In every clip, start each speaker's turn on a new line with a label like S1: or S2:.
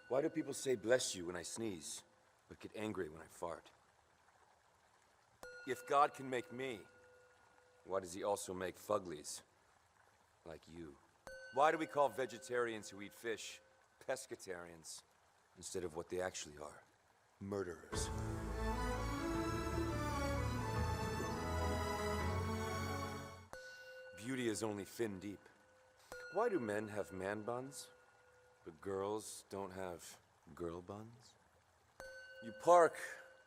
S1: Why do people say bless you when I sneeze, but get angry when I fart? If God can make me, why does he also make fuglies like you? Why do we call vegetarians who eat fish pescatarians instead of what they actually are? Murderers. Beauty is only fin deep. Why do men have man buns, but girls don't have girl buns? You park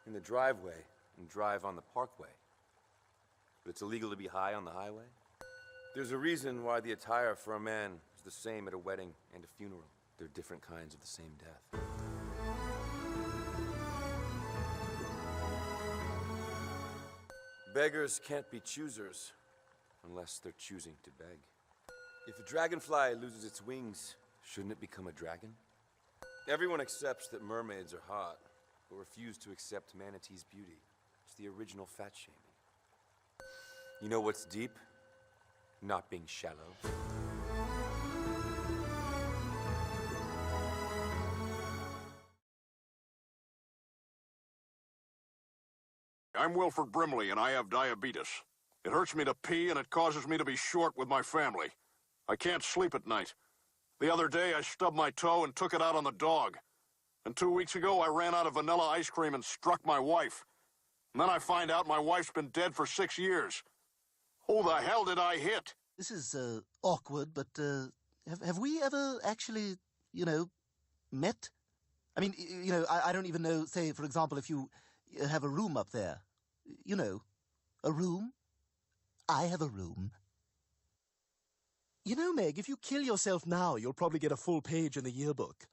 S1: in the driveway and drive on the parkway, but it's illegal to be high on the highway? There's a reason why the attire for a man is the same at a wedding and a funeral. They're different kinds of the same death. Beggars can't be choosers unless they're choosing to beg. If a dragonfly loses its wings, shouldn't it become a dragon? Everyone accepts that mermaids are hot, but refuse to accept manatee's beauty. It's the original fat shaming. You know what's deep? Not being shallow.
S2: I'm Wilford Brimley, and I have diabetes. It hurts me to pee, and it causes me to be short with my family. I can't sleep at night. The other day, I stubbed my toe and took it out on the dog. And 2 weeks ago, I ran out of vanilla ice cream and struck my wife. And then I find out my wife's been dead for 6 years. Who the hell did I hit?
S3: This is, awkward, but, have we ever actually, met? I mean, I don't even know, say, for example, if you have a room up there. A room? I have a room. Meg, if you kill yourself now, you'll probably get a full page in the yearbook.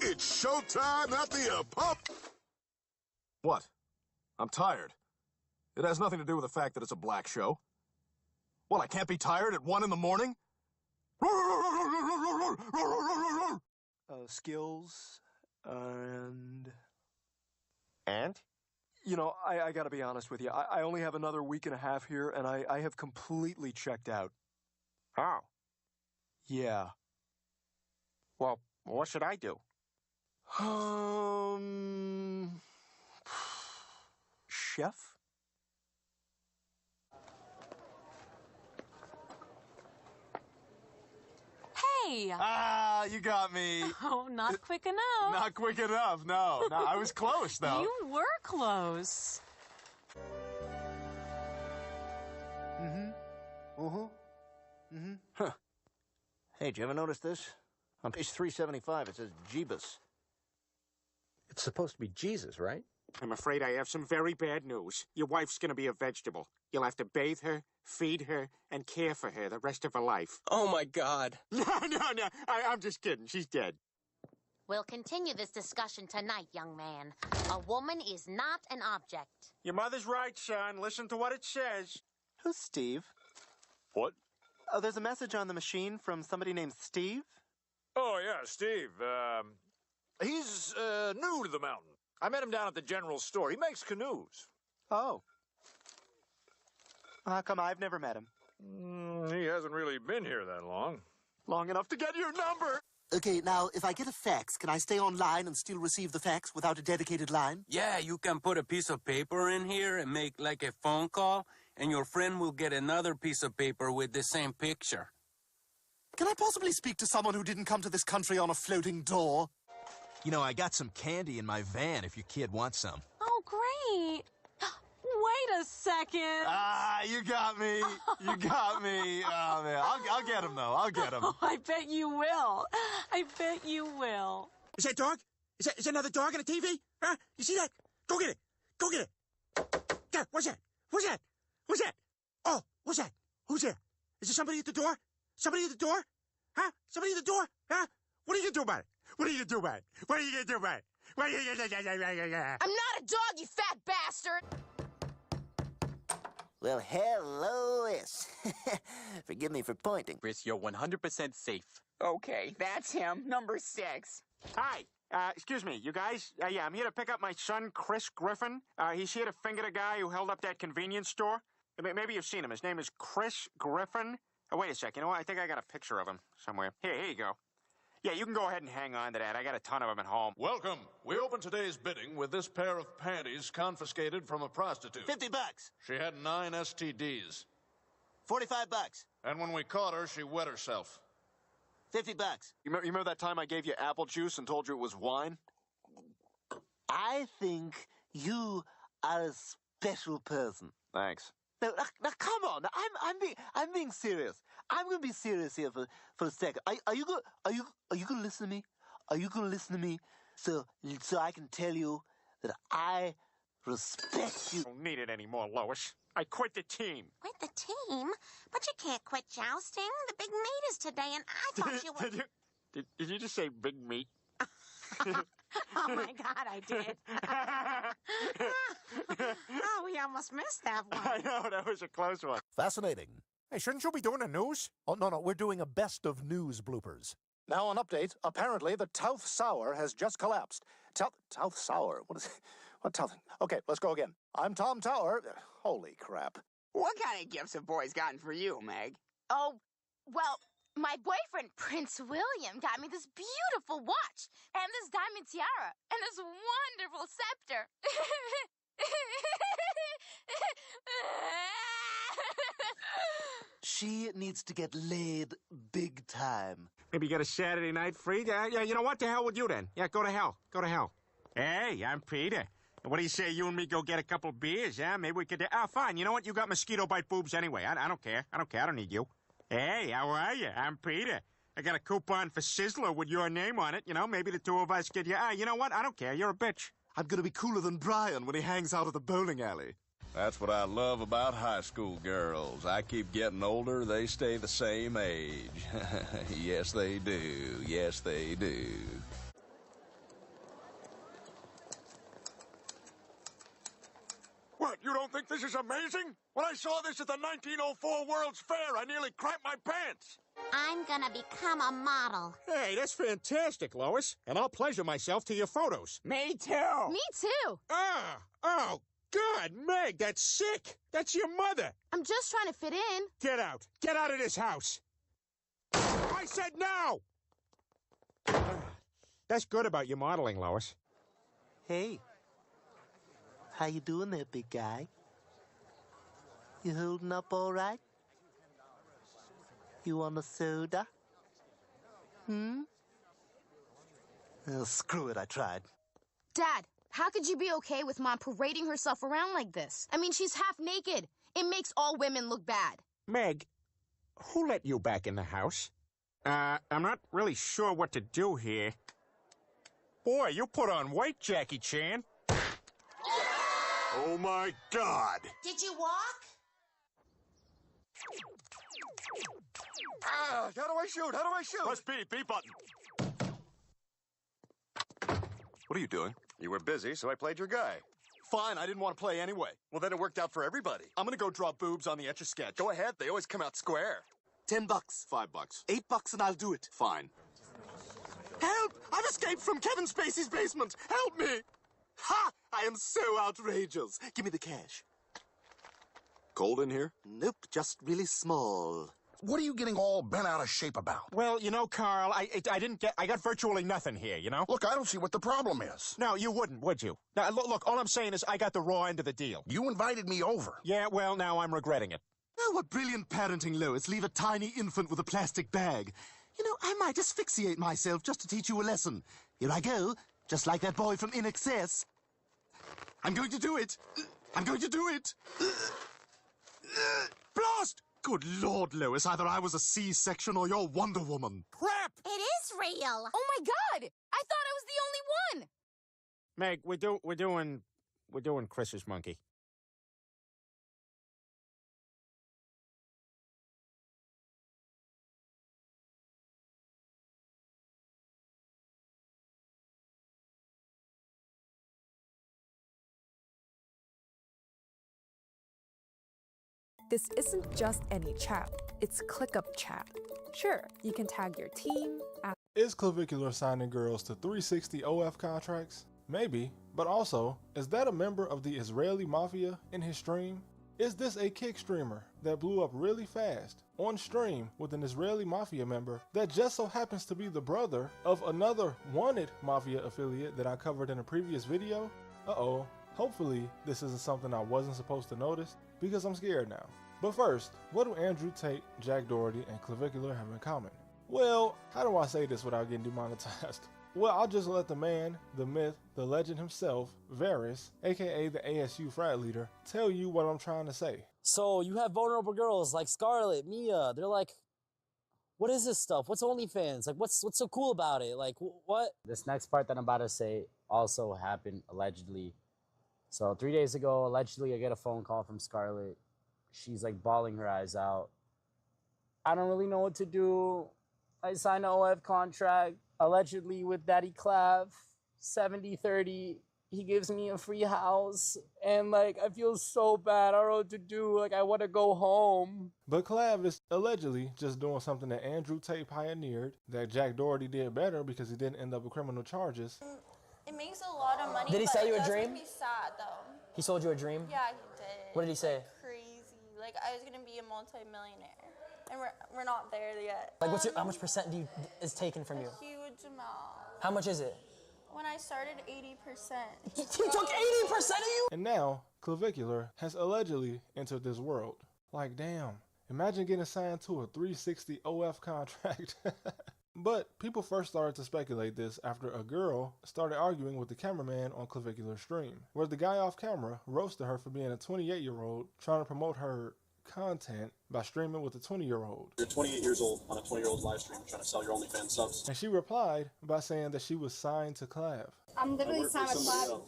S2: It's showtime at the pub!
S4: What? I'm tired. It has nothing to do with the fact that it's a black show. Well, I can't be tired at 1 in the morning?
S5: Skills, and...
S6: And?
S5: I gotta be honest with you. I only have another week and a half here, and I have completely checked out.
S6: How?
S5: Yeah.
S6: Well, what should I do?
S5: Chef?
S7: Hey!
S4: Ah, you got me.
S7: Oh, not quick enough.
S4: Not quick enough, no. No, I was close, though.
S7: You were close.
S6: Huh. Hey, did you ever notice this? On page 375, it says Jeebus.
S8: It's supposed to be Jesus, right?
S9: I'm afraid I have some very bad news. Your wife's gonna be a vegetable. You'll have to bathe her, feed her, and care for her the rest of her life.
S8: Oh, my God.
S9: No. I'm just kidding. She's dead.
S10: We'll continue this discussion tonight, young man. A woman is not an object.
S9: Your mother's right, son. Listen to what it says.
S5: Who's Steve?
S4: What?
S5: Oh, there's a message on the machine from somebody named Steve?
S11: Oh, yeah, Steve. He's new to the mountain. I met him down at the general store. He makes canoes.
S5: Oh. How come I've never met him?
S11: He hasn't really been here that long.
S9: Long enough to get your number.
S3: Okay, now, if I get a fax, can I stay online and still receive the fax without a dedicated line?
S12: Yeah, you can put a piece of paper in here and make like a phone call, and your friend will get another piece of paper with the same picture.
S3: Can I possibly speak to someone who didn't come to this country on a floating door?
S13: I got some candy in my van if your kid wants some.
S7: Oh, great. Wait a second.
S4: Ah, you got me. You got me. Oh, man. I'll get him, though. I'll get him.
S7: Oh, I bet you will. I bet you will.
S9: Is that dog? Is that another dog on the TV? Huh? You see that? Go get it. Go get it. God, what's that? What's that? What's that? Oh, what's that? Who's there? Is there somebody at the door? Somebody at the door? Huh? Somebody at the door? Huh? What are you gonna do about it? What are you gonna do about it? What are you gonna do about it? What are you gonna do?
S10: I'm not a dog, you fat bastard!
S14: Well, hello, S. Forgive me for pointing.
S15: Chris, you're 100% safe.
S16: Okay, that's him, number 6.
S9: Hi. Excuse me, you guys? Yeah, I'm here to pick up my son, Chris Griffin. He's here to finger the guy who held up that convenience store. Maybe you've seen him. His name is Chris Griffin. Oh, wait a second. You know what? I think I got a picture of him somewhere. Here you go. Yeah, you can go ahead and hang on to that. I got a ton of them at home.
S2: Welcome. We open today's bidding with this pair of panties confiscated from a prostitute.
S3: $50.
S2: She had 9 STDs.
S3: $45.
S2: And when we caught her, she wet herself.
S3: $50.
S5: You remember that time I gave you apple juice and told you it was wine?
S3: I think you are a special person.
S5: Thanks.
S3: No, now come on. Now, I'm being serious. I'm going to be serious here for a second. Are you going to listen to me? Are you going to listen to me so I can tell you that I respect you?
S9: I don't need it anymore, Lois. I quit the team.
S10: Quit the team? But you can't quit jousting. The big meet is today, and I thought you were...
S9: Did you just say big meat?
S10: Oh, my God, I did. Oh, we almost missed that one.
S9: I know, that was a close one.
S13: Fascinating.
S15: Hey, shouldn't you be doing the news? Oh, no, we're doing a best of news bloopers.
S4: Now, an update. Apparently, the Touth Sour has just collapsed. Touth Sour? What is it? What Touth? Okay, let's go again. I'm Tom Tower. Holy crap.
S16: What kind of gifts have boys gotten for you, Meg?
S17: Oh, well, my boyfriend, Prince William, got me this beautiful watch, and this diamond tiara, and this wonderful scepter.
S3: She needs to get laid big time.
S9: Maybe you got a Saturday night free? Yeah, you know what? The hell with you then. Yeah, go to hell. Go to hell. Hey, I'm Peter. What do you say you and me go get a couple beers, yeah? Maybe we could... fine. You know what? You got mosquito bite boobs anyway. I don't care. I don't need you. Hey, how are you? I'm Peter. I got a coupon for Sizzler with your name on it. You know, maybe the two of us get you... you know what? I don't care. You're a bitch.
S3: I'm going to be cooler than Brian when he hangs out at the bowling alley.
S2: That's what I love about high school girls. I keep getting older, they stay the same age. Yes, they do. Yes, they do.
S11: What, you don't think this is amazing? When I saw this at the 1904 World's Fair, I nearly crapped my pants.
S10: I'm gonna become a model.
S9: Hey, that's fantastic, Lois. And I'll pleasure myself to your photos.
S16: Me too.
S17: Me too.
S9: Oh, God, Meg, that's sick. That's your mother.
S17: I'm just trying to fit in.
S9: Get out. Get out of this house. I said no! That's good about your modeling, Lois.
S3: Hey. How you doing there, big guy? You holding up all right? You want a soda? Oh, screw it, I tried.
S17: Dad, how could you be okay with Mom parading herself around like this? I mean, she's half naked. It makes all women look bad.
S9: Meg, who let you back in the house? I'm not really sure what to do here. Boy, you put on weight, Jackie Chan.
S11: Oh, my God.
S10: Did you walk?
S11: How do I shoot? How do I shoot? Press B button.
S5: What are you doing?
S11: You were busy, so I played your guy.
S5: Fine, I didn't want to play anyway.
S11: Well, then it worked out for everybody.
S5: I'm gonna go draw boobs on the Etch-a-Sketch.
S11: Go ahead, they always come out square.
S3: $10.
S5: $5.
S3: $8 and I'll do it.
S5: Fine.
S3: Help! I've escaped from Kevin Spacey's basement! Help me! Ha! I am so outrageous. Give me the cash.
S5: Cold in here?
S3: Nope, just really small.
S15: What are you getting all bent out of shape about?
S9: Well, you know, Carl, I got virtually nothing here, you know?
S15: Look, I don't see what the problem is.
S9: No, you wouldn't, would you? Now, look, all I'm saying is I got the raw end of the deal.
S15: You invited me over.
S9: Yeah, well, now I'm regretting it.
S3: Oh, what brilliant parenting, Lois. Leave a tiny infant with a plastic bag. You know, I might asphyxiate myself just to teach you a lesson. Here I go, just like that boy from In Excess. I'm going to do it. I'm going to do it. Blast! Good Lord, Lois, either I was a C-section or you're Wonder Woman.
S9: Crap!
S10: It is real.
S17: Oh, my God! I thought I was the only one!
S9: Meg, we're doing Chris's monkey.
S18: This isn't just any chat, it's ClickUp chat. Sure, you can tag your team.
S19: Is Clavicular signing girls to 360 OF contracts? Maybe, but also, is that a member of the Israeli mafia in his stream? Is this a kick streamer that blew up really fast on stream with an Israeli mafia member that just so happens to be the brother of another wanted mafia affiliate that I covered in a previous video? Uh-oh, hopefully this isn't something I wasn't supposed to notice because I'm scared now. But first, what do Andrew Tate, Jack Doherty, and Clavicular have in common? Well, how do I say this without getting demonetized? Well, I'll just let the man, the myth, the legend himself, Varys, aka the ASU frat leader, tell you what I'm trying to say.
S20: So you have vulnerable girls like Scarlett, Mia. They're like, what is this stuff? What's OnlyFans? Like, what's so cool about it? Like, what? This next part that I'm about to say also happened allegedly. So 3 days ago, allegedly, I get a phone call from Scarlett. She's like bawling her eyes out. I don't really know what to do. I signed an OF contract, allegedly with Daddy Clav, 70-30. He gives me a free house, and like, I feel so bad. I don't know what to do. Like, I want to go home.
S19: But Clav is allegedly just doing something that Andrew Tate pioneered, that Jack Doherty did better because he didn't end up with criminal charges.
S21: It makes a lot of money.
S20: Did he sell you a dream?
S21: It does make me sad, though.
S20: He sold you a dream?
S21: Yeah, he did.
S20: What did he say?
S21: Like, crazy. Like, I was gonna be a multi-millionaire. And we're not there yet.
S20: Like, how much percent is taken from you?
S21: A huge amount.
S20: How much is it?
S21: When I started, 80%.
S20: He took 80% of you?
S19: And now, Clavicular has allegedly entered this world. Like, damn, imagine getting signed to a 360 OF contract. But people first started to speculate this after a girl started arguing with the cameraman on Clavicular's stream, where the guy off camera roasted her for being a 28-year-old trying to promote her content by streaming with a 20-year-old.
S22: You're 28 years old on a 20-year-old live stream trying to sell your OnlyFans subs.
S19: And she replied by saying that she was signed to Clav.
S21: I'm literally signed with Clav.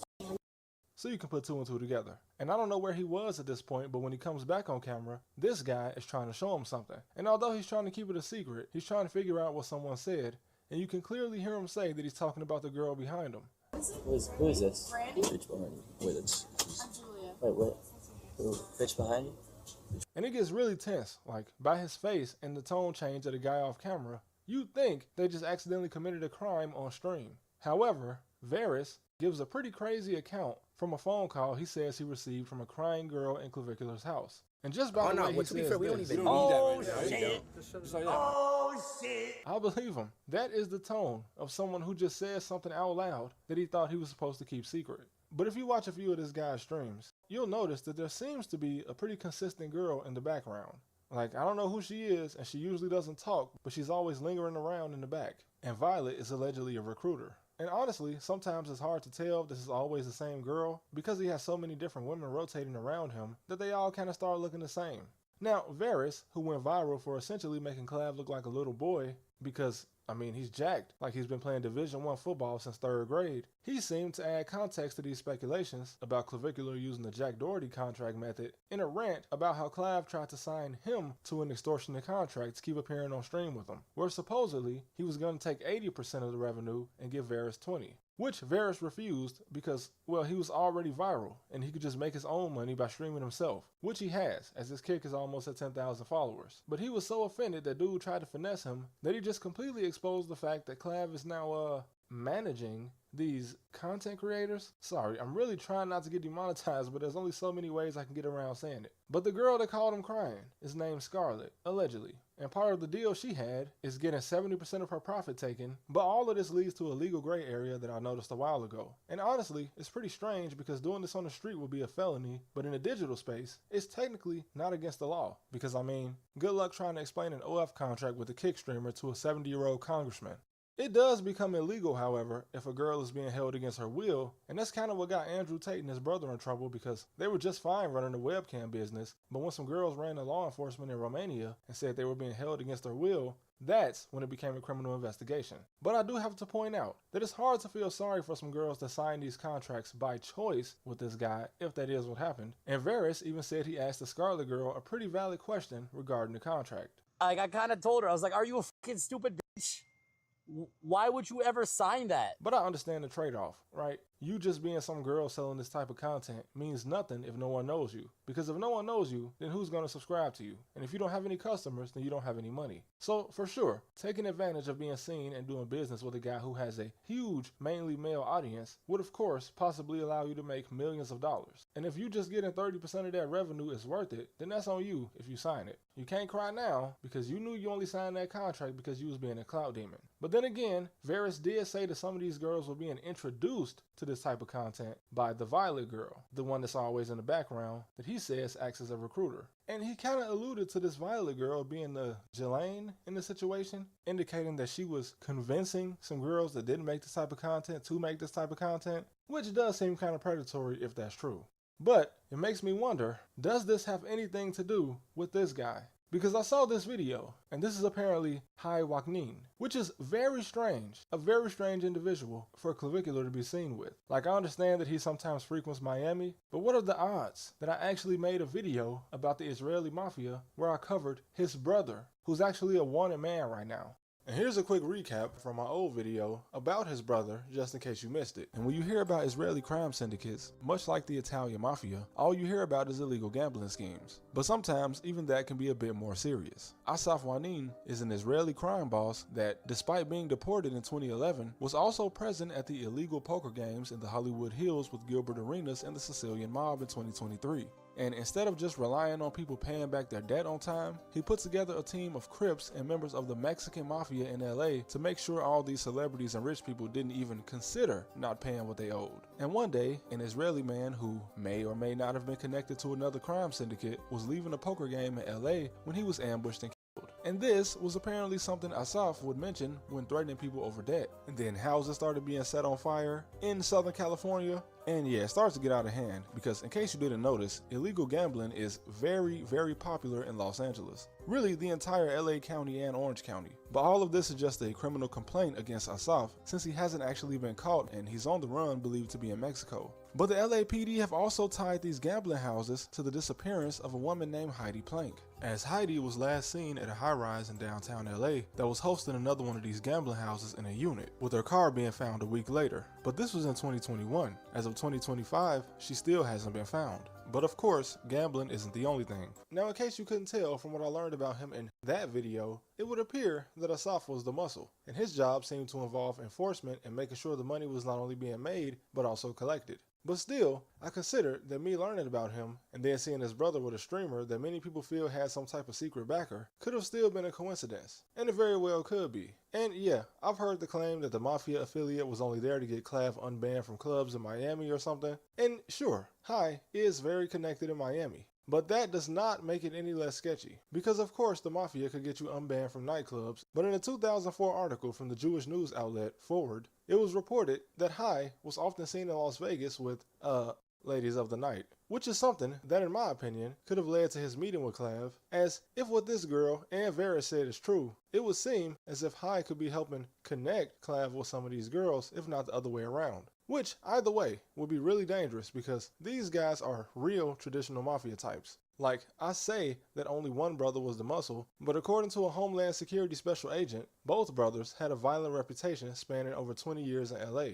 S19: So you can put two and two together. And I don't know where he was at this point, but when he comes back on camera, this guy is trying to show him something. And although he's trying to keep it a secret, he's trying to figure out what someone said, and you can clearly hear him say that he's talking about the girl behind him.
S20: Who is this?
S21: Brandy?
S20: Bitch behind you. Wait,
S21: I'm Julia.
S20: Wait, what? Who? Bitch behind you?
S19: And it gets really tense, like by his face and the tone change of the guy off camera, you'd think they just accidentally committed a crime on stream. However, Varys gives a pretty crazy account from a phone call he says he received from a crying girl in Clavicular's house. And just by the way he says this,
S9: Shit.
S19: I'll believe him. That is the tone of someone who just says something out loud that he thought he was supposed to keep secret. But if you watch a few of this guy's streams, you'll notice that there seems to be a pretty consistent girl in the background. Like, I don't know who she is, and she usually doesn't talk, but she's always lingering around in the back. And Violet is allegedly a recruiter. And honestly, sometimes it's hard to tell if this is always the same girl because he has so many different women rotating around him that they all kind of start looking the same. Now, Varys, who went viral for essentially making Clav look like a little boy because, I mean, he's jacked, like he's been playing Division I football since 3rd grade. He seemed to add context to these speculations about Clavicular using the Jack Doherty contract method in a rant about how Clav tried to sign him to an extortionate contract to keep appearing on stream with him, where supposedly he was going to take 80% of the revenue and give Varys 20%. Which Varys refused because, well, he was already viral and he could just make his own money by streaming himself, which he has, as his kick is almost at 10,000 followers. But he was so offended that dude tried to finesse him that he just completely exposed the fact that Clav is now, managing these content creators. Sorry, I'm really trying not to get demonetized, but there's only so many ways I can get around saying it. But the girl that called him crying is named Scarlett, allegedly. And part of the deal she had is getting 70% of her profit taken, but all of this leads to a legal gray area that I noticed a while ago. And honestly, it's pretty strange because doing this on the street would be a felony, but in a digital space, it's technically not against the law. Because I mean, good luck trying to explain an OF contract with a kick streamer to a 70-year-old congressman. It does become illegal, however, if a girl is being held against her will, and that's kind of what got Andrew Tate and his brother in trouble because they were just fine running a webcam business, but when some girls ran to law enforcement in Romania and said they were being held against their will, that's when it became a criminal investigation. But I do have to point out that it's hard to feel sorry for some girls that signed these contracts by choice with this guy, if that is what happened. And Varys even said he asked the Scarlet girl a pretty valid question regarding the contract.
S20: Like, I kind of told her, I was like, are you a fucking stupid bitch? Why would you ever sign that?
S19: But I understand the trade-off, right? you just being some girl selling this type of content means nothing if no one knows you. Because if no one knows you, then who's going to subscribe to you? And if you don't have any customers, then you don't have any money. So for sure, taking advantage of being seen and doing business with a guy who has a huge, mainly male audience would of course possibly allow you to make millions of dollars. And if you just getting 30% of that revenue is worth it, then that's on you if you sign it. You can't cry now because you knew you only signed that contract because you was being a clout demon. But then again, Varys did say that some of these girls were being introduced to this type of content by the Violet girl, the one that's always in the background that he says acts as a recruiter. And he kind of alluded to this Violet girl being the Jelaine in the situation, indicating that she was convincing some girls that didn't make this type of content to make this type of content, which does seem kind of predatory if that's true. But it makes me wonder, does this have anything to do with this guy? Because I saw this video, and this is apparently Hai Waknin, which is very strange, a very strange individual for a clavicular to be seen with. Like, I understand that he sometimes frequents Miami, but what are the odds that I actually made a video about the Israeli mafia where I covered his brother, who's actually a wanted man right now? And here's a quick recap from my old video about his brother, just in case you missed it. And when you hear about Israeli crime syndicates, much like the Italian mafia, all you hear about is illegal gambling schemes. But sometimes even that can be a bit more serious. Asaf Wanin is an Israeli crime boss that, despite being deported in 2011, was also present at the illegal poker games in the Hollywood Hills with Gilbert Arenas and the Sicilian mob in 2023. And instead of just relying on people paying back their debt on time, he put together a team of Crips and members of the Mexican mafia in LA to make sure all these celebrities and rich people didn't even consider not paying what they owed. And one day, an Israeli man who may or may not have been connected to another crime syndicate was leaving a poker game in LA when he was ambushed and killed. And this was apparently something Asaf would mention when threatening people over debt. And then houses started being set on fire in Southern California. And yeah, it starts to get out of hand because, in case you didn't notice, illegal gambling is very, very popular in Los Angeles. Really, the entire LA County and Orange County. But all of this is just a criminal complaint against Asaf since he hasn't actually been caught and he's on the run, believed to be in Mexico. But the LAPD have also tied these gambling houses to the disappearance of a woman named Heidi Plank, as Heidi was last seen at a high-rise in downtown LA that was hosting another one of these gambling houses in a unit, with her car being found a week later. But this was in 2021. As of 2025, she still hasn't been found. But of course, gambling isn't the only thing. Now, in case you couldn't tell from what I learned about him in that video, it would appear that Asaf was the muscle, and his job seemed to involve enforcement and making sure the money was not only being made, but also collected. But still, I consider that me learning about him and then seeing his brother with a streamer that many people feel had some type of secret backer could have still been a coincidence. And it very well could be. And yeah, I've heard the claim that the Mafia affiliate was only there to get Clav unbanned from clubs in Miami or something. And sure, Hai is very connected in Miami. But that does not make it any less sketchy, because of course the Mafia could get you unbanned from nightclubs, but in a 2004 article from the Jewish news outlet Forward, it was reported that Hai was often seen in Las Vegas with, ladies of the night, which is something that in my opinion could have led to his meeting with Clav, as if what this girl and Varys said is true, it would seem as if Hai could be helping connect Clav with some of these girls, if not the other way around. Which, either way, would be really dangerous because these guys are real traditional mafia types. Like, I say that only one brother was the muscle, but according to a Homeland Security special agent, both brothers had a violent reputation spanning over 20 years in LA.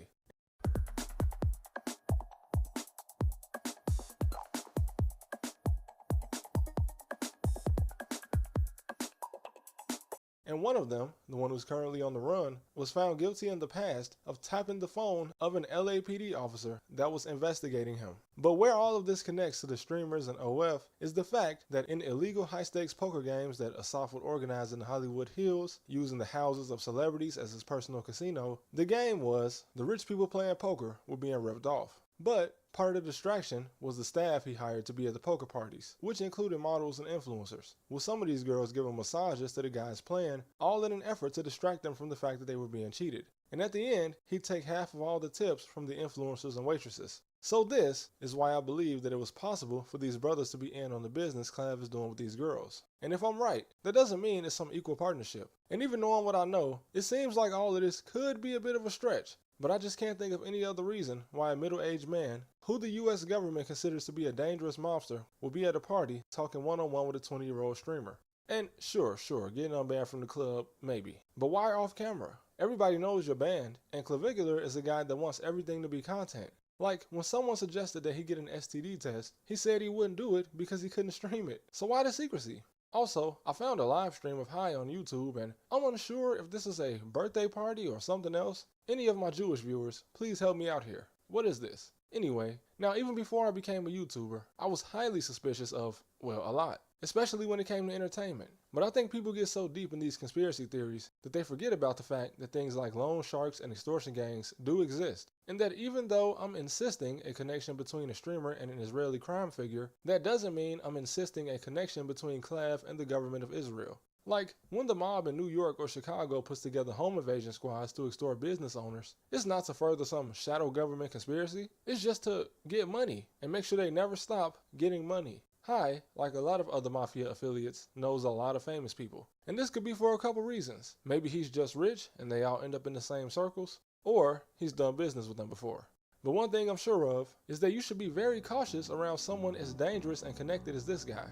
S19: And one of them, the one who's currently on the run, was found guilty in the past of tapping the phone of an LAPD officer that was investigating him. But where all of this connects to the streamers and OF is the fact that in illegal high-stakes poker games that Asaf would organize in the Hollywood Hills, using the houses of celebrities as his personal casino, the game was the rich people playing poker were being ripped off. But part of the distraction was the staff he hired to be at the poker parties, which included models and influencers, with some of these girls giving massages to the guys playing, all in an effort to distract them from the fact that they were being cheated. And at the end, he'd take half of all the tips from the influencers and waitresses. So this is why I believe that it was possible for these brothers to be in on the business Clav is doing with these girls. And if I'm right, that doesn't mean it's some equal partnership. And even knowing what I know, it seems like all of this could be a bit of a stretch. But I just can't think of any other reason why a middle-aged man, who the US government considers to be a dangerous mobster, will be at a party talking one-on-one with a 20-year-old streamer. And sure, getting unbanned from the club, maybe. But why off camera? Everybody knows you're banned, and Clavicular is a guy that wants everything to be content. Like, when someone suggested that he get an STD test, he said he wouldn't do it because he couldn't stream it. So why the secrecy? Also, I found a live stream of High on YouTube, and I'm unsure if this is a birthday party or something else. Any of my Jewish viewers, please help me out here. What is this? Anyway, now even before I became a YouTuber, I was highly suspicious of, well, a lot. Especially when it came to entertainment. But I think people get so deep in these conspiracy theories that they forget about the fact that things like loan sharks and extortion gangs do exist. And that even though I'm insisting a connection between a streamer and an Israeli crime figure, that doesn't mean I'm insisting a connection between Clav and the government of Israel. Like, when the mob in New York or Chicago puts together home invasion squads to extort business owners, it's not to further some shadow government conspiracy. It's just to get money and make sure they never stop getting money. High, like a lot of other mafia affiliates, knows a lot of famous people. And this could be for a couple reasons. Maybe he's just rich and they all end up in the same circles, or he's done business with them before. But one thing I'm sure of is that you should be very cautious around someone as dangerous and connected as this guy.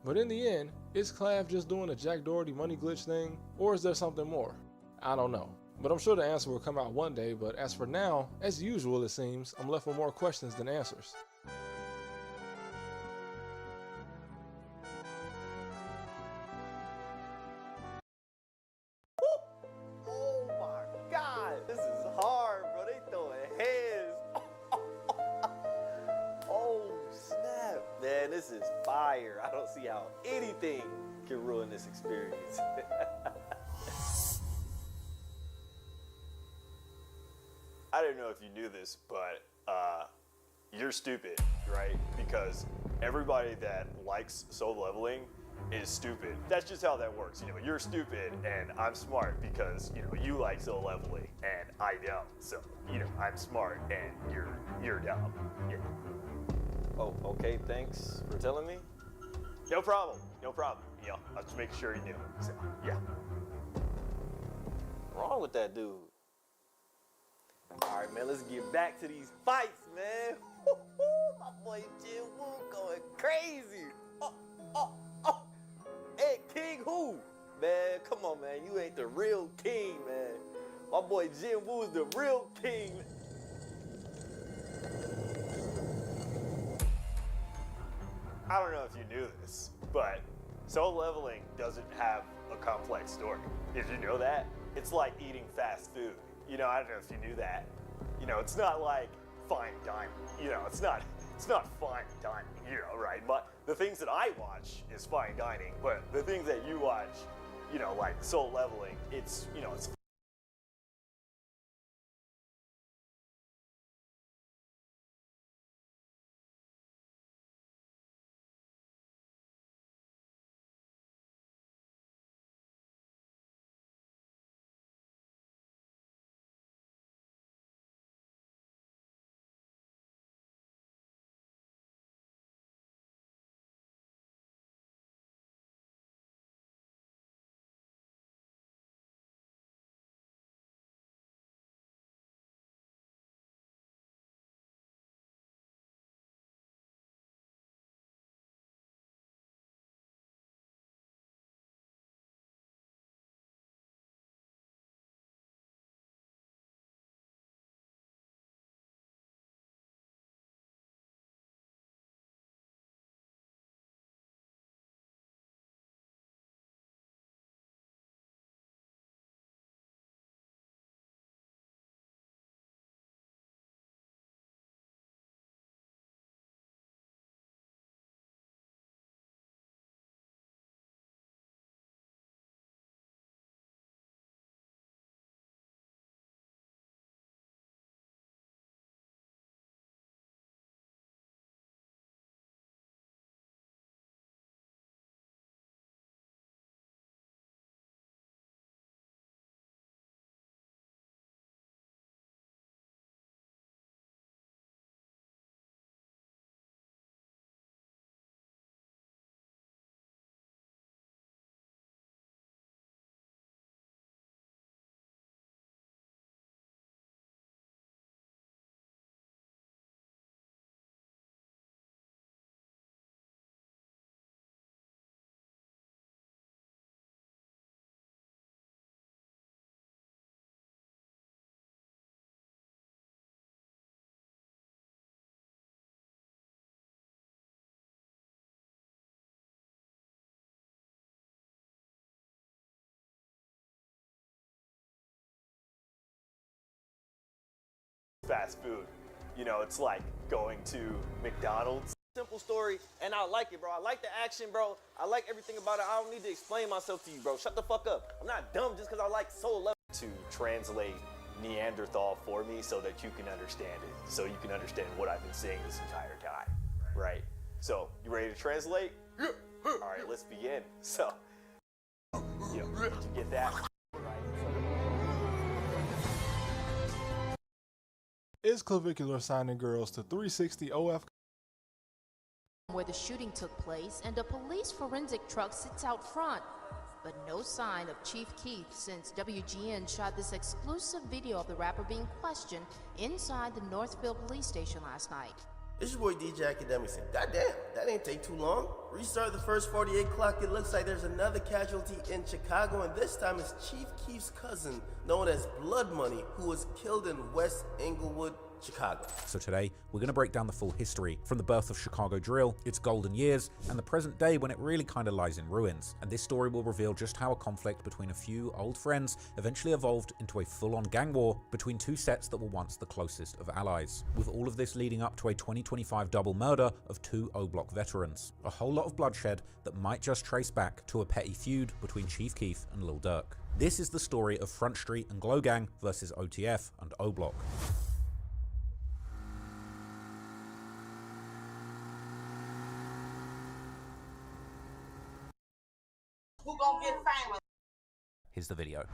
S19: But in the end, is Clav just doing a Jack Doherty money glitch thing, or is there something more? I don't know. But I'm sure the answer will come out one day, but as for now, as usual it seems, I'm left with more questions than answers.
S1: Oh my god, this is hard, bro. They throwing heads. Oh snap, man, this is fire. I don't see how anything can ruin this experience. I don't know if you knew this, but you're stupid, right? Because everybody that likes soul leveling is stupid. That's just how that works. You know, you're stupid and I'm smart because, you know, you like soul leveling and I don't. So, you know, I'm smart and you're dumb. Yeah. Oh, okay, thanks for telling me. No problem, no problem. You know, I'll just make sure you knew. So, yeah. What's wrong with that dude? All right, man, let's get back to these fights, man. My boy Jin Woo going crazy. Hey, King who? Man, come on, man. You ain't the real king, man. My boy Jin Woo is the real king. I don't know if you knew this, but soul leveling doesn't have a complex story. Did you know that? It's like eating fast food. You know, I don't know if you knew that. You know, it's not like fine dining. You know, it's not fine dining, you know, right? But the things that I watch is fine dining, but the things that you watch, you know, like soul leveling, it's, you know, it's fast food. You know, it's like going to McDonald's.
S6: Simple story, and I like it, bro. I like the action, bro. I like everything about it. I don't need to explain myself to you, bro. Shut the fuck up. I'm not dumb just because I like Soul Level.
S1: To translate Neanderthal for me so that you can understand it, so you can understand what I've been saying this entire time, right? So, you ready to translate? Yeah. All right, let's begin. So, did you get that?
S19: Is clavicular signing girls to 360 OF?
S8: Where the shooting took place, and a police forensic truck sits out front. But no sign of Chief Keef since WGN shot this exclusive video of the rapper being questioned inside the Northfield police station last night.
S23: It's your boy DJ Academic saying, goddamn, that ain't take too long. Restart the first 48 clock, it looks like there's another casualty in Chicago, and this time it's Chief Keef's cousin, known as Blood Money, who was killed in West Englewood, Chicago.
S24: So today, we're going to break down the full history, from the birth of Chicago drill, its golden years, and the present day when it really kind of lies in ruins. And this story will reveal just how a conflict between a few old friends eventually evolved into a full-on gang war between two sets that were once the closest of allies. With all of this leading up to a 2025 double murder of two O-Block veterans. A whole lot of bloodshed that might just trace back to a petty feud between Chief Keef and Lil Durk. This is the story of Front Street and Glow Gang versus OTF and O-Block.
S25: Who gonna get famous?
S24: Here's the video.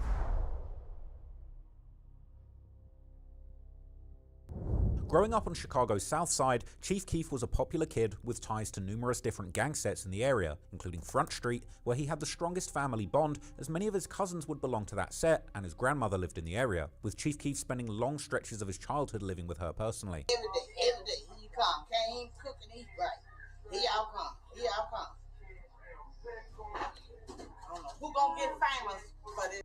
S24: Growing up on Chicago's South Side, Chief Keef was a popular kid with ties to numerous different gang sets in the area, including Front Street, where he had the strongest family bond, as many of his cousins would belong to that set and his grandmother lived in the area, with Chief Keef spending long stretches of his childhood living with her personally.
S25: Every day, here you come. Can't even cook and eat right. Here y'all come. Here y'all come. I don't know who gonna get famous for this.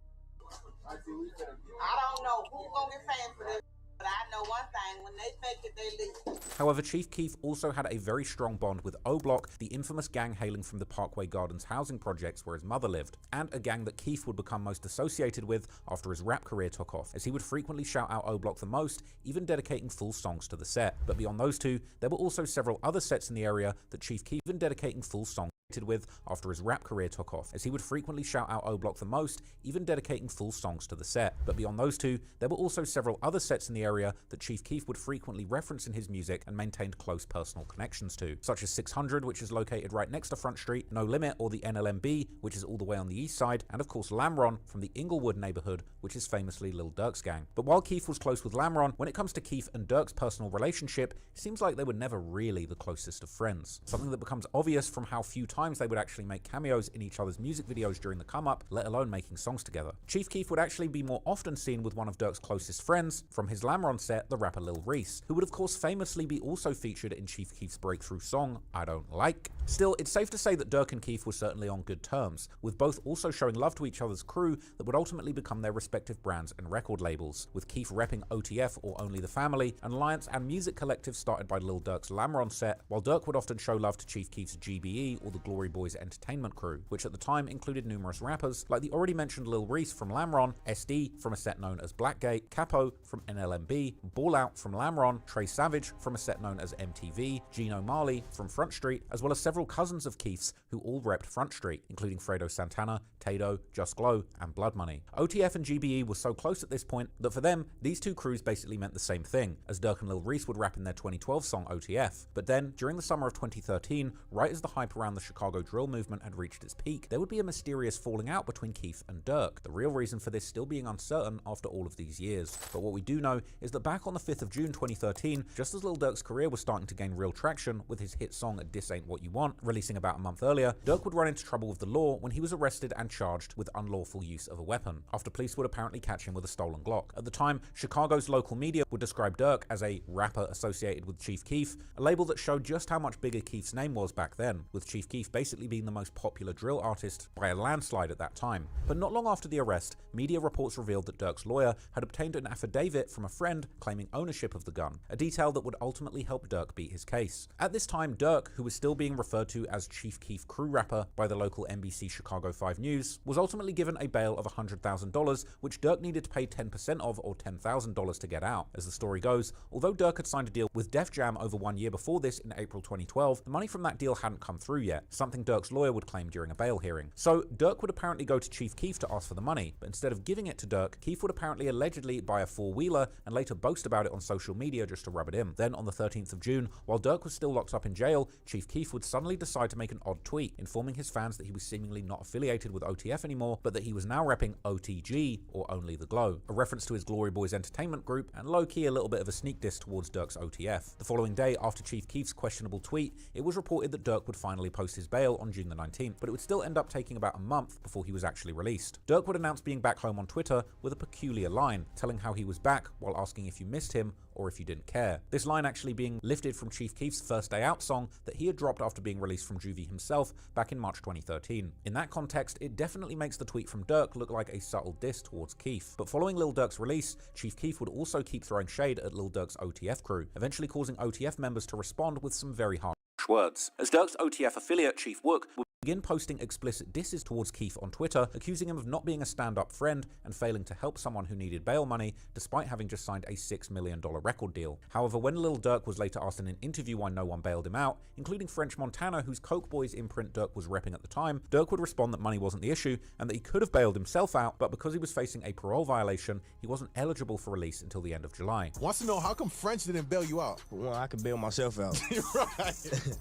S25: I don't know who gonna get famous for this. But I know one thing, when they make it, they leave.
S24: However, Chief Keef also had a very strong bond with O-Block, the infamous gang hailing from the Parkway Gardens housing projects where his mother lived, and a gang that Keef would become most associated with after his rap career took off, as he would frequently shout out O-Block the most, even dedicating full songs to the set. But beyond those two, there were also several other sets in the area that Chief Keef even dedicating full songs with after his rap career took off, as he would frequently shout out O-Block the most, even dedicating full songs to the set. But beyond those two, there were also several other sets in the area that Chief Keef would frequently reference in his music and maintained close personal connections to, such as 600, which is located right next to Front Street, No Limit or the NLMB, which is all the way on the east side, and of course Lamron from the Inglewood neighborhood, which is famously Lil Durk's gang. But while Keef was close with Lamron, when it comes to Keef and Durk's personal relationship, it seems like they were never really the closest of friends. Something that becomes obvious from how few times they would actually make cameos in each other's music videos during the come-up, let alone making songs together. Chief Keef would actually be more often seen with one of Durk's closest friends from his Lamron set, the rapper Lil Reese, who would of course famously be also featured in Chief Keef's breakthrough song, I Don't Like. Still, it's safe to say that Durk and Keef were certainly on good terms, with both also showing love to each other's crew that would ultimately become their respective brands and record labels, with Keef repping OTF or Only the Family, and Alliance and music collective started by Lil Durk's Lamron set, while Durk would often show love to Chief Keef's GBE or the Glory Boys Entertainment crew, which at the time included numerous rappers like the already mentioned Lil Reese from Lamron, SD from a set known as Blackgate, Capo from NLMB, Ball Out from Lamron, Trey Savage from a set known as MTV, Gino Marley from Front Street, as well as several cousins of Keef's who all repped Front Street, including Fredo Santana, Tado, Just Glow, and Blood Money. OTF and GBE were so close at this point that for them, these two crews basically meant the same thing, as Durk and Lil Reese would rap in their 2012 song OTF. But then, during the summer of 2013, right as the hype around the Chicago drill movement had reached its peak, there would be a mysterious falling out between Keef and Durk, the real reason for this still being uncertain after all of these years. But what we do know is that back on the 5th of June 2013, just as Lil Durk's career was starting to gain real traction with his hit song This Ain't What You Want, releasing about a month earlier, Durk would run into trouble with the law when he was arrested and charged with unlawful use of a weapon, after police would apparently catch him with a stolen Glock. At the time, Chicago's local media would describe Durk as a rapper associated with Chief Keef, a label that showed just how much bigger Keef's name was back then, with Chief Keef Keef basically being the most popular drill artist by a landslide at that time. But not long after the arrest, media reports revealed that Dirk's lawyer had obtained an affidavit from a friend claiming ownership of the gun, a detail that would ultimately help Dirk beat his case. At this time, Dirk, who was still being referred to as Chief Keef crew rapper by the local NBC Chicago 5 News, was ultimately given a bail of $100,000, which Dirk needed to pay 10% of, or $10,000 to get out. As the story goes, although Dirk had signed a deal with Def Jam over 1 year before this in April 2012, the money from that deal hadn't come through yet, something Dirk's lawyer would claim during a bail hearing. So Dirk would apparently go to Chief Keef to ask for the money, but instead of giving it to Dirk, Keef would apparently allegedly buy a four-wheeler and later boast about it on social media just to rub it in. Then on the 13th of June, while Dirk was still locked up in jail, Chief Keef would suddenly decide to make an odd tweet, informing his fans that he was seemingly not affiliated with OTF anymore, but that he was now repping OTG, or Only the Glow, a reference to his Glory Boys entertainment group, and low-key a little bit of a sneak diss towards Dirk's OTF. The following day, after Chief Keef's questionable tweet, it was reported that Dirk would finally post his bail on June the 19th, but it would still end up taking about a month before he was actually released. Dirk would announce being back home on Twitter with a peculiar line, telling how he was back while asking if you missed him or if you didn't care. This line actually being lifted from Chief Keef's First Day Out song that he had dropped after being released from juvie himself back in March 2013. In that context, it definitely makes the tweet from Dirk look like a subtle diss towards Keef. But following Lil Durk's release, Chief Keef would also keep throwing shade at Lil Durk's OTF crew, eventually causing OTF members to respond with some very harsh words. As Dirk's OTF affiliate, Chief Wook, would begin posting explicit disses towards Keef on Twitter, accusing him of not being a stand-up friend and failing to help someone who needed bail money, despite having just signed a $6 million record deal. However, when Lil Durk was later asked in an interview why no one bailed him out, including French Montana, whose Coke Boys imprint Dirk was repping at the time, Dirk would respond that money wasn't the issue and that he could have bailed himself out, but because he was facing a parole violation, he wasn't eligible for release until the end of July.
S4: Wants to know how come French didn't bail you out?
S7: For one, I could bail myself out.
S4: Right.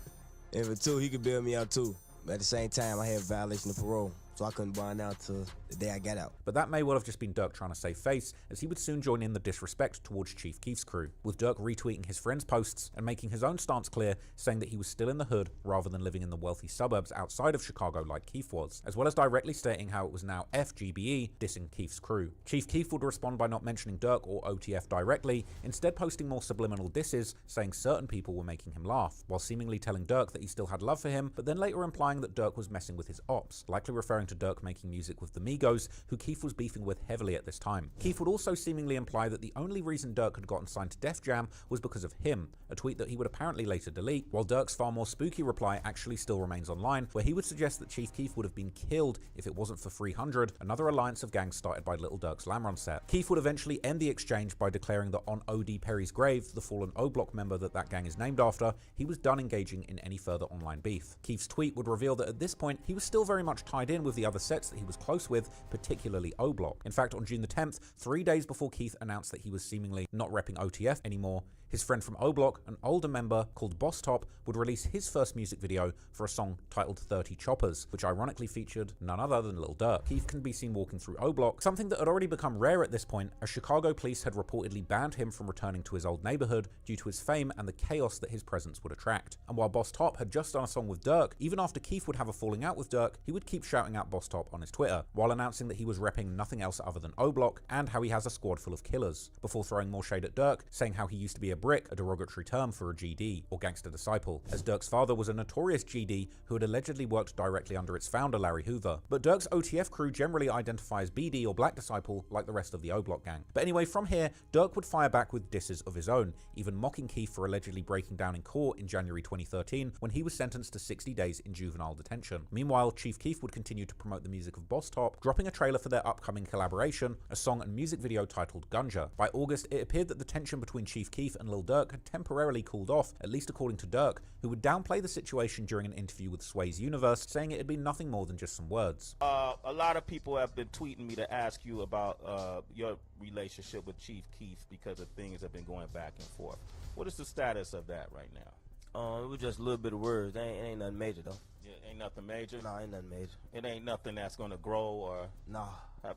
S7: And for two, he could bail me out too. But at the same time, I had a violation of parole, so I couldn't bond out till the day I got out.
S24: But that may well have just been Dirk trying to save face, as he would soon join in the disrespect towards Chief Keef's crew, with Dirk retweeting his friends' posts and making his own stance clear, saying that he was still in the hood rather than living in the wealthy suburbs outside of Chicago like Keef was, as well as directly stating how it was now FGBE dissing Keef's crew. Chief Keef would respond by not mentioning Dirk or OTF directly, instead posting more subliminal disses, saying certain people were making him laugh, while seemingly telling Dirk that he still had love for him, but then later implying that Dirk was messing with his ops, likely referring to Dirk making music with the Migos, who Keef was beefing with heavily at this time. Keef would also seemingly imply that the only reason Dirk had gotten signed to Def Jam was because of him, a tweet that he would apparently later delete, while Dirk's far more spooky reply actually still remains online, where he would suggest that Chief Keef would have been killed if it wasn't for 300, another alliance of gangs started by Little Dirk's Lamron set. Keef would eventually end the exchange by declaring that on O.D. Perry's grave, the fallen O-Block member that gang is named after, he was done engaging in any further online beef. Keef's tweet would reveal that at this point, he was still very much tied in with the other sets that he was close with, particularly O-Block. In fact, on June the 10th, 3 days before Keef announced that he was seemingly not repping OTF anymore, his friend from O-Block, an older member called Boss Top, would release his first music video for a song titled 30 Choppers, which ironically featured none other than Lil Durk. Keef can be seen walking through O-Block, something that had already become rare at this point, as Chicago police had reportedly banned him from returning to his old neighborhood due to his fame and the chaos that his presence would attract. And while Boss Top had just done a song with Dirk, even after Keef would have a falling out with Dirk, he would keep shouting out Boss Top on his Twitter, while announcing that he was repping nothing else other than O-Block and how he has a squad full of killers, before throwing more shade at Dirk, saying how he used to be a brick, a derogatory term for a GD, or gangster disciple, as Dirk's father was a notorious GD who had allegedly worked directly under its founder, Larry Hoover. But Dirk's OTF crew generally identify as BD or Black Disciple like the rest of the O-Block gang. But anyway, from here, Dirk would fire back with disses of his own, even mocking Keef for allegedly breaking down in court in January 2013 when he was sentenced to 60 days in juvenile detention. Meanwhile, Chief Keef would continue to promote the music of Boss Top, dropping a trailer for their upcoming collaboration, a song and music video titled Gunja. By August, it appeared that the tension between Chief Keef and Lil Durk had temporarily cooled off, at least according to Dirk, who would downplay the situation during an interview with Sway's Universe, saying it had been nothing more than just some words.
S12: A lot of people have been tweeting me to ask you about your relationship with Chief Keef because of things have been going back and forth. What is the status of that right now?
S7: It was just a little bit of words. It ain't nothing major though.
S12: Yeah, ain't nothing major?
S7: Nah, ain't nothing major.
S12: It ain't nothing that's gonna grow or...
S7: Nah.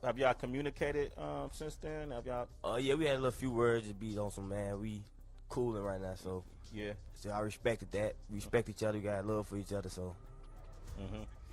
S12: Have y'all communicated since then? Have y'all...
S7: yeah, we had a little few words to be on some, man. We cooling right now, so...
S12: Yeah.
S7: So I respected that. We respect each other. We got love for each other, so...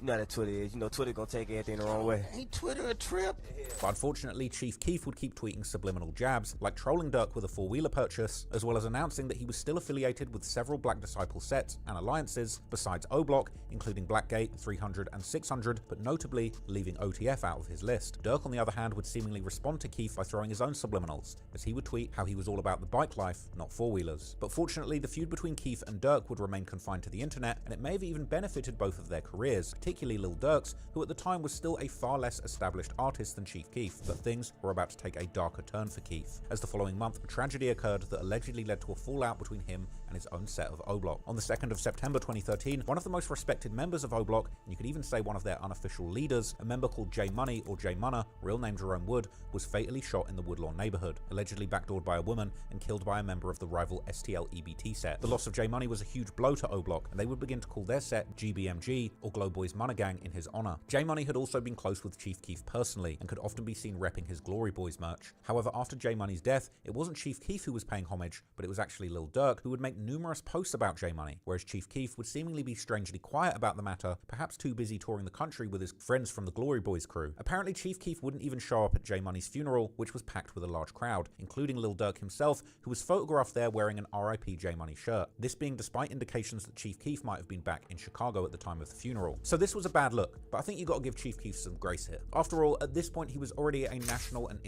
S7: You know how that Twitter is. You know Twitter gonna take everything the wrong way.
S15: Ain't Twitter a trip?
S24: But unfortunately, Chief Keef would keep tweeting subliminal jabs, like trolling Dirk with a 4-wheeler purchase, as well as announcing that he was still affiliated with several Black Disciple sets and alliances, besides O-Block, including Blackgate, 300, and 600, but notably leaving OTF out of his list. Dirk, on the other hand, would seemingly respond to Keef by throwing his own subliminals, as he would tweet how he was all about the bike life, not 4-wheelers. But fortunately, the feud between Keef and Dirk would remain confined to the internet, and it may have even benefited both of their careers, particularly Lil Durk's, who at the time was still a far less established artist than Chief Keef. But things were about to take a darker turn for Keef, as the following month a tragedy occurred that allegedly led to a fallout between him and his own set of O-Block. On the 2nd of September 2013, one of the most respected members of O-Block, and you could even say one of their unofficial leaders, a member called J Money or J Munna, real name Jerome Wood, was fatally shot in the Woodlawn neighborhood, allegedly backdoored by a woman and killed by a member of the rival STL EBT set. The loss of J Money was a huge blow to O-Block, and they would begin to call their set GBMG, or Glowboys Munna Gang, in his honor. J Money had also been close with Chief Keef personally, and could often be seen repping his Glory Boys merch. However, after J Money's death, it wasn't Chief Keef who was paying homage, but it was actually Lil Durk, who would make numerous posts about J Money, whereas Chief Keef would seemingly be strangely quiet about the matter, perhaps too busy touring the country with his friends from the Glory Boys crew. Apparently, Chief Keef wouldn't even show up at J Money's funeral, which was packed with a large crowd, including Lil Durk himself, who was photographed there wearing an RIP J Money shirt. This being despite indications that Chief Keef might have been back in Chicago at the time of the funeral. So this was a bad look, but I think you got to give Chief Keef some grace here. After all, at this point he was already a national and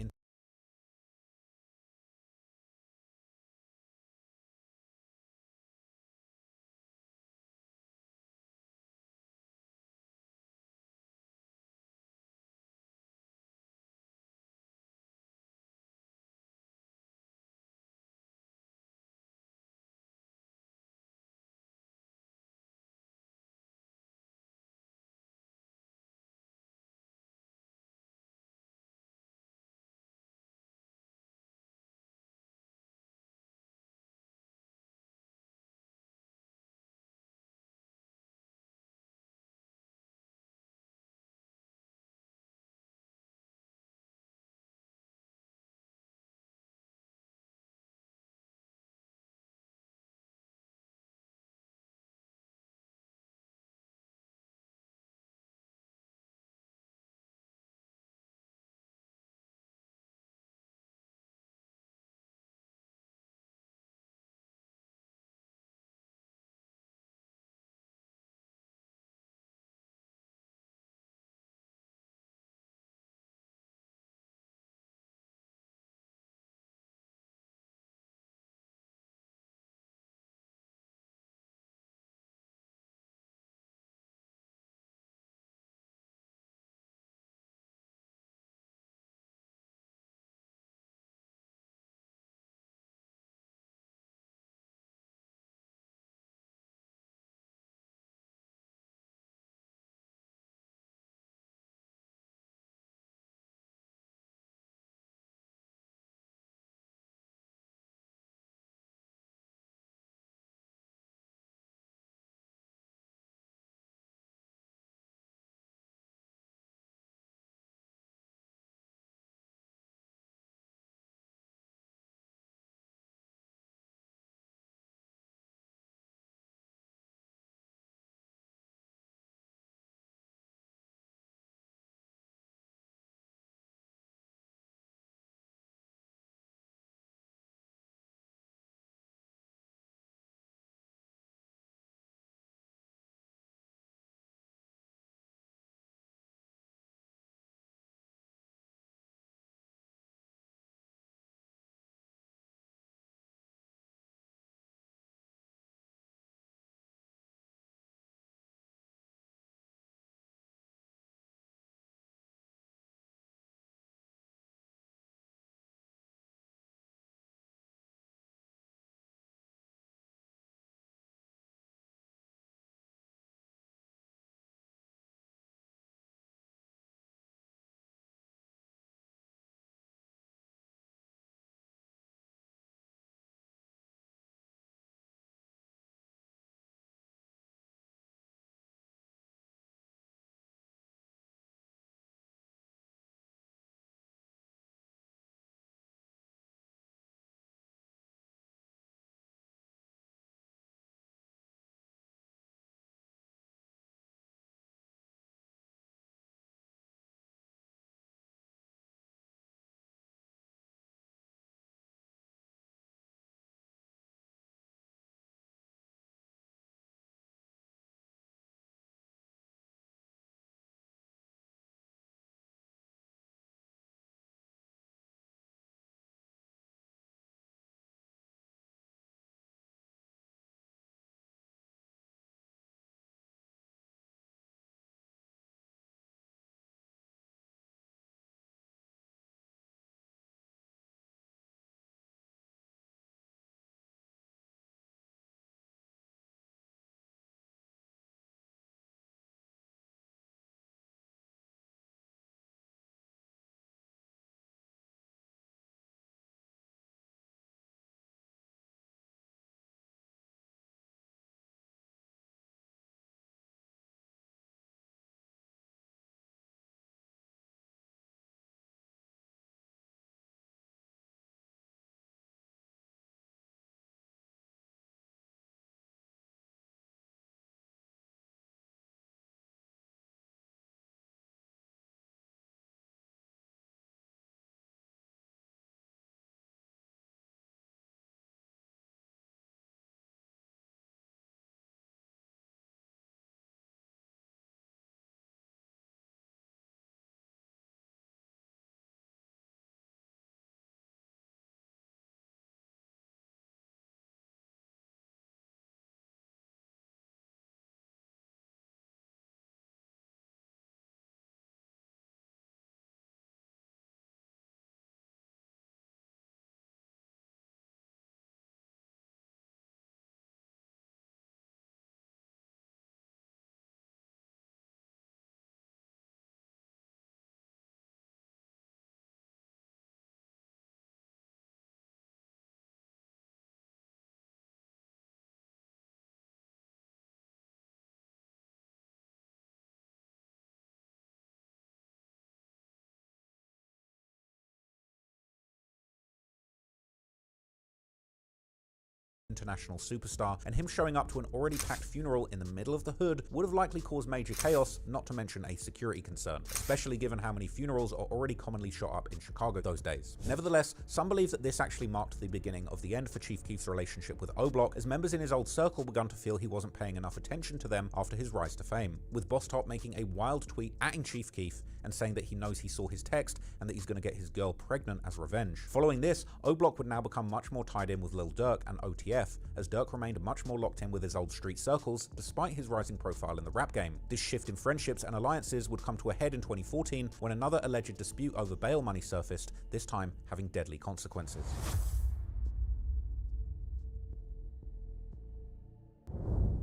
S24: international superstar, and him showing up to an already packed funeral in the middle of the hood would have likely caused major chaos, not to mention a security concern, especially given how many funerals are already commonly shot up in Chicago those days. Nevertheless, some believe that this actually marked the beginning of the end for Chief Keef's relationship with O-Block, as members in his old circle begun to feel he wasn't paying enough attention to them after his rise to fame, with Boss Top making a wild tweet atting Chief Keef and saying that he knows he saw his text and that he's going to get his girl pregnant as revenge. Following this, O-Block would now become much more tied in with Lil Durk and OTF, as Durk remained much more locked in with his old street circles despite his rising profile in the rap game. This shift in friendships and alliances would come to a head in 2014 when another alleged dispute over bail money surfaced, this time having deadly consequences.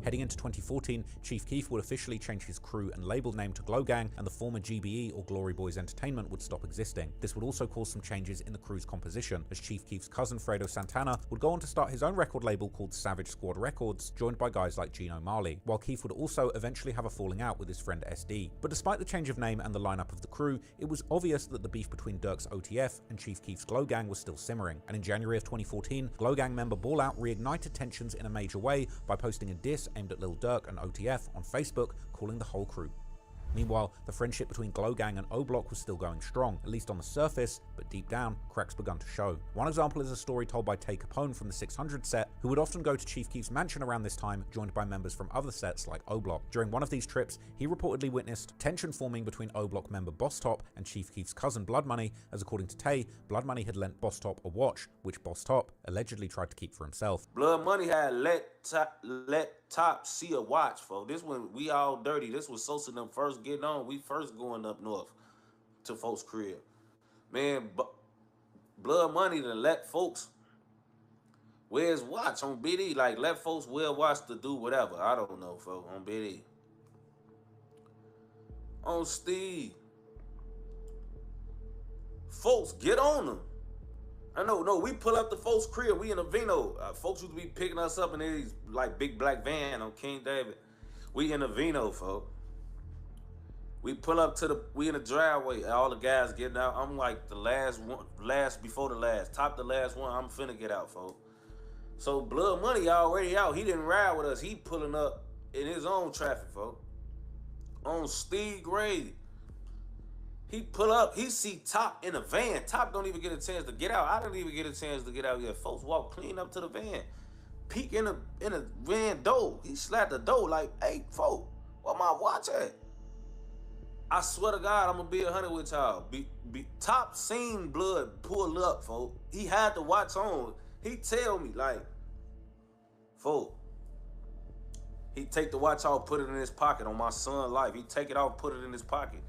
S24: Heading into 2014, Chief Keef would officially change his crew and label name to Glow Gang, and the former GBE or Glory Boys Entertainment would stop existing. This would also cause some changes in the crew's composition, as Chief Keef's cousin Fredo Santana would go on to start his own record label called Savage Squad Records, joined by guys like Gino Marley, while Keef would also eventually have a falling out with his friend SD. But despite the change of name and the lineup of the crew, it was obvious that the beef between Durk's OTF and Chief Keef's Glow Gang was still simmering, and in January of 2014, Glow Gang member Ball Out reignited tensions in a major way by posting a diss aimed at Lil Durk and OTF on Facebook, calling the whole crew. Meanwhile, the friendship between Glow Gang and O-Block was still going strong, at least on the surface, but deep down, cracks begun to show. One example is a story told by Tay Capone from the 600 set, who would often go to Chief Keef's mansion around this time, joined by members from other sets like O-Block. During one of these trips, he reportedly witnessed tension forming between O-Block member Boss Top and Chief Keef's cousin Blood Money, as according to Tay, Blood Money had lent Boss Top a watch, which Boss Top allegedly tried to keep for himself.
S2: Blood Money had let Top see a watch, folks. This when we all dirty. This was Sosa and them first getting on. We first going up north to folks' crib. Man, Blood Money to let folks wear his watch on BD. Like, let folks wear a watch to do whatever. I don't know, folks, on BD. On Steve. Folks, get on them. I know, no, we pull up the folks' crib. We in a Vino. Folks used to be picking us up in these, like, big black van on King David. We in a Vino, folks. We pull up to we in the driveway. All the guys getting out. I'm like the last one, before the last. Top the last one. I'm finna get out, folks. So Blood Money already out. He didn't ride with us. He pulling up in his own traffic, folks. On Steve Grady. He pull up, he see Top in a van. Top don't even get a chance to get out. I didn't even get a chance to get out yet. Folks walk clean up to the van. Peek in a van door. He slapped the door like, hey, folks, where my watch at? I swear to God, I'm gonna be 100 with y'all. Top seen Blood pull up, folks. He had the watch on. He tell me, like, folks, he take the watch off, put it in his pocket on my son's life. He take it off, put it in his pocket.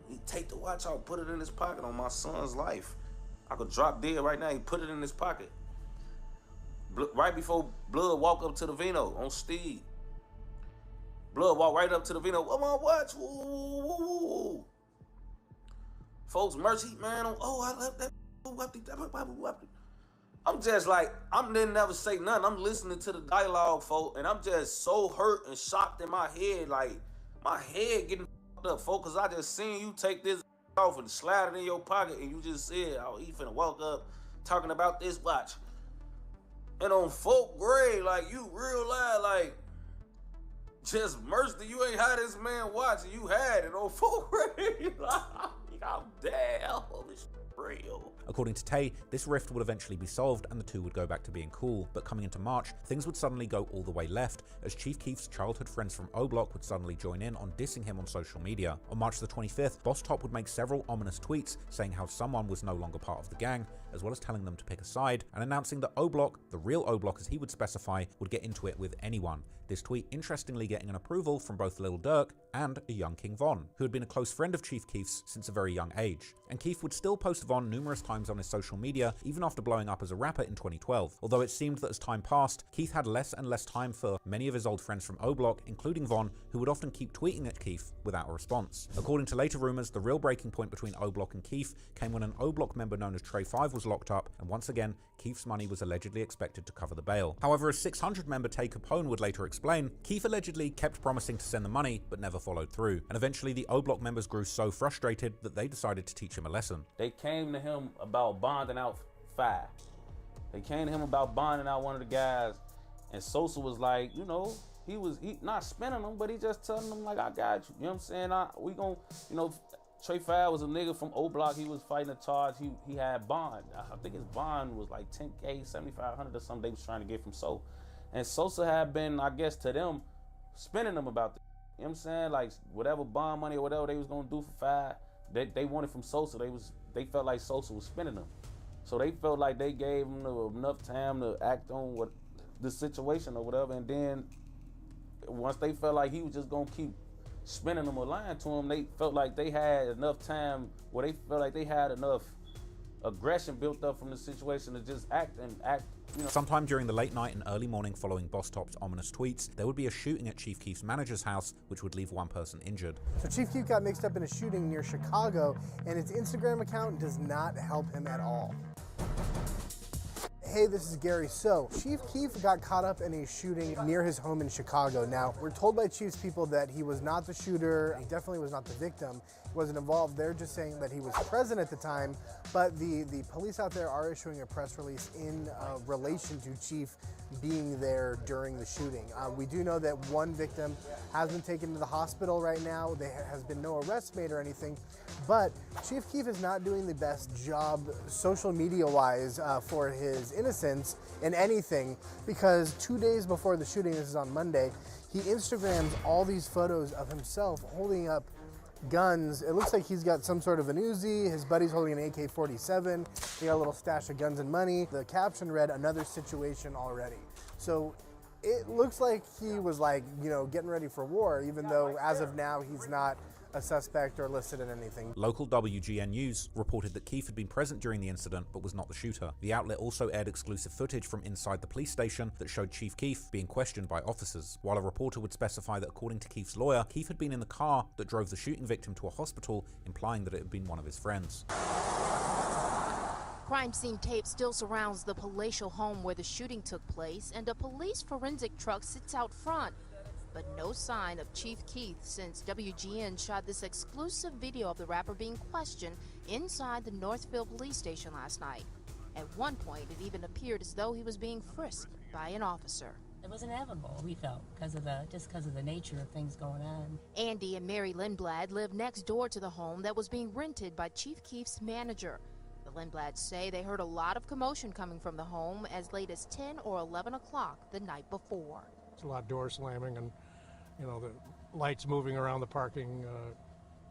S2: He take the watch out, put it in his pocket on my son's life. I could drop dead right now. He put it in his pocket. Right before Blood walk up to the Vino on Steve. Blood walk right up to the Vino. What my watch? Woo. Folks, mercy, man. Oh, I left that. I'm just like, I didn't never say nothing. I'm listening to the dialogue, folks, and I'm just so hurt and shocked in my head. Like, my head getting up, folks, cause I just seen you take this off and slide it in your pocket, and you just said, "Oh, he finna walk up talking about this watch." And on folk grade, like, you real live, like, just mercy, you ain't had this man watch, and you had it on folk grade. Like, I'm damn, this real.
S24: According to Tay, this rift would eventually be solved and the two would go back to being cool, but coming into March, things would suddenly go all the way left, as Chief Keef's childhood friends from O-Block would suddenly join in on dissing him on social media. On March the 25th, Boss Top would make several ominous tweets saying how someone was no longer part of the gang, as well as telling them to pick a side, and announcing that O-Block, the real O-Block as he would specify, would get into it with anyone. This tweet interestingly getting an approval from both Lil Durk and a young King Von, who had been a close friend of Chief Keef's since a very young age. And Keef would still post Von numerous times on his social media, even after blowing up as a rapper in 2012. Although it seemed that as time passed, Keef had less and less time for many of his old friends from O-Block, including Von, who would often keep tweeting at Keef without a response. According to later rumors, the real breaking point between O-Block and Keef came when an O-Block member known as Trey 5 was locked up, and once again, Keef's money was allegedly expected to cover the bail. However, as 600 member Tay Capone would later explain, Keef allegedly kept promising to send the money, but never followed through. And eventually the O-Block members grew so frustrated that they decided to teach him a lesson.
S2: They came to him about bonding out 5. They came to him about bonding out one of the guys, and Sosa was like, you know, he not spinning them, but he just telling them like, I got you. You know what I'm saying? We gon', you know, Trey 5 was a nigga from O Block. He was fighting a charge. He had bond. I think his bond was like 10K, 7,500 or something they was trying to get from So. And Sosa had been, I guess, to them, spinning them about the, you know what I'm saying? Like whatever bond money or whatever they was gonna do for 5, they wanted from Sosa. They felt like Sosa was spinning them. So they felt like they gave him enough time to act on what the situation or whatever. And then once they felt like he was just gonna keep spinning them or lying to him, they felt like they had enough time where they felt like they had enough aggression built up from the situation to just act. You know.
S24: Sometime during the late night and early morning following Boss Top's ominous tweets, there would be a shooting at Chief Keef's manager's house, which would leave one person injured.
S5: So Chief Keef got mixed up in a shooting near Chicago, and his Instagram account does not help him at all. Hey, this is Gary. So, Chief Keef got caught up in a shooting near his home in Chicago. Now, we're told by Chief's people that he was not the shooter. He definitely was not the victim. He wasn't involved. They're just saying that he was present at the time. But the police out there are issuing a press release in relation to Chief being there during the shooting. We do know that one victim has been taken to the hospital right now. There has been no arrest made or anything. But Chief Keef is not doing the best job social media-wise for his innocence in anything, because 2 days before the shooting, this is on Monday, he Instagrams all these photos of himself holding up guns. It looks like he's got some sort of an Uzi. His buddy's holding an AK-47. He got a little stash of guns and money. The caption read, "Another situation already." So it looks like he was like, you know, getting ready for war, even though as of now he's not a suspect or listed in anything.
S24: Local WGN News reported that Keef had been present during the incident but was not the shooter. The outlet also aired exclusive footage from inside the police station that showed Chief Keef being questioned by officers, while a reporter would specify that according to Keef's lawyer, Keef had been in the car that drove the shooting victim to a hospital, implying that it had been one of his friends.
S8: Crime scene tape still surrounds the palatial home where the shooting took place, and a police forensic truck sits out front. But no sign of Chief Keef since WGN shot this exclusive video of the rapper being questioned inside the Northfield police station last night. At one point, it even appeared as though he was being frisked by an officer.
S11: It was inevitable, we felt, because of the nature of things going on.
S8: Andy and Mary Lindblad live next door to the home that was being rented by Chief Keef's manager. The Lindblads say they heard a lot of commotion coming from the home as late as 10 or 11 o'clock the night before.
S13: It's a lot of door slamming and, you know, the lights moving around the parking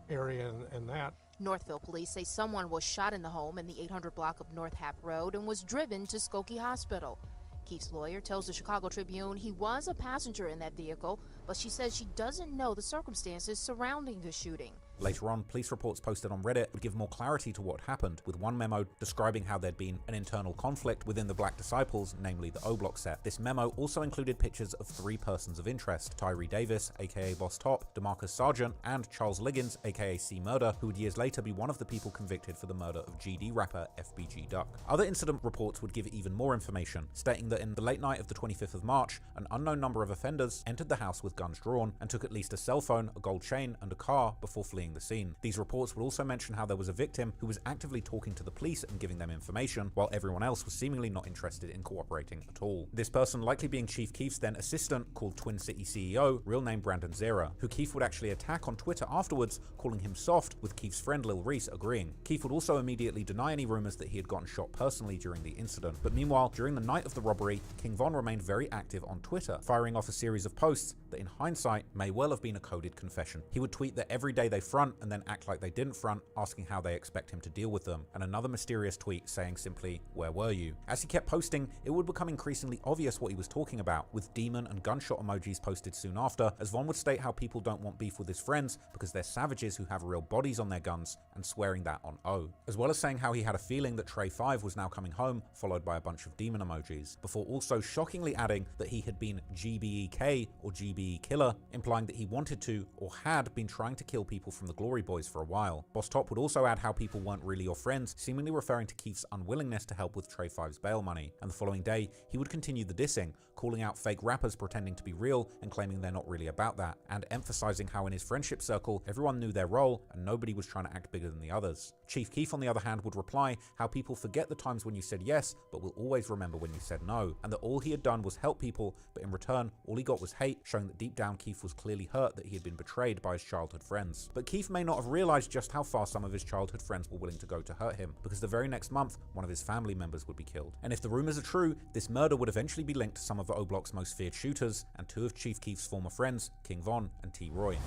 S13: area and that.
S8: Northville police say someone was shot in the home in the 800 block of North Hap Road and was driven to Skokie Hospital. Keef's lawyer tells the Chicago Tribune he was a passenger in that vehicle, but she says she doesn't know the circumstances surrounding the shooting.
S24: Later on, police reports posted on Reddit would give more clarity to what happened, with one memo describing how there'd been an internal conflict within the Black Disciples, namely the O-Block set. This memo also included pictures of 3 persons of interest: Tyree Davis, aka Boss Top, DeMarcus Sargent, and Charles Liggins, aka C Murder, who would years later be one of the people convicted for the murder of GD rapper FBG Duck. Other incident reports would give even more information, stating that in the late night of the 25th of March, an unknown number of offenders entered the house with guns drawn and took at least a cell phone, a gold chain, and a car before fleeing the scene. These reports would also mention how there was a victim who was actively talking to the police and giving them information, while everyone else was seemingly not interested in cooperating at all. This person likely being Chief Keef's then assistant, called Twin City CEO, real name Brandon Zera, who Keef would actually attack on Twitter afterwards, calling him soft, with Keef's friend Lil Reese agreeing. Keef would also immediately deny any rumors that he had gotten shot personally during the incident. But meanwhile, during the night of the robbery, King Von remained very active on Twitter, firing off a series of posts that in hindsight may well have been a coded confession. He would tweet that every day they front and then act like they didn't front, asking how they expect him to deal with them, and another mysterious tweet saying simply, "Where were you?" As he kept posting, it would become increasingly obvious what he was talking about, with demon and gunshot emojis posted soon after, as Von would state how people don't want beef with his friends because they're savages who have real bodies on their guns, and swearing that on O, as well as saying how he had a feeling that Trey 5 was now coming home, followed by a bunch of demon emojis, before also shockingly adding that he had been GBEK or GBE Killer, implying that he wanted to or had been trying to kill people from the Glory Boys for a while. Boss Top would also add how people weren't really your friends, seemingly referring to Keef's unwillingness to help with Trey 5's bail money, and the following day he would continue the dissing, calling out fake rappers pretending to be real and claiming they're not really about that, and emphasizing how in his friendship circle everyone knew their role and nobody was trying to act bigger than the others. Chief Keef, on the other hand, would reply how people forget the times when you said yes, but will always remember when you said no, and that all he had done was help people, but in return, all he got was hate, showing that deep down Keef was clearly hurt that he had been betrayed by his childhood friends. But Keef may not have realized just how far some of his childhood friends were willing to go to hurt him, because the very next month, one of his family members would be killed. And if the rumors are true, this murder would eventually be linked to some of O-Block's most feared shooters, and two of Chief Keef's former friends, King Von and T. Roy.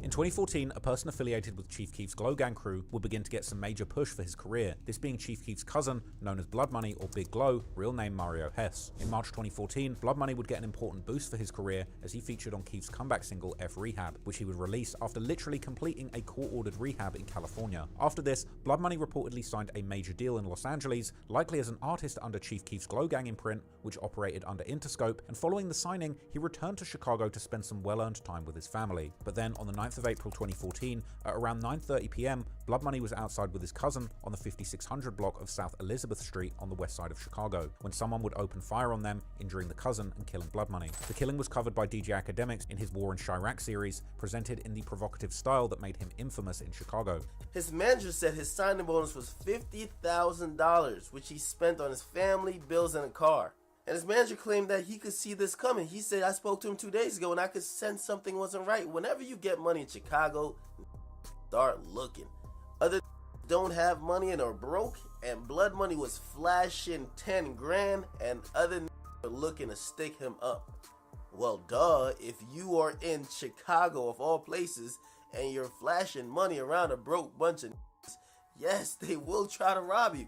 S24: In 2014, a person affiliated with Chief Keef's Glow Gang crew would begin to get some major push for his career, this being Chief Keef's cousin, known as Blood Money or Big Glow, real name Mario Hess. In March 2014, Blood Money would get an important boost for his career as he featured on Keef's comeback single F Rehab, which he would release after literally completing a court-ordered rehab in California. After this, Blood Money reportedly signed a major deal in Los Angeles, likely as an artist under Chief Keef's Glow Gang imprint, which operated under Interscope, and following the signing, he returned to Chicago to spend some well-earned time with his family. But then, on the 9th of April 2014, at around 9:30 p.m, Blood Money was outside with his cousin on the 5600 block of South Elizabeth Street on the west side of Chicago, when someone would open fire on them, injuring the cousin and killing Blood Money. The killing was covered by DJ Academics in his War in Chirac series, presented in the provocative style that made him infamous in Chicago.
S23: His manager said his signing bonus was $50,000, which he spent on his family, bills, and a car. And his manager claimed that he could see this coming. He said, I spoke to him 2 days ago and I could sense something wasn't right. Whenever you get money in Chicago, start looking. Other don't have money and are broke, and Blood Money was flashing 10 grand and other are looking to stick him up. Well, duh, if you are in Chicago of all places and you're flashing money around a broke bunch of yes, they will try to rob you.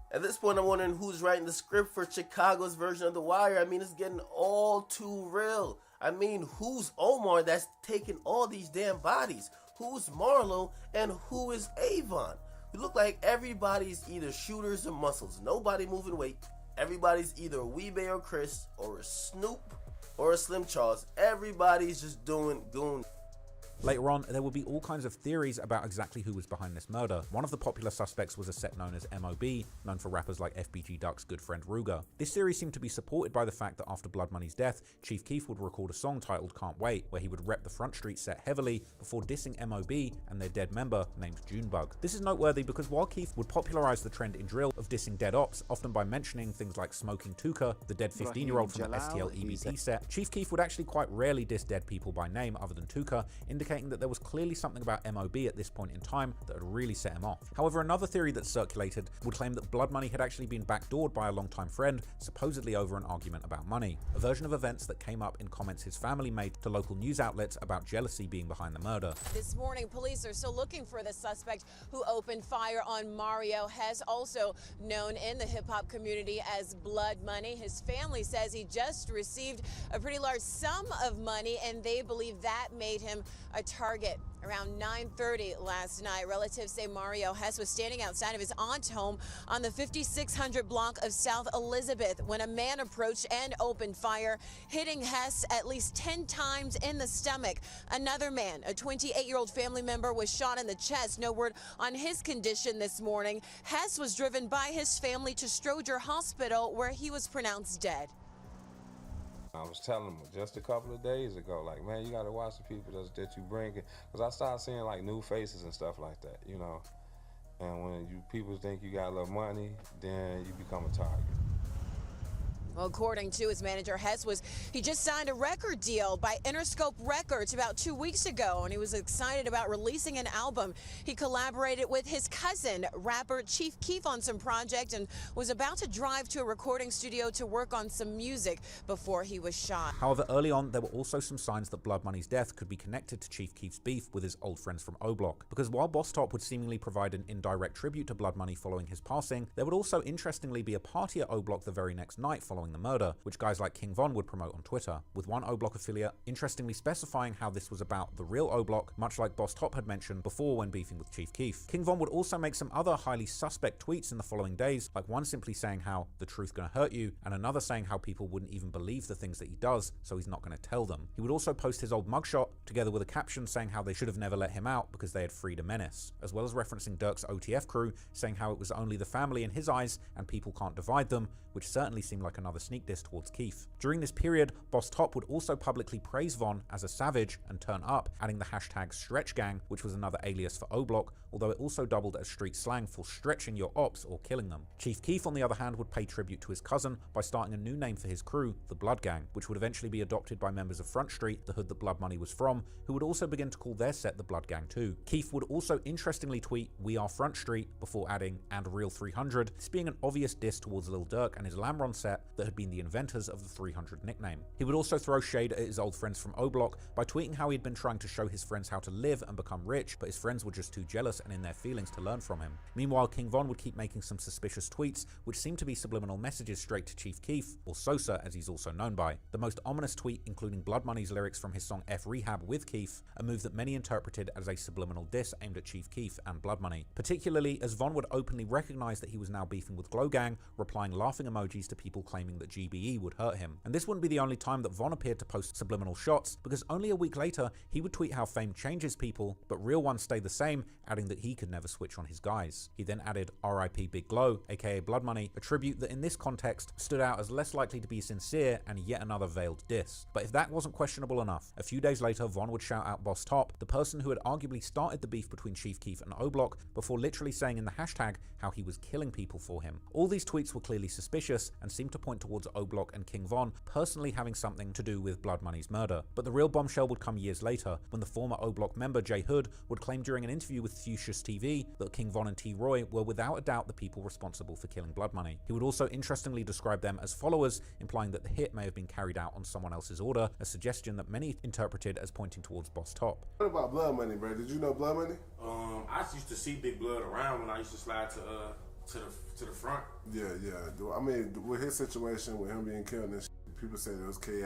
S23: At this point, I'm wondering who's writing the script for Chicago's version of The Wire. I mean, it's getting all too real. I mean, who's Omar that's taking all these damn bodies? Who's Marlo and who is Avon? You look like everybody's either shooters or muscles. Nobody moving weight. Everybody's either a Weebay or Chris or a Snoop or a Slim Charles. Everybody's just doing goon.
S24: Later on, there would be all kinds of theories about exactly who was behind this murder. One of the popular suspects was a set known as MOB, known for rappers like FBG Duck's good friend Ruger. This theory seemed to be supported by the fact that after Blood Money's death, Chief Keef would record a song titled Can't Wait, where he would rep the Front Street set heavily before dissing MOB and their dead member named Junebug. This is noteworthy because while Keef would popularize the trend in drill of dissing dead ops, often by mentioning things like Smoking Tuka, the dead 15-year-old from the STL EBT set, Chief Keef would actually quite rarely diss dead people by name other than Tuka, indicating that there was clearly something about MOB at this point in time that had really set him off. However, another theory that circulated would claim that Blood Money had actually been backdoored by a longtime friend, supposedly over an argument about money, a version of events that came up in comments his family made to local news outlets about jealousy being behind the murder.
S3: This morning, police are still looking for the suspect who opened fire on Mario Hess, also known in the hip-hop community as Blood Money. His family says he just received a pretty large sum of money, and they believe that made him a target. Around 9:30 last night, relatives say Mario Hess was standing outside of his aunt's home on the 5600 block of South Elizabeth when a man approached and opened fire, hitting Hess at least 10 times in the stomach. Another man, a 28-year-old family member, was shot in the chest. No word on his condition this morning. Hess was driven by his family to Stroger Hospital, where he was pronounced dead.
S10: I was telling them just a couple of days ago, like, man, you got to watch the people that you bring in. Because I started seeing, like, new faces and stuff like that, you know. And when people think you got a little money, then you become a target.
S3: Well, according to his manager, he just signed a record deal by Interscope Records about 2 weeks ago, and he was excited about releasing an album. He collaborated with his cousin, rapper Chief Keef, on some project and was about to drive to a recording studio to work on some music before he was shot.
S24: However, early on, there were also some signs that Blood Money's death could be connected to Chief Keef's beef with his old friends from O-Block. Because while Boss Top would seemingly provide an indirect tribute to Blood Money following his passing, there would also interestingly be a party at O-Block the very next night following the murder, which guys like King Von would promote on Twitter, with one O-Block affiliate interestingly specifying how this was about the real O-Block, much like Boss Top had mentioned before when beefing with Chief Keef. King Von would also make some other highly suspect tweets in the following days, like one simply saying how the truth gonna hurt you, and another saying how people wouldn't even believe the things that he does, so he's not gonna tell them. He would also post his old mugshot, together with a caption saying how they should have never let him out because they had freed a menace, as well as referencing Dirk's OTF crew, saying how it was only the family in his eyes and people can't divide them, which certainly seemed like another sneak diss towards Keef. During this period, Boss Top would also publicly praise Von as a savage and turn up, adding the hashtag StretchGang, which was another alias for O-Block, although it also doubled as street slang for stretching your ops or killing them. Chief Keef, on the other hand, would pay tribute to his cousin by starting a new name for his crew, the Blood Gang, which would eventually be adopted by members of Front Street, the hood that Blood Money was from, who would also begin to call their set the Blood Gang too. Keef would also interestingly tweet, "We are Front Street," before adding, "and Real 300, this being an obvious diss towards Lil Durk and his Lamron set that had been the inventors of the 300 nickname. He would also throw shade at his old friends from O-Block by tweeting how he'd been trying to show his friends how to live and become rich, but his friends were just too jealous and in their feelings to learn from him. Meanwhile, King Von would keep making some suspicious tweets, which seemed to be subliminal messages straight to Chief Keef, or Sosa as he's also known by. The most ominous tweet including Blood Money's lyrics from his song F Rehab with Keef, a move that many interpreted as a subliminal diss aimed at Chief Keef and Blood Money. Particularly as Von would openly recognize that he was now beefing with Glow Gang, replying laughing emojis to people claiming that GBE would hurt him. And this wouldn't be the only time that Von appeared to post subliminal shots, because only a week later he would tweet how fame changes people, but real ones stay the same, adding that he could never switch on his guys. He then added RIP Big Glow, aka Blood Money, a tribute that in this context stood out as less likely to be sincere and yet another veiled diss. But if that wasn't questionable enough, a few days later Von would shout out Boss Top, the person who had arguably started the beef between Chief Keef and O-Block, before literally saying in the hashtag how he was killing people for him. All these tweets were clearly suspicious and seemed to point towards O-Block and King Von personally having something to do with Blood Money's murder. But the real bombshell would come years later, when the former O-Block member J Hood would claim during an interview with Fuchsia's TV that King Von and T Roy were without a doubt the people responsible for killing Blood Money. He would also interestingly describe them as followers, implying that the hit may have been carried out on someone else's order, a suggestion that many interpreted as pointing towards Boss Top.
S14: What about Blood Money, bro? Did you know Blood Money?
S2: I used to see Big Blood around when I used to slide to the front.
S14: Yeah. I mean, with his situation, with him being killed and shit, people say it was KI.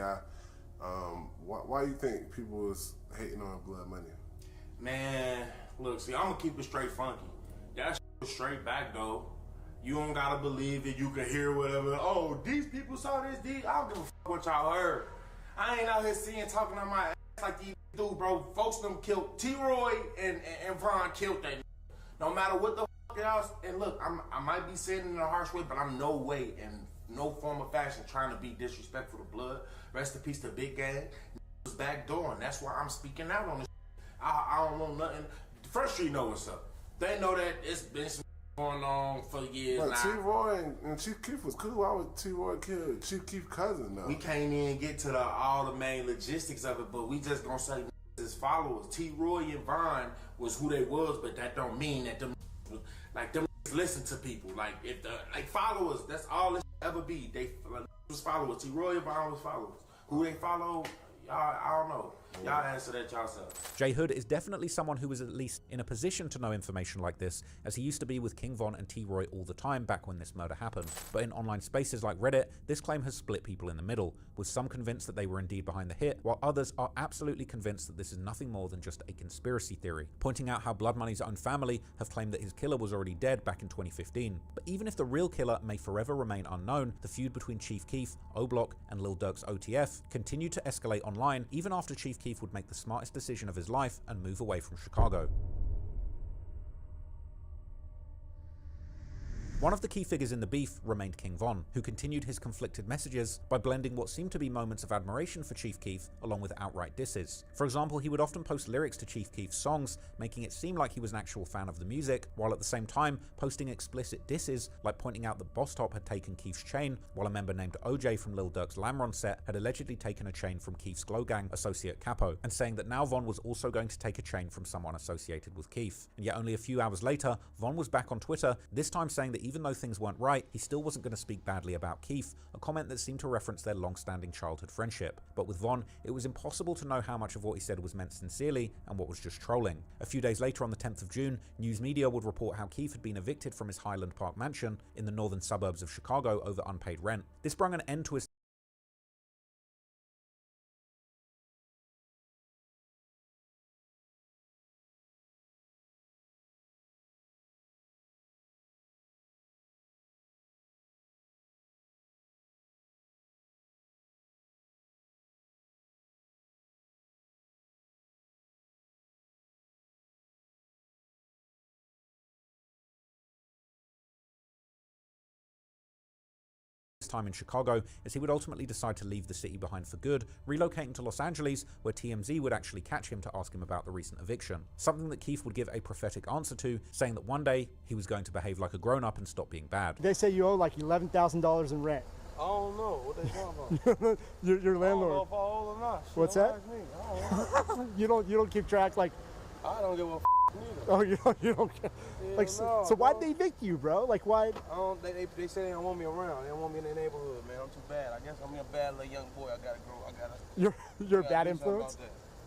S14: Why you think people was hating on Blood Money?
S2: Man, look, see, I'm gonna keep it straight funky. That shit was straight back though. You don't gotta believe it. You can hear whatever. Oh, these people saw this. I don't give a fuck what y'all heard. I ain't out here seeing talking on my ass like these dudes, bro. Folks them killed T-Roy and Von killed that. No matter what the fuck else. And look, I might be saying it in a harsh way, but I'm no way in no form of fashion trying to be disrespectful to Blood. Rest in peace to Big Gang. Was backdooring. That's why I'm speaking out on this. I don't want nothing. First Street know what's up. They know that it's been some going on for years now.
S14: T-Roy and Chief Keef was cool. Why would T-Roy kill Chief Keef's cousin though?
S2: We can't even get to all the main logistics of it, but we just gonna say his followers. T-Roy and Von was who they was, but that don't mean that them listen to people. Like if the followers, that's all it ever be. They was followers. T-Roy and Von was followers. Who they follow, I don't know. Y'all answer that yourself.
S24: J Hood is definitely someone who was at least in a position to know information like this, as he used to be with King Von and T-Roy all the time back when this murder happened. But in online spaces like Reddit, this claim has split people in the middle, with some convinced that they were indeed behind the hit, while others are absolutely convinced that this is nothing more than just a conspiracy theory, pointing out how Blood Money's own family have claimed that his killer was already dead back in 2015. But even if the real killer may forever remain unknown, the feud between Chief Keef, O-Block, and Lil Durk's OTF continued to escalate online even after Chief Keef would make the smartest decision of his life and move away from Chicago. One of the key figures in the beef remained King Von, who continued his conflicted messages by blending what seemed to be moments of admiration for Chief Keef along with outright disses. For example, he would often post lyrics to Chief Keef's songs, making it seem like he was an actual fan of the music, while at the same time posting explicit disses like pointing out that Boss Top had taken Keef's chain, while a member named OJ from Lil Durk's Lamron set had allegedly taken a chain from Keef's Glow Gang associate Capo, and saying that now Von was also going to take a chain from someone associated with Keef. And yet only a few hours later, Von was back on Twitter, this time saying that even though things weren't right, he still wasn't going to speak badly about Keef, a comment that seemed to reference their long-standing childhood friendship. But with Von, it was impossible to know how much of what he said was meant sincerely and what was just trolling. A few days later, on the 10th of June, news media would report how Keef had been evicted from his Highland Park mansion in the northern suburbs of Chicago over unpaid rent. This brought an end to his time in Chicago, as he would ultimately decide to leave the city behind for good, relocating to Los Angeles, where TMZ would actually catch him to ask him about the recent eviction. Something that Keef would give a prophetic answer to, saying that one day he was going to behave like a grown-up and stop being bad.
S16: They say you owe like $11,000 in rent.
S19: I don't know what they talking about.
S16: your landlord.
S19: I don't know if I owe or not. Shit,
S16: What's
S19: don't
S16: that?
S19: ask me. I don't know.
S16: you don't keep track like.
S19: I don't give a f neither.
S16: Oh, you don't care. Like
S19: no,
S16: so why'd they evict you, bro? Like why?
S19: They say they don't want me around. They don't want me in their neighborhood, man. I'm too bad. I guess I'm a bad little young boy. I gotta grow.
S16: You're a bad influence.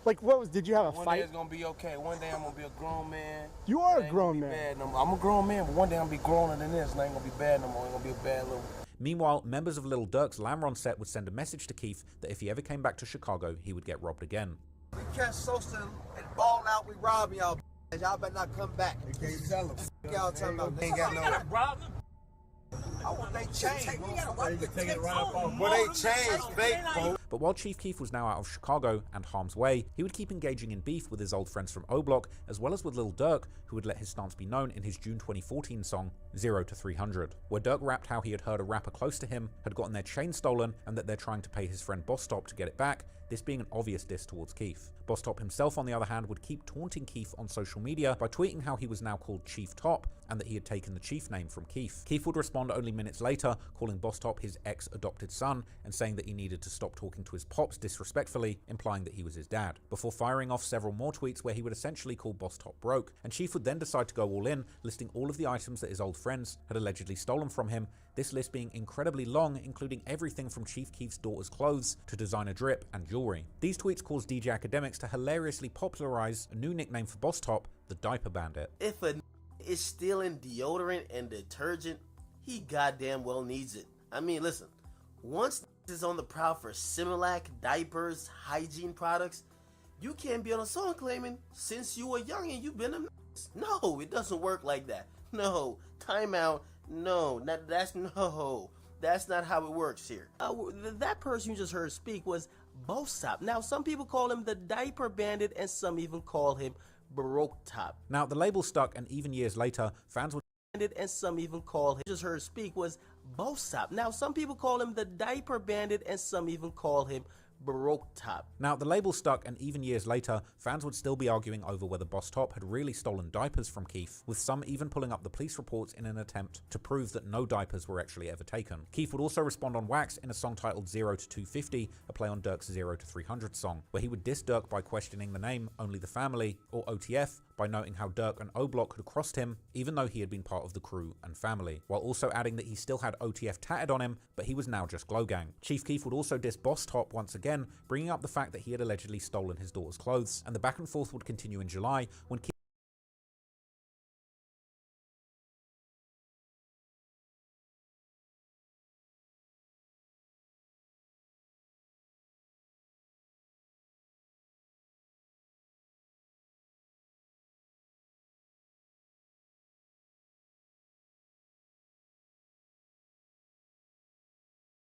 S16: Like what was? Did you have a
S19: fight? One day it's gonna be okay. One day I'm gonna be a grown man.
S16: You are a grown man.
S19: No I'm a grown man, but one day I'm gonna be growner than this, and I ain't gonna be bad no more. I ain't gonna be a bad little.
S24: Meanwhile, members of Lil Durk's Lamron set would send a message to Keef that if he ever came back to Chicago, he would get robbed again.
S17: We catch Sosa and ball out, we rob y'all. Y'all better not come back. You can't tell them. Y'all talking about they ain't got no. Rob them. I want they change. But they change, fake, folks.
S24: But while Chief Keef was now out of Chicago and harm's way, he would keep engaging in beef with his old friends from O-Block, as well as with Lil Durk, who would let his stance be known in his June 2014 song, 0 to 300, where Durk rapped how he had heard a rapper close to him had gotten their chain stolen and that they're trying to pay his friend Boss Top to get it back, this being an obvious diss towards Keef. Boss Top himself, on the other hand, would keep taunting Keef on social media by tweeting how he was now called Chief Top and that he had taken the Chief name from Keef. Keef would respond only minutes later, calling Boss Top his ex-adopted son and saying that he needed to stop talking to his pops disrespectfully, implying that he was his dad, before firing off several more tweets where he would essentially call Boss Top broke, and Chief would then decide to go all in, listing all of the items that his old friends had allegedly stolen from him, this list being incredibly long, including everything from Chief Keef's daughter's clothes to designer drip and jewelry. These tweets caused DJ Academics to hilariously popularize a new nickname for Boss Top, the Diaper Bandit.
S23: If a is stealing deodorant and detergent, he goddamn well needs it. I mean, listen, once is on the prowl for Similac, diapers, hygiene products, you can't be on a song claiming since you were young and you've been a No, it doesn't work like that. No, timeout. No, that's not how it works here. That person you just heard speak was Boss Top. Now, some people call him the Diaper Bandit, and some even call him Broke Top.
S24: Now, the label stuck, and even years later, fans would
S23: and some even call him just heard speak was Boss Top. Now, some people call him the Diaper Bandit, and some even call him Broke Top.
S24: Now, the label stuck, and even years later, fans would still be arguing over whether Boss Top had really stolen diapers from Keef, with some even pulling up the police reports in an attempt to prove that no diapers were actually ever taken. Keef would also respond on Wax in a song titled 0 to 250, a play on Durk's 0 to 300 song, where he would diss Durk by questioning the name Only the Family, or OTF, by noting how Dirk and O-Block had crossed him, even though he had been part of the crew and family, while also adding that he still had OTF tatted on him, but he was now just Glow Gang. Chief Keef would also diss Boss Top once again, bringing up the fact that he had allegedly stolen his daughter's clothes, and the back and forth would continue in July when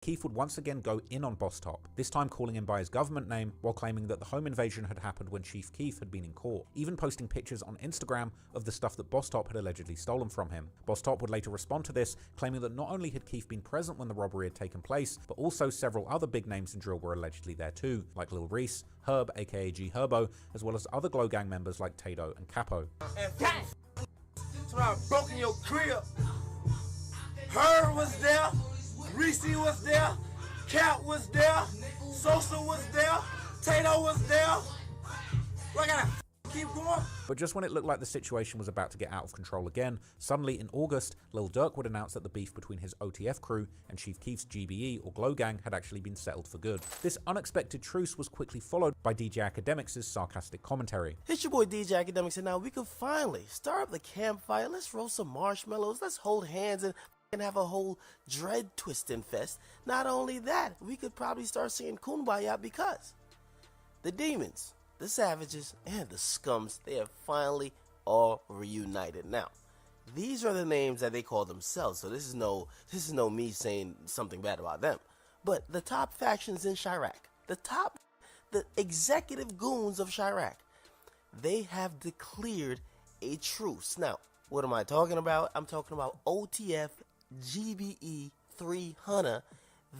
S24: Keef would once again go in on Boss Top, this time calling him by his government name while claiming that the home invasion had happened when Chief Keef had been in court, even posting pictures on Instagram of the stuff that Boss Top had allegedly stolen from him. Boss Top would later respond to this, claiming that not only had Keef been present when the robbery had taken place, but also several other big names in drill were allegedly there too, like Lil Reese, Herb aka G Herbo, as well as other Glow Gang members like Tato and Capo.
S17: So I broke in your crib. Herb was there. Reese was there, Cap was there, Sosa was there, Tato was there. I gotta keep going.
S24: But just when it looked like the situation was about to get out of control again, suddenly in August, Lil Durk would announce that the beef between his OTF crew and Chief Keef's GBE or Glow Gang had actually been settled for good. This unexpected truce was quickly followed by DJ Academics' sarcastic commentary.
S23: It's your boy DJ Academics, and now we can finally start up the campfire. Let's roast some marshmallows, let's hold hands and have a whole dread twisting fest. Not only that, we could probably start singing Kumbaya because the demons, the savages, and the scums, they have finally all reunited. Now, these are the names that they call themselves, so this is no me saying something bad about them. But the top factions in Chirac, the executive goons of Chirac, they have declared a truce. Now, what am I talking about? I'm talking about OTF GBE 300.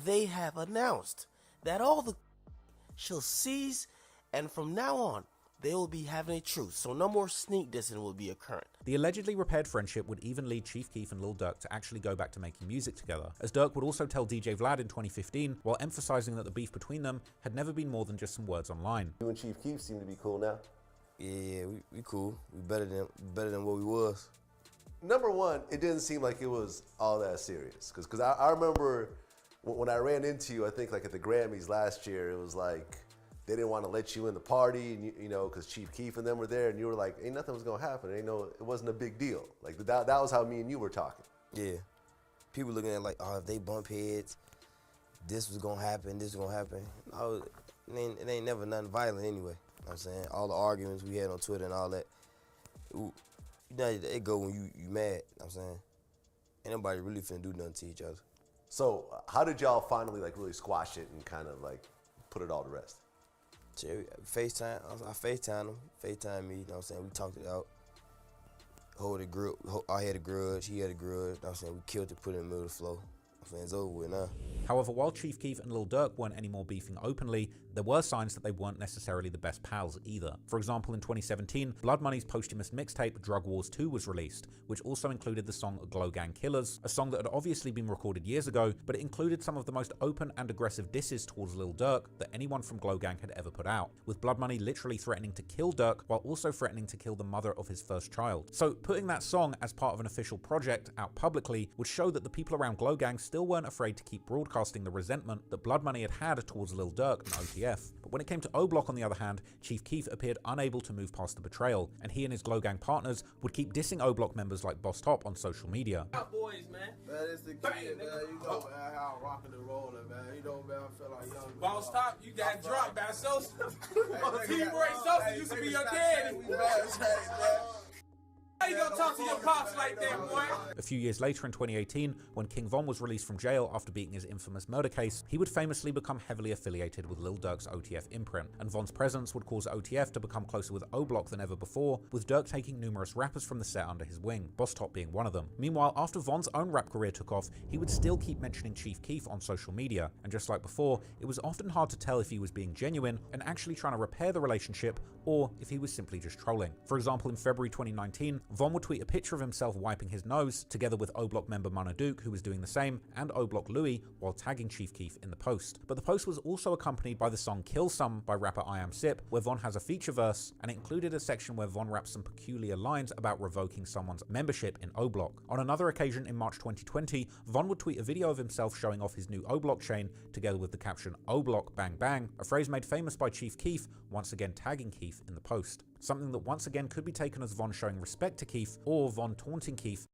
S23: They have announced that all the shall cease, and from now on they will be having a truce, so no more sneak dissing will be occurring.
S24: The allegedly repaired friendship would even lead Chief Keef and Lil Durk to actually go back to making music together, as Durk would also tell DJ Vlad in 2015, while emphasizing that the beef between them had never been more than just some words online.
S9: You and Chief Keef seem to be cool now.
S18: Yeah, we cool. We better than what we was.
S9: Number one, it didn't seem like it was all that serious. Because I remember when I ran into you, I think like at the Grammys last year, it was like they didn't want to let you in the party, and you know, because Chief Keef and them were there, and you were like, ain't nothing was going to happen. It wasn't a big deal. Like that was how me and you were talking.
S18: Yeah. People looking at it like, oh, if they bump heads, this was going to happen, this was going to happen. No, it ain't never nothing violent anyway. You know what I'm saying? All the arguments we had on Twitter and all that, you know, it go when you mad, you know what I'm saying? Ain't nobody really finna do nothing to each other.
S9: So how did y'all finally like really squash it and kind of like put it all to rest?
S18: FaceTime, I FaceTime him, FaceTime me, you know what I'm saying? We talked it out. I had a grudge, he had a grudge, you know what I'm saying? We killed it, put it in the middle of the floor. It's over with now.
S24: However, while Chief Keef and Lil Durk weren't anymore beefing openly, there were signs that they weren't necessarily the best pals either. For example, in 2017, Blood Money's posthumous mixtape Drug Wars 2 was released, which also included the song Glow Gang Killers, a song that had obviously been recorded years ago, but it included some of the most open and aggressive disses towards Lil Durk that anyone from Glow Gang had ever put out, with Blood Money literally threatening to kill Durk while also threatening to kill the mother of his first child. So putting that song as part of an official project out publicly would show that the people around Glow Gang still weren't afraid to keep broadcasting the resentment that Blood Money had had towards Lil Durk and OTF. But when it came to O-Block, on the other hand, Chief Keef appeared unable to move past the betrayal, and he and his Glow Gang partners would keep dissing O-Block members like Boss Top on social media.
S17: Boys, man. Man, it's the kid, man. You know, man, how I'm rocking and rolling, man. You know, man, I feel like young.
S20: Boss Top, you got dropped by Sosa. T-Boy Sosa used to be your daddy. How you gonna talk to your pops like that, boy?
S24: A few years later in 2018, when King Von was released from jail after beating his infamous murder case, he would famously become heavily affiliated with Lil Durk's OTF imprint, and Von's presence would cause OTF to become closer with O-Block than ever before, with Durk taking numerous rappers from the set under his wing, Boss Top being one of them. Meanwhile, after Von's own rap career took off, he would still keep mentioning Chief Keef on social media, and just like before, it was often hard to tell if he was being genuine and actually trying to repair the relationship, or if he was simply just trolling. For example, in February 2019, Von would tweet tweet a picture of himself wiping his nose, together with O-Block member Monaduke, who was doing the same, and O-Block Louis, while tagging Chief Keef in the post. But the post was also accompanied by the song Kill Some by rapper I Am Sip, where Von has a feature verse, and it included a section where Von raps some peculiar lines about revoking someone's membership in O-Block. On another occasion in March 2020, Von would tweet a video of himself showing off his new O-Block chain, together with the caption "O-Block Bang Bang," a phrase made famous by Chief Keef, once again tagging Keef in the post. Something that once again could be taken as Von showing respect to Keef, or Von taunting Keef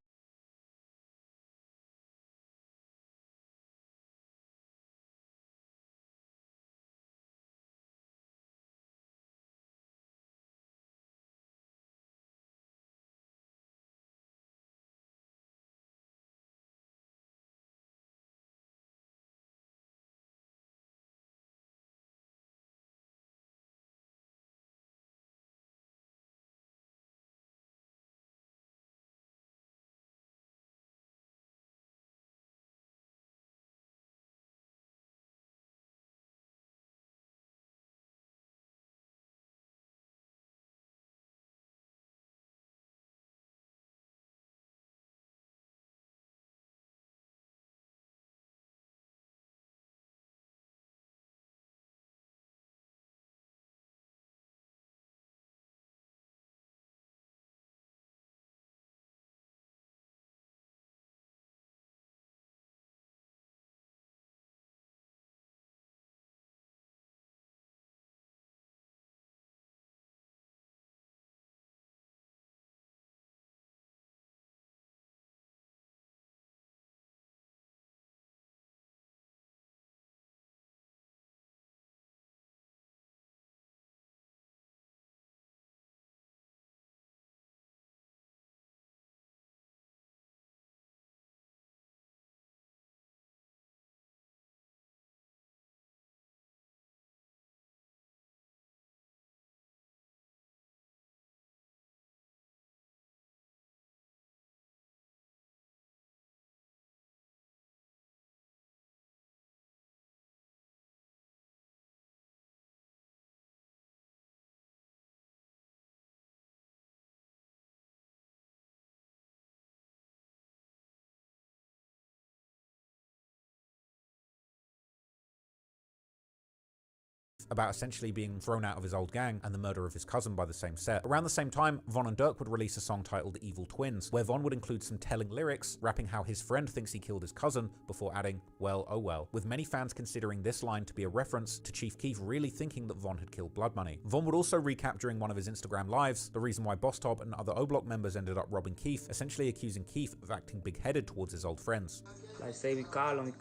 S24: about essentially being thrown out of his old gang and the murder of his cousin by the same set. Around the same time, Von and Dirk would release a song titled Evil Twins, where Von would include some telling lyrics, rapping how his friend thinks he killed his cousin, before adding, "Well, oh well," with many fans considering this line to be a reference to Chief Keef really thinking that Von had killed Blood Money. Von would also recap during one of his Instagram lives the reason why Boss Top and other O-Block members ended up robbing Keef, essentially accusing Keef of acting big-headed towards his old friends.
S1: Like say we call him,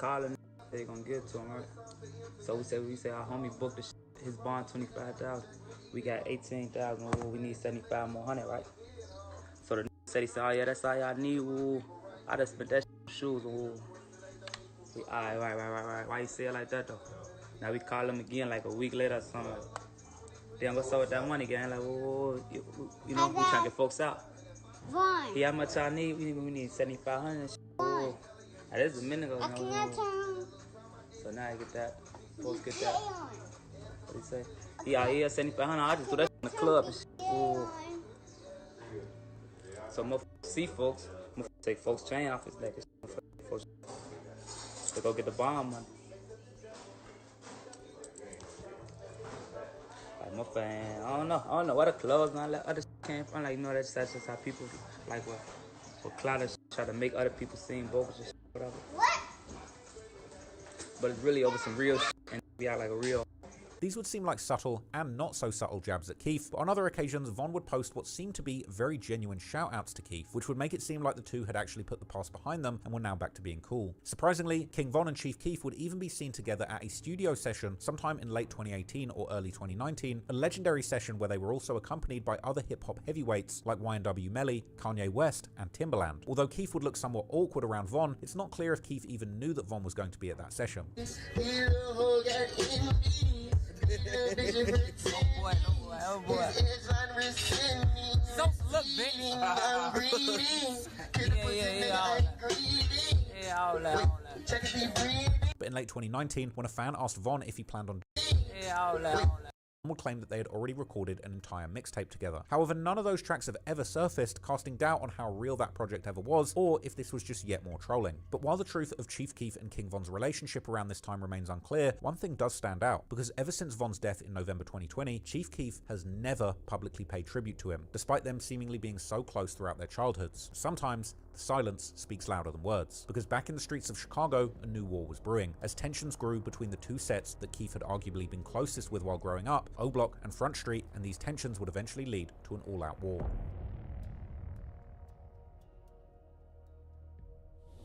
S1: they gonna give it to him, right? So we say our homie booked his bond 25,000. We got 18,000. Ooh, we need 75 more hundred, right? So the said, he said, oh yeah, that's all y'all need. Ooh, I just spent that on shoes. Ooh. We, all right. Why you say it like that though? Now we call him again like a week later or something. Then what's up with that money, gang? Like, oh, you know, we trying to get folks out. Vaughn. Yeah, how much y'all need? We need 7,500. Ooh. That is a minute ago. So now I get that. Folks get that. What do you say? Yeah, 7,500. I just do that in the club and shit. Ooh. So more see folks, more take folks' chain off his neck. Folks, to go get the bomb money. Like my fan, I don't know what the clothes and all that other shit came from. Like, you know, that's just how people like what clout and try to make other people seem bogus and shit, whatever. What? But it's really over some real shit and be out like a real.
S24: These would seem like subtle and not so subtle jabs at Keef, but on other occasions Von would post what seemed to be very genuine shout-outs to Keef, which would make it seem like the two had actually put the past behind them and were now back to being cool. Surprisingly, King Von and Chief Keef would even be seen together at a studio session sometime in late 2018 or early 2019, a legendary session where they were also accompanied by other hip-hop heavyweights like YNW Melly, Kanye West, and Timbaland. Although Keef would look somewhat awkward around Von, it's not clear if Keef even knew that Von was going to be at that session.
S1: Oh boy. So look, baby. All that.
S24: But in late 2019, when a fan asked Von if he planned on would claim that they had already recorded an entire mixtape together. However, none of those tracks have ever surfaced, casting doubt on how real that project ever was, or if this was just yet more trolling. But while the truth of Chief Keef and King Von's relationship around this time remains unclear, one thing does stand out, because ever since Von's death in November 2020, Chief Keef has never publicly paid tribute to him, despite them seemingly being so close throughout their childhoods. Sometimes, the silence speaks louder than words, because back in the streets of Chicago, a new war was brewing, as tensions grew between the two sets that Keef had arguably been closest with while growing up, O Block and Front Street, and these tensions would eventually lead to an all-out war.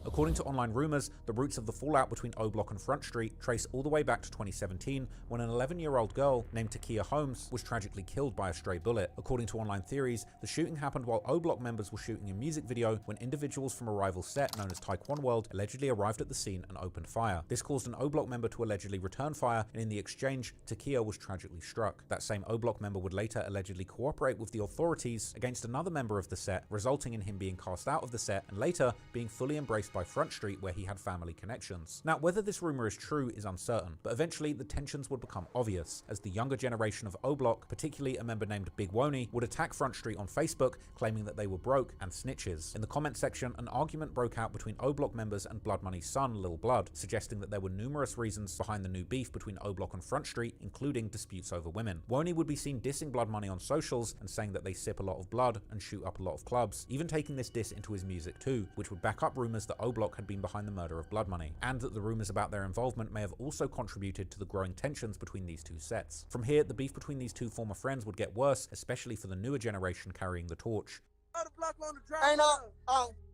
S24: According to online rumors, the roots of the fallout between O Block and Front Street trace all the way back to 2017, when an 11-year-old girl named Takia Holmes was tragically killed by a stray bullet. According to online theories, the shooting happened while O Block members were shooting a music video when individuals from a rival set known as Taekwon World allegedly arrived at the scene and opened fire. This caused an O Block member to allegedly return fire, and in the exchange, Takia was tragically struck. That same O Block member would later allegedly cooperate with the authorities against another member of the set, resulting in him being cast out of the set and later being fully embraced by Front Street, where he had family connections. Now, whether this rumor is true is uncertain, but eventually the tensions would become obvious, as the younger generation of O Block, particularly a member named Big Woney, would attack Front Street on Facebook, claiming that they were broke and snitches. In the comment section, an argument broke out between O Block members and Blood Money's son, Lil Blood, suggesting that there were numerous reasons behind the new beef between O Block and Front Street, including disputes over women. Woney would be seen dissing Blood Money on socials and saying that they sip a lot of blood and shoot up a lot of clubs, even taking this diss into his music too, which would back up rumors that O Block had been behind the murder of Blood Money, and that the rumors about their involvement may have also contributed to the growing tensions between these two sets. From here, the beef between these two former friends would get worse, especially for the newer generation carrying the torch.
S17: Ain't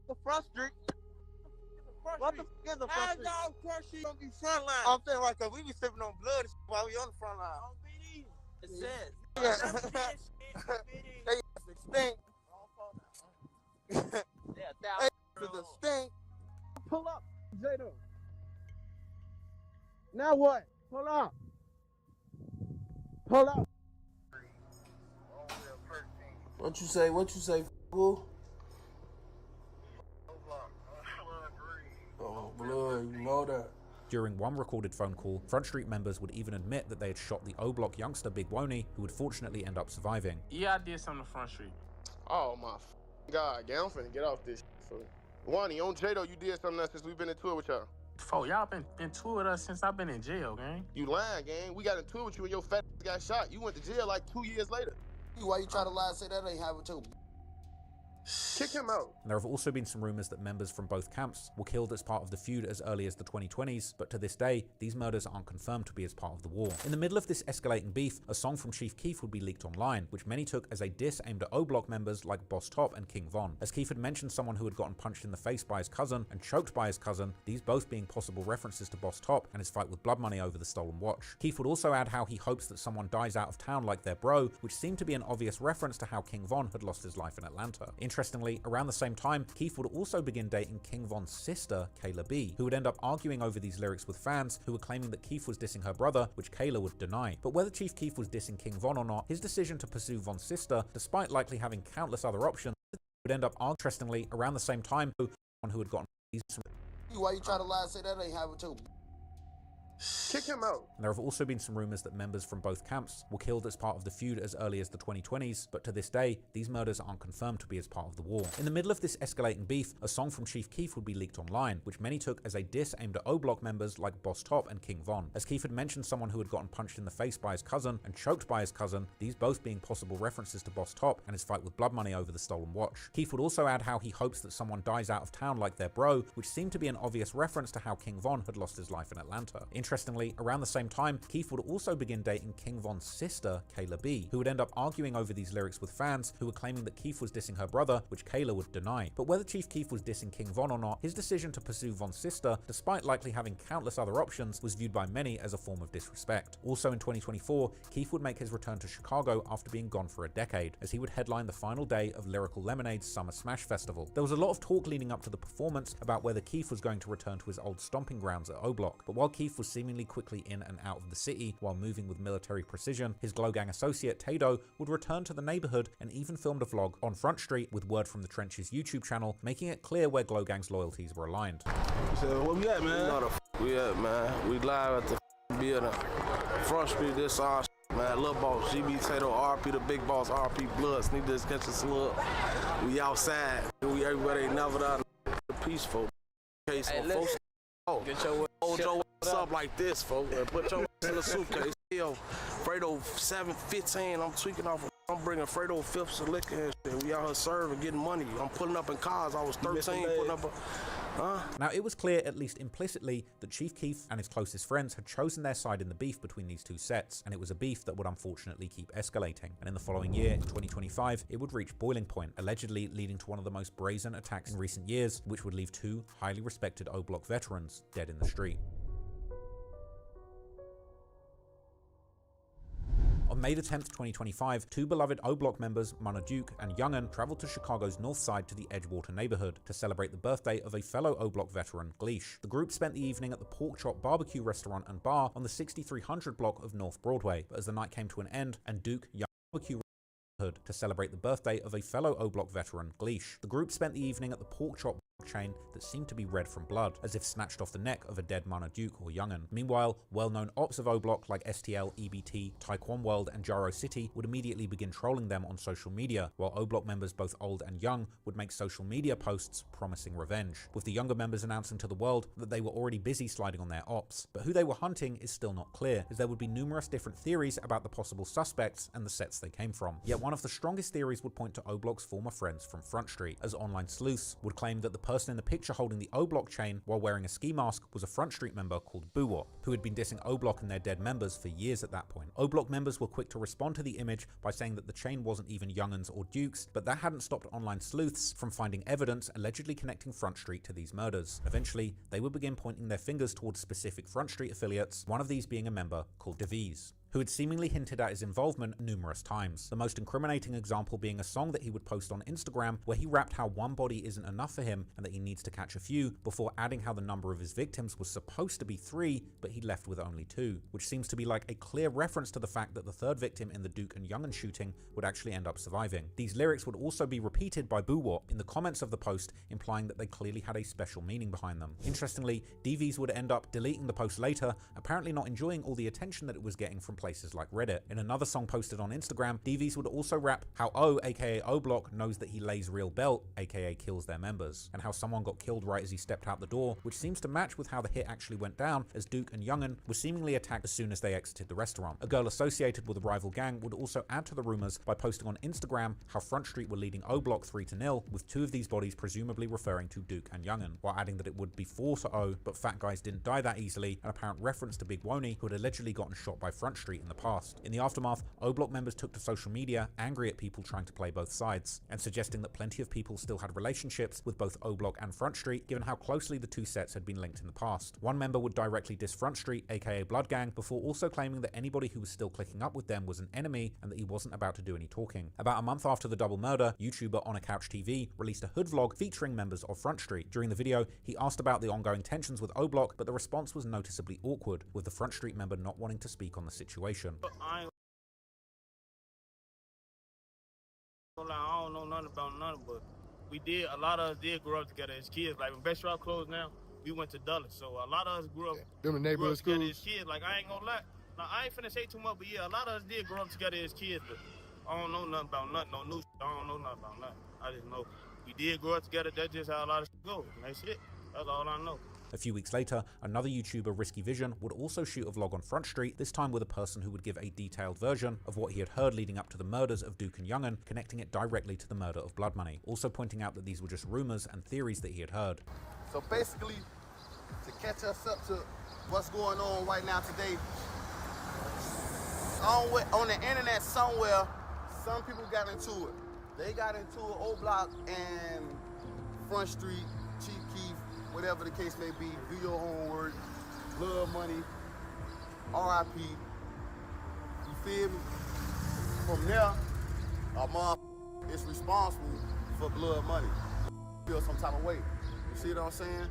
S17: the Front Street. What the fuck is the Front Street? How Front Street gonna be front line? I'm saying right, cause we be sipping on blood while we on the front line. It says. They stink. Hey, the stink.
S16: Pull up, Jado. Now what? Pull up. Pull up.
S17: What you say? What you say, fool? Oh, blood, you know that.
S24: During one recorded phone call, Front Street members would even admit that they had shot the O Block youngster Big Woney, who would fortunately end up surviving.
S4: Yeah, I did something to Front Street.
S6: Oh my God, gang, I'm finna get off this shit. Wani, on Jado, you did something else since we've been in tour with y'all.
S4: Y'all been tour with us since I've been in jail, gang.
S6: You lying, gang. We got in tour with you and your fat ass got shot. You went to jail like 2 years later.
S17: Why you try to lie and say that ain't happened too?
S6: Kick him out.
S24: And there have also been some rumors that members from both camps were killed as part of the feud as early as the 2020s, but to this day, these murders aren't confirmed to be as part of the war. In the middle of this escalating beef, a song from Chief Keef would be leaked online, which many took as a diss aimed at O Block members like Boss Top and King Von. As Keef had mentioned someone who had gotten punched in the face by his cousin and choked by his cousin, these both being possible references to Boss Top and his fight with Blood Money over the stolen watch. Keef would also add how he hopes that someone dies out of town like their bro, which seemed to be an obvious reference to how King Von had lost his life in Atlanta. Interestingly, around the same time, Keef would also begin dating King Von's sister, Kayla B, who would end up arguing over these lyrics with fans who were claiming that Keef was dissing her brother, which Kayla would deny. But whether Chief Keef was dissing King Von or not, his decision to pursue Von's sister, despite likely having countless other options, would end up interestingly around the same time one who had gotten these.
S17: Why you try to lie and say that ain't happened too?
S6: Kick him out.
S24: And there have also been some rumors that members from both camps were killed as part of the feud as early as the 2020s, but to this day, these murders aren't confirmed to be as part of the war. In the middle of this escalating beef, a song from Chief Keef would be leaked online, which many took as a diss aimed at O Block members like Boss Top and King Von. As Keef had mentioned someone who had gotten punched in the face by his cousin and choked by his cousin, these both being possible references to Boss Top and his fight with Blood Money over the stolen watch. Keef would also add how he hopes that someone dies out of town like their bro, which seemed to be an obvious reference to how King Von had lost his life in Atlanta. Interestingly, around the same time, Keef would also begin dating King Von's sister, Kayla B, who would end up arguing over these lyrics with fans who were claiming that Keef was dissing her brother, which Kayla would deny. But whether Chief Keef was dissing King Von or not, his decision to pursue Von's sister, despite likely having countless other options, was viewed by many as a form of disrespect. Also in 2024, Keef would make his return to Chicago after being gone for a decade, as he would headline the final day of Lyrical Lemonade's Summer Smash Festival. There was a lot of talk leading up to the performance about whether Keef was going to return to his old stomping grounds at O Block, but while Keef was seemingly quickly in and out of the city while moving with military precision, his Glow Gang associate Tado would return to the neighborhood and even filmed a vlog on Front Street with word from the Trenches YouTube channel, making it clear where Glow Gang's loyalties were aligned.
S6: So where we at, man? We know the we at, man. We live at the building. Front Street, this our man.
S7: man. Lil Boss, GB Tato, RP the big boss, RP Blood, Sneak This Catch a Slug. We outside. We everybody never done peaceful. Case
S17: Hey,
S7: of
S17: listen.
S7: folks. Oh,
S17: Get your
S7: hold
S17: shut
S7: your
S17: up.
S7: up like this, folks, and put your in the suitcase. Yo, Fredo 715, I'm tweaking off. I'm bringing Fredo fifths of liquor and shit. We out here serving, getting money. I'm pulling up in cars. I was 13, putting up a.
S24: Now, it was clear, at least implicitly, that Chief Keef and his closest friends had chosen their side in the beef between these two sets, and it was a beef that would unfortunately keep escalating. And in the following year, in 2025, it would reach boiling point, allegedly leading to one of the most brazen attacks in recent years, which would leave two highly respected O-Block veterans dead in the street. On May the 10th, 2025, two beloved O-Block members, Mana Duke and Young'un, traveled to Chicago's north side to the Edgewater neighborhood to celebrate the birthday of a fellow O-Block veteran, Gleesh. The group spent the evening at the Pork Chop Barbecue restaurant and bar on the 6300 block of North Broadway, but as the night came to an end and Duke, Young barbecue to celebrate the birthday of a fellow O-Block veteran, Gleesh. The group spent the evening at the Pork Chop chain that seemed to be red from blood, as if snatched off the neck of a dead Mana Duke or Young'un. Meanwhile, well-known ops of O-Block like STL, EBT, Taekwon World, and Jaro City would immediately begin trolling them on social media, while O-Block members both old and young would make social media posts promising revenge, with the younger members announcing to the world that they were already busy sliding on their ops. But who they were hunting is still not clear, as there would be numerous different theories about the possible suspects and the sets they came from. Yet one of the strongest theories would point to O-Block's former friends from Front Street, as online sleuths would claim that the person in the picture holding the O-Block chain while wearing a ski mask was a Front Street member called Boowop, who had been dissing O-Block and their dead members for years at that point. O-Block members were quick to respond to the image by saying that the chain wasn't even Young'un's or Duke's, but that hadn't stopped online sleuths from finding evidence allegedly connecting Front Street to these murders. Eventually, they would begin pointing their fingers towards specific Front Street affiliates, one of these being a member called DeVise, who had seemingly hinted at his involvement numerous times. The most incriminating example being a song that he would post on Instagram where he rapped how one body isn't enough for him and that he needs to catch a few, before adding how the number of his victims was supposed to be 3, but he left with only 2, which seems to be like a clear reference to the fact that the third victim in the Duke and Young'un shooting would actually end up surviving. These lyrics would also be repeated by Boowop in the comments of the post, implying that they clearly had a special meaning behind them. Interestingly, DVs would end up deleting the post later, apparently not enjoying all the attention that it was getting from places like Reddit. In another song posted on Instagram, DVs would also rap how O, aka O-Block, knows that he lays real belt, aka kills their members, and how someone got killed right as he stepped out the door, which seems to match with how the hit actually went down, as Duke and Young'un were seemingly attacked as soon as they exited the restaurant. A girl associated with a rival gang would also add to the rumors by posting on Instagram how Front Street were leading O-Block 3-0, with 2 of these bodies presumably referring to Duke and Young'un, while adding that it would be 4-0, but fat guys didn't die that easily, an apparent reference to Big Woney, who had allegedly gotten shot by Front Street in the past. In the aftermath, O-Block members took to social media, angry at people trying to play both sides, and suggesting that plenty of people still had relationships with both O-Block and Front Street, given how closely the two sets had been linked in the past. One member would directly diss Front Street, aka Blood Gang, before also claiming that anybody who was still clicking up with them was an enemy and that he wasn't about to do any talking. About a month after the double murder, YouTuber On a Couch TV released a hood vlog featuring members of Front Street. During the video, he asked about the ongoing tensions with O-Block, but the response was noticeably awkward, with the Front Street member not wanting to speak on the situation.
S20: I don't know nothing about none, but a lot of us did grow up together as kids. Like when Best Rock closed now, we went to Dulles. So a lot of us grew up together as kids. Like I ain't gonna lie. Now I ain't finna say too much, but yeah, a lot of us did grow up together as kids, but I don't know nothing about nothing, no new shit. I don't know nothing about nothing. I just know we did grow up together. That's just how a lot of shit goes. And that's it. That's all I know.
S24: A few weeks later, another YouTuber, Risky Vision, would also shoot a vlog on Front Street, this time with a person who would give a detailed version of what he had heard leading up to the murders of Duke and Young'un, connecting it directly to the murder of Blood Money, also pointing out that these were just rumors and theories that he had heard.
S6: So basically, to catch us up to what's going on right now today, on the internet somewhere, some people got into it. They got into it, O-Block and Front Street, Chief Keef, whatever the case may be, do your homework, Blood Money, RIP, you feel me? From there, a motherfucker is responsible for Blood Money. Feel some type of way, you see what I'm saying?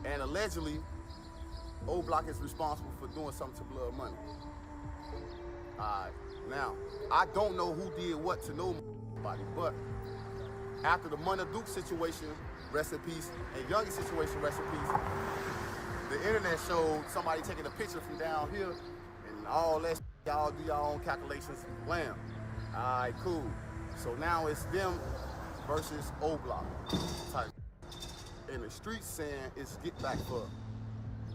S6: And allegedly, O-Block is responsible for doing something to Blood Money. Alright, now, I don't know who did what to nobody, but after the Mana Duke situation, rest in peace, and Young'un situation, rest in peace, the internet showed somebody taking a picture from down here and all that Y'all do your own calculations. Wham. All right, cool. So now it's them versus O Block type. And the streets saying it's get back for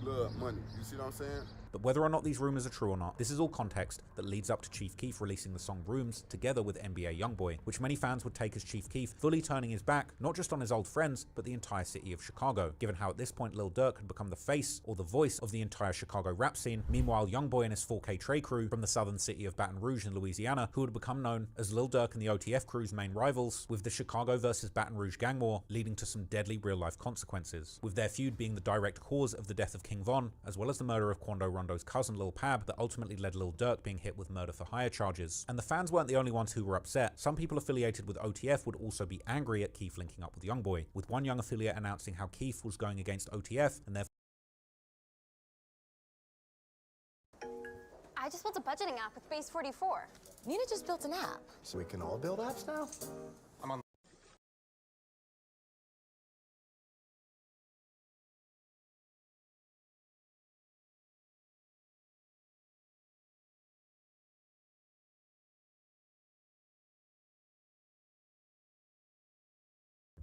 S6: blood money. You see what I'm saying?
S24: But whether or not these rumors are true or not, this is all context that leads up to Chief Keef releasing the song Rooms together with NBA Youngboy, which many fans would take as Chief Keef fully turning his back, not just on his old friends, but the entire city of Chicago, given how at this point Lil Durk had become the face or the voice of the entire Chicago rap scene. Meanwhile, Youngboy and his 4K Trey crew from the southern city of Baton Rouge in Louisiana, who had become known as Lil Durk and the OTF crew's main rivals, with the Chicago versus Baton Rouge gang war leading to some deadly real-life consequences, with their feud being the direct cause of the death of King Von, as well as the murder of Quando Rondo's cousin Lil Pab that ultimately led Lil Durk being hit with murder for hire charges. And the fans weren't the only ones who were upset. Some people affiliated with OTF would also be angry at Keef linking up with Youngboy, with one young affiliate announcing how Keef was going against OTF and therefore
S12: I just built a budgeting app with Base 44. Nina just built an app.
S15: So we can all build apps now? I'm on.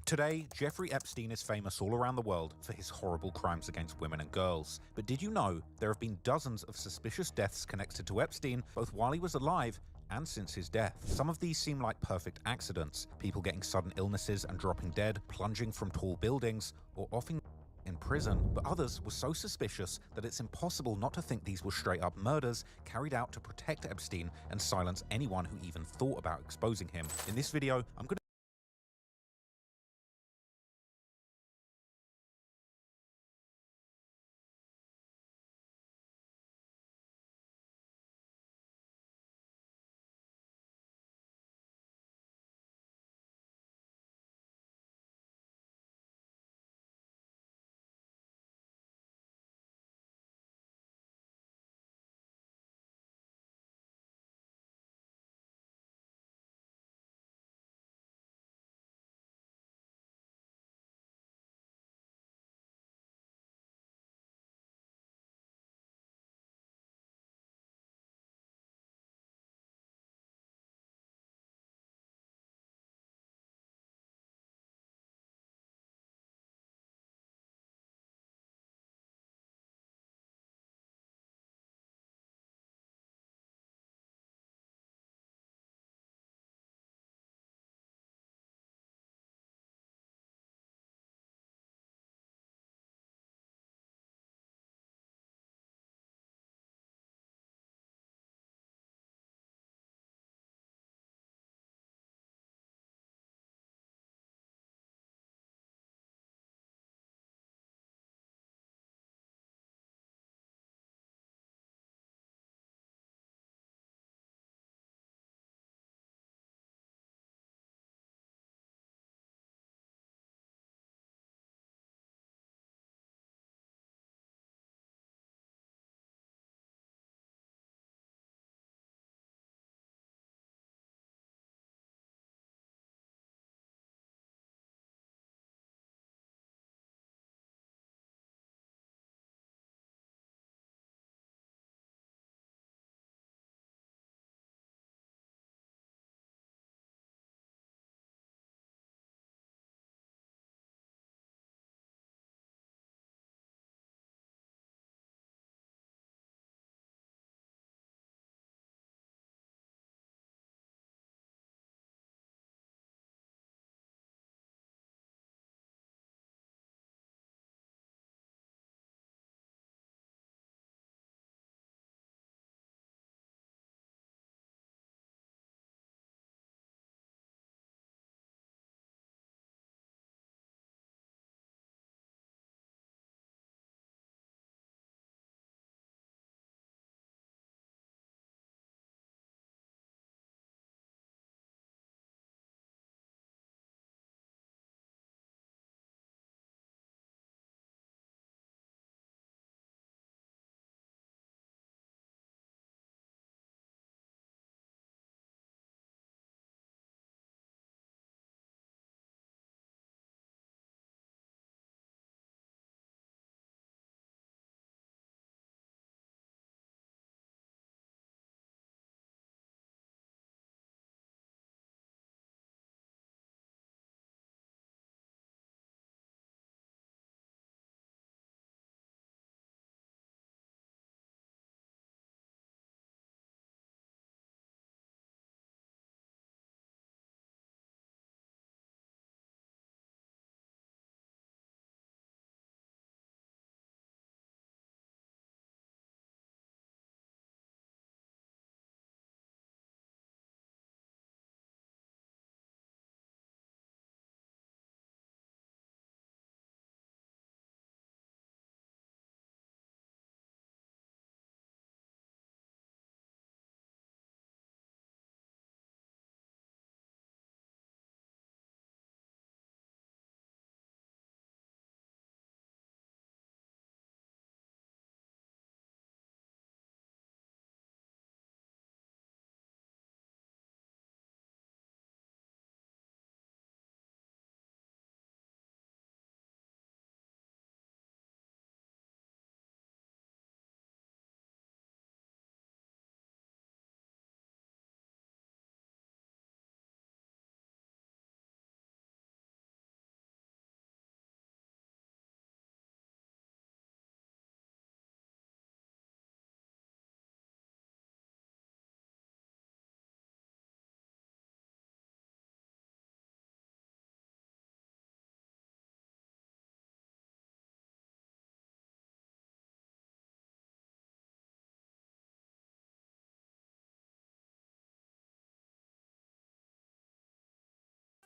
S24: Today, Jeffrey Epstein is famous all around the world for his horrible crimes against women and girls. But did you know there have been dozens of suspicious deaths connected to Epstein, both while he was alive and since his death? Some of these seem like perfect accidents, people getting sudden illnesses and dropping dead, plunging from tall buildings, or often in prison, but others were so suspicious that it's impossible not to think these were straight-up murders carried out to protect Epstein and silence anyone who even thought about exposing him. In this video, I'm going to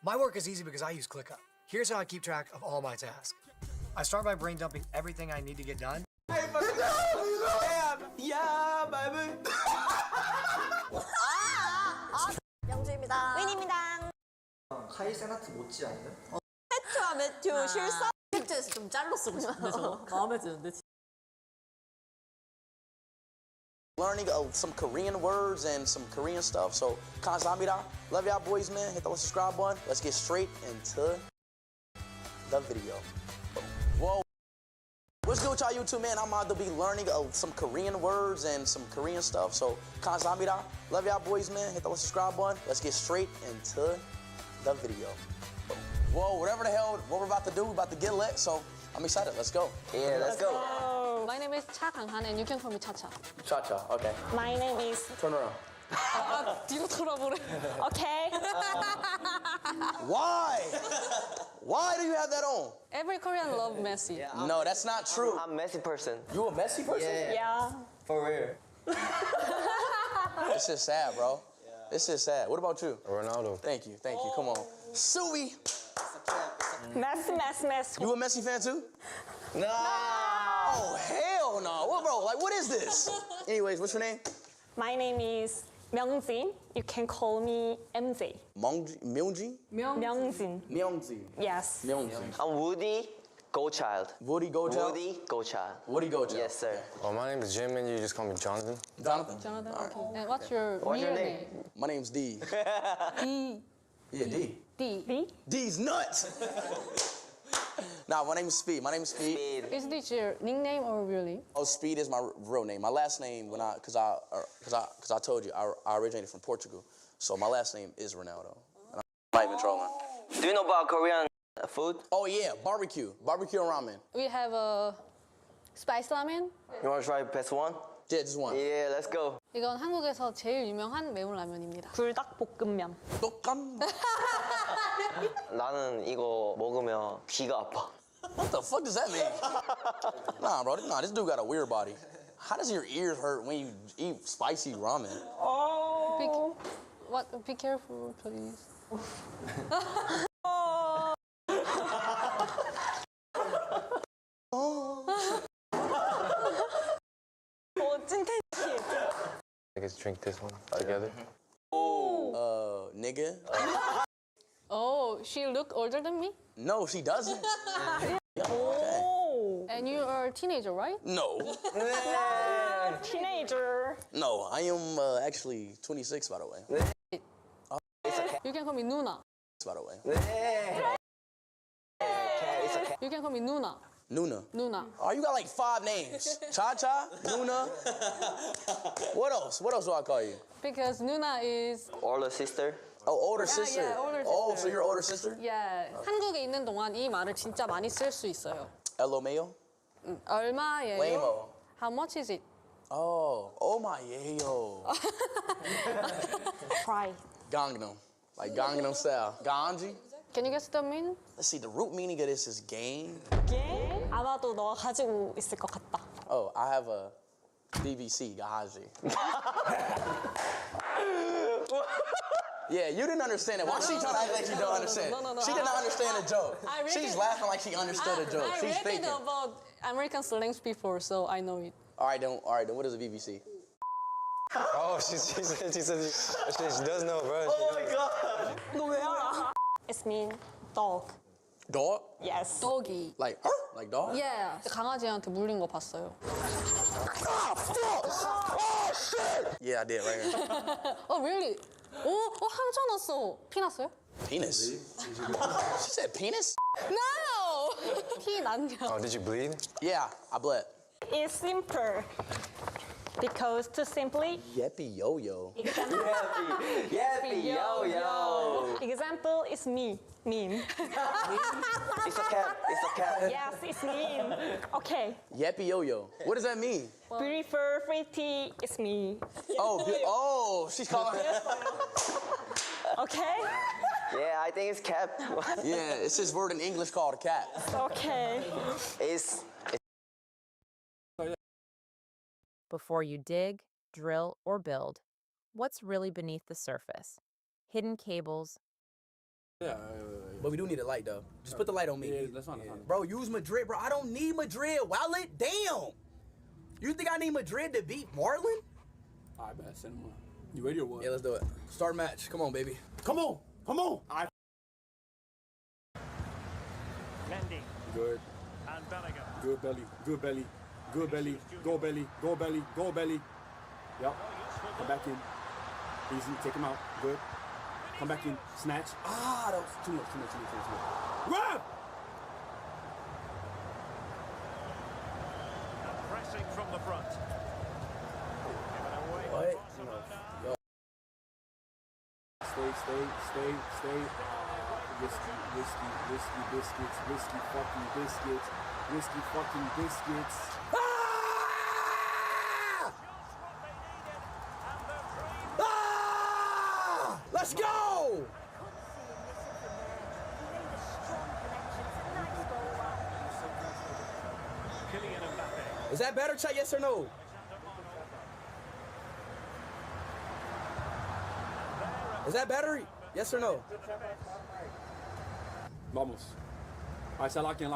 S15: My work is easy because I use ClickUp. Here's how I keep track of all my tasks. I start by brain dumping everything I need to get done.
S17: Yeah, baby.
S12: 영주입니다. 윈입니다.
S15: 카이 세나트 못지 않나요?
S12: 해투와 매튜 실사. 해투에서 좀 짤로 쓰고 싶네요. 마음에 드는데.
S5: Learning some Korean words and some Korean stuff. So, 감사합니다. Love y'all boys, man. Hit the subscribe button. Let's get straight into the video. Whoa. What's good with y'all YouTube, man? I'm about to be learning some Korean words and some Korean stuff. So, 감사합니다. Love y'all boys, man. Hit the subscribe button. Let's get straight into the video. Whoa, whatever the hell what we're about to do, we're about to get lit. So, I'm excited. Let's go.
S23: Yeah, let's go.
S11: My name is Cha Kang-han and you can call me Cha-Cha.
S5: Cha-Cha, okay.
S12: My name is.
S5: Turn around.
S11: 뒤로 돌아보래.
S12: Okay.
S5: Why? Why do you have that on?
S11: Every Korean love Messi.
S5: No, that's not true.
S23: I'm a messy person.
S5: You a messy person?
S12: Yeah.
S23: For real.
S5: This is sad, bro. This is sad. What about you?
S18: Ronaldo.
S5: Thank you. Come on. Suey.
S12: Messi.
S5: You a Messi fan too?
S23: No.
S5: Oh, hell no. What, bro? Like, what is this? Anyways, what's your name?
S12: My name is Myungjin. You can call me MJ.
S5: Myungjin?
S12: Myungjin.
S5: Myungjin.
S12: Yes.
S5: Myungjin.
S23: I'm Woody, Goldchild.
S5: Woody Goldchild?
S23: Woody, Goldchild.
S5: Woody Goldchild.
S23: Yes, sir.
S18: Well, my name is Jim, and you just call me Jonathan.
S5: Jonathan.
S11: Jonathan, okay. And what's your
S23: What's your
S11: real
S23: name?
S5: My name's D.
S11: D.
S5: Yeah, D.
S11: D.
S5: D's nuts. Nah, my name is Speed.
S11: Is this your nickname or really?
S5: Oh, Speed is my real name. My last name, cause I told you I originated from Portugal, so my last name is Ronaldo. And I'm not even trolling.
S23: Do you know about Korean food?
S5: Oh yeah, barbecue and ramen.
S11: We have a spice ramen.
S23: You want to try best one?
S5: Yeah, just one.
S23: Yeah, let's go.
S11: 이건 한국에서 제일 유명한 매운 라면입니다.
S12: 불닭볶음면.
S23: 나는 이거 먹으면 귀가 아파.
S5: What the fuck does that mean? Nah, bro. Nah, this dude got a weird body. How does your ears hurt when you eat spicy ramen?
S12: Oh.
S11: Be careful, please.
S18: Let's drink this one together.
S5: Nigga.
S11: Oh, she look older than me?
S5: No, she doesn't.
S12: Oh.
S11: And you are a teenager, right?
S5: No.
S12: Teenager.
S5: No, I am actually 26, by the way.
S11: You can call me Nuna.
S5: By the way.
S11: You can call me Nuna.
S5: Nuna. Oh, you got like 5 names. Cha-Cha, Nuna. What else? What else do I call you?
S11: Because Nuna is...
S23: Older sister.
S5: Oh, older sister.
S11: Yeah, older sister.
S5: Oh, so you're older sister?
S11: Yeah. 한국에 있는 동안 이 말을 진짜 많이 쓸 수 있어요.
S5: LMAO?
S11: 얼마예요?
S5: Lame-o.
S11: How much is it?
S5: Oh my yayo.
S12: Try.
S5: Gangnam. Like Gangnam style. Ganji?
S11: Can you guess the meaning?
S5: Let's see, the root meaning of this is game.
S12: 게임? 아마도 너가 가지고 있을 것 같다.
S5: Oh, I have a BBC, Gahaji. Yeah, you didn't understand it. Why she trying to act like she don't understand?
S11: No.
S5: She did not understand the joke. She's laughing like she understood the joke.
S11: I
S5: She's
S11: read
S5: thinking.
S11: it about American slangs before, so I know it.
S5: All right, then. What is a BBC?
S18: Oh, she said she does know, bro.
S12: Oh my god. 너 왜 알아? It's mean dog.
S5: Dog?
S12: Yes.
S11: Doggy.
S5: Like dog?
S11: Yeah. 강아지한테 물린 거 봤어요.
S5: Oh shit! Yeah, I did right here.
S11: Oh really? 상처 났어. 피 났어요?
S5: Penis? She said penis?
S11: No! 피 났냐?
S18: Oh, did you bleed?
S5: Yeah, I bled.
S12: It's simple. Because too simply.
S5: Yeppy yo-yo.
S23: Yappy, yo.
S12: Example is me. Mean.
S23: It's a cat.
S12: Yes, it's mean. Okay.
S5: Yeppy yo-yo. What does that mean?
S12: Prefer pretty is me.
S5: Oh, she's calling.
S12: Okay?
S23: Yeah, I think it's cat.
S5: Yeah, it's this word in English called a cat.
S12: Okay.
S23: It's
S21: Before you dig, drill, or build, what's really beneath the surface? Hidden cables,
S8: Yeah.
S5: But we do need a light though. Just put the light on me.
S8: Yeah, that's fine.
S5: Bro, use Madrid, bro. I don't need Madrid. Wallet, damn. You think I need Madrid to beat Marlon?
S8: All right, bet. Send him on. You ready or what?
S5: Yeah, let's do it. Start match. Come on, baby.
S8: Come on. All right.
S10: Mendy.
S8: Good.
S10: And Bellingham.
S8: Good belly. Go belly. Yep. Come back in. Easy. Take him out. Good. Come back in. Snatch. Ah, that was too much. Run!
S10: And pressing from the front. Given away.
S5: What?
S10: Barcelona.
S8: Stay. Whiskey fucking biscuits.
S5: Ah! Let's go! Is that better, Chet? Yes or no? Is that better? Yes or no?
S8: Vamos. All right, so lock in.
S10: It's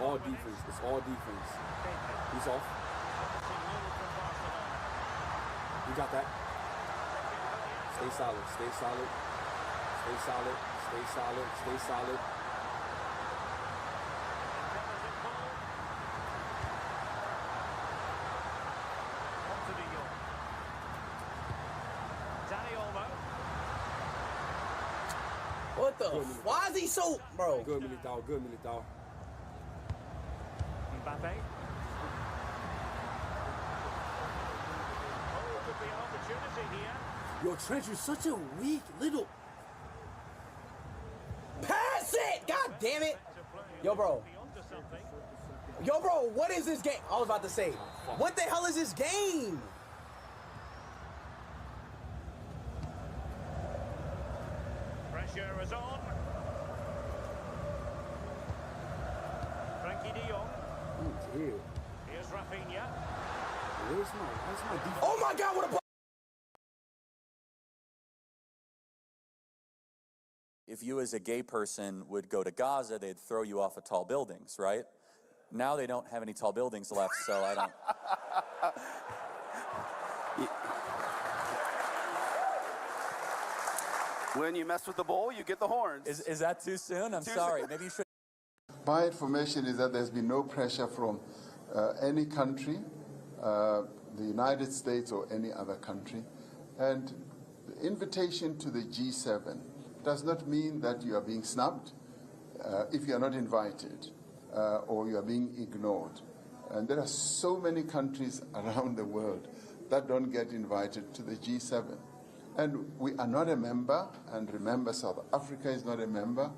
S8: all defense. He's off. You got that. Stay solid.
S5: What the? Why is he so, bro?
S8: Good Militao.
S10: Mbappe. Could be an opportunity here.
S8: Yo, Trent, you're such a weak little.
S5: Pass it! God damn it! Yo, bro, what is this game? I was about to say, what the hell is this game?
S10: Pressure is on. Frankie de Jong.
S8: Oh, dear.
S10: Here's Rafinha.
S8: Where's my defense?
S5: Oh my God, what a...
S13: If you as a gay person would go to Gaza, they'd throw you off of tall buildings, right? Now they don't have any tall buildings left, so I don't...
S22: When you mess with the bull, you get the horns.
S13: Is that too soon? I'm sorry. Maybe you should...
S25: My information is that there's been no pressure from any country, the United States or any other country. And the invitation to the G7 does not mean that you are being snubbed if you are not invited or you are being ignored. And there are so many countries around the world that don't get invited to the G7. And we are not a member, and remember, South Africa is not a member.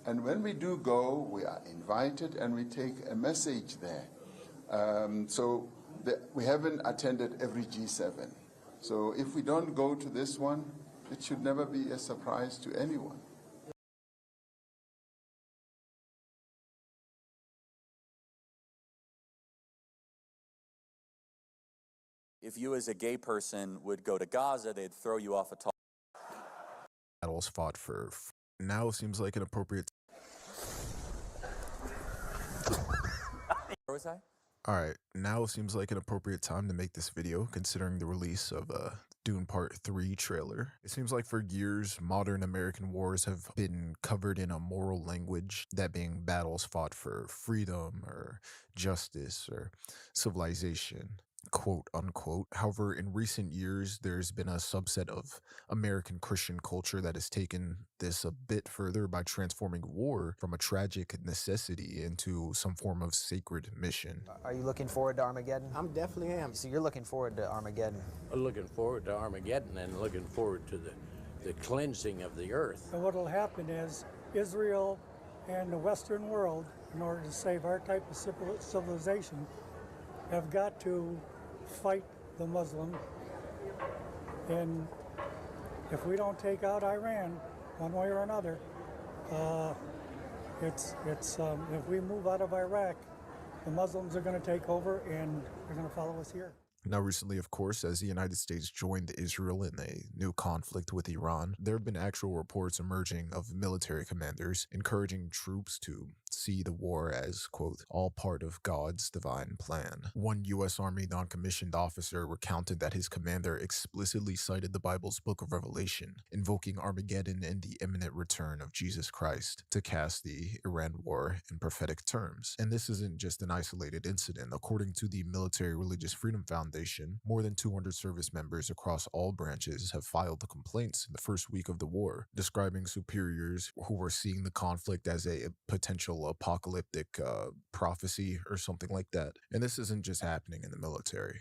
S25: And when we do go, we are invited and we take a message there. We haven't attended every G7. So if we don't go to this one, it should never be a surprise to anyone.
S13: If you as a gay person would go to Gaza, they'd throw you off a tall...
S26: Battles fought for... Now seems like an appropriate...
S13: Where was I?
S26: Alright, now seems like an appropriate time to make this video, considering the release of Dune Part 3 trailer. It seems like for years, modern American wars have been covered in a moral language, that being battles fought for freedom or justice or civilization, quote unquote. However, in recent years, there's been a subset of American Christian culture that has taken this a bit further by transforming war from a tragic necessity into some form of sacred mission.
S27: Are you looking forward to Armageddon?
S28: I definitely am.
S27: So you're looking forward to Armageddon?
S28: I'm looking forward to Armageddon and looking forward to the cleansing of the earth.
S29: And what will happen is Israel and the Western world, in order to save our type of civilization, have got to fight the Muslim. And if we don't take out Iran one way or another, if we move out of Iraq, the Muslims are going to take over and they're going to follow us here.
S26: Now, recently, of course, as the United States joined Israel in a new conflict with Iran, there have been actual reports emerging of military commanders encouraging troops to see the war as, quote, all part of God's divine plan. One U.S. Army non-commissioned officer recounted that his commander explicitly cited the Bible's book of Revelation, invoking Armageddon and the imminent return of Jesus Christ to cast the Iran war in prophetic terms. And this isn't just an isolated incident. According to the Military Religious Freedom Foundation, more than 200 service members across all branches have filed complaints in the first week of the war, describing superiors who were seeing the conflict as a potential apocalyptic prophecy or something like that. And this isn't just happening in the military.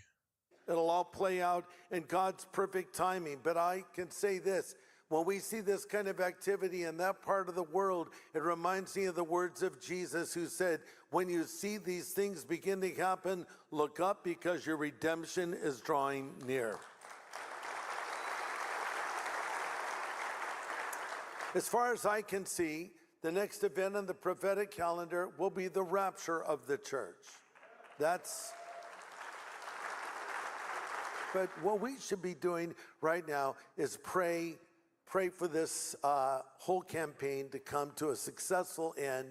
S1: It'll all play out in God's perfect timing. But I can say this. When we see this kind of activity in that part of the world, it reminds me of the words of Jesus, who said, when you see these things begin to happen, look up, because your redemption is drawing near. As far as I can see, the next event on the prophetic calendar will be the rapture of the church. But what we should be doing right now is pray for this whole campaign to come to a successful end.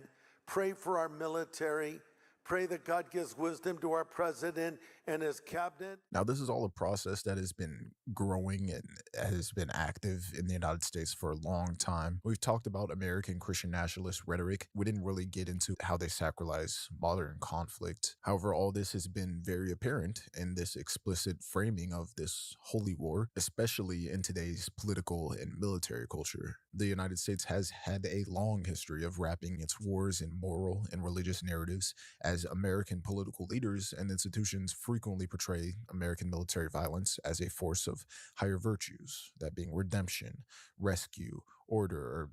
S1: Pray for our military. Pray that God gives wisdom to our president and his cabinet.
S26: Now, this is all a process that has been growing and has been active in the United States for a long time. We've talked about American Christian nationalist rhetoric. We didn't really get into how they sacralize modern conflict. However, all this has been very apparent in this explicit framing of this holy war, especially in today's political and military culture. The United States has had a long history of wrapping its wars in moral and religious narratives, as American political leaders and institutions frequently portray American military violence as a force of higher virtues, that being redemption, rescue, order, or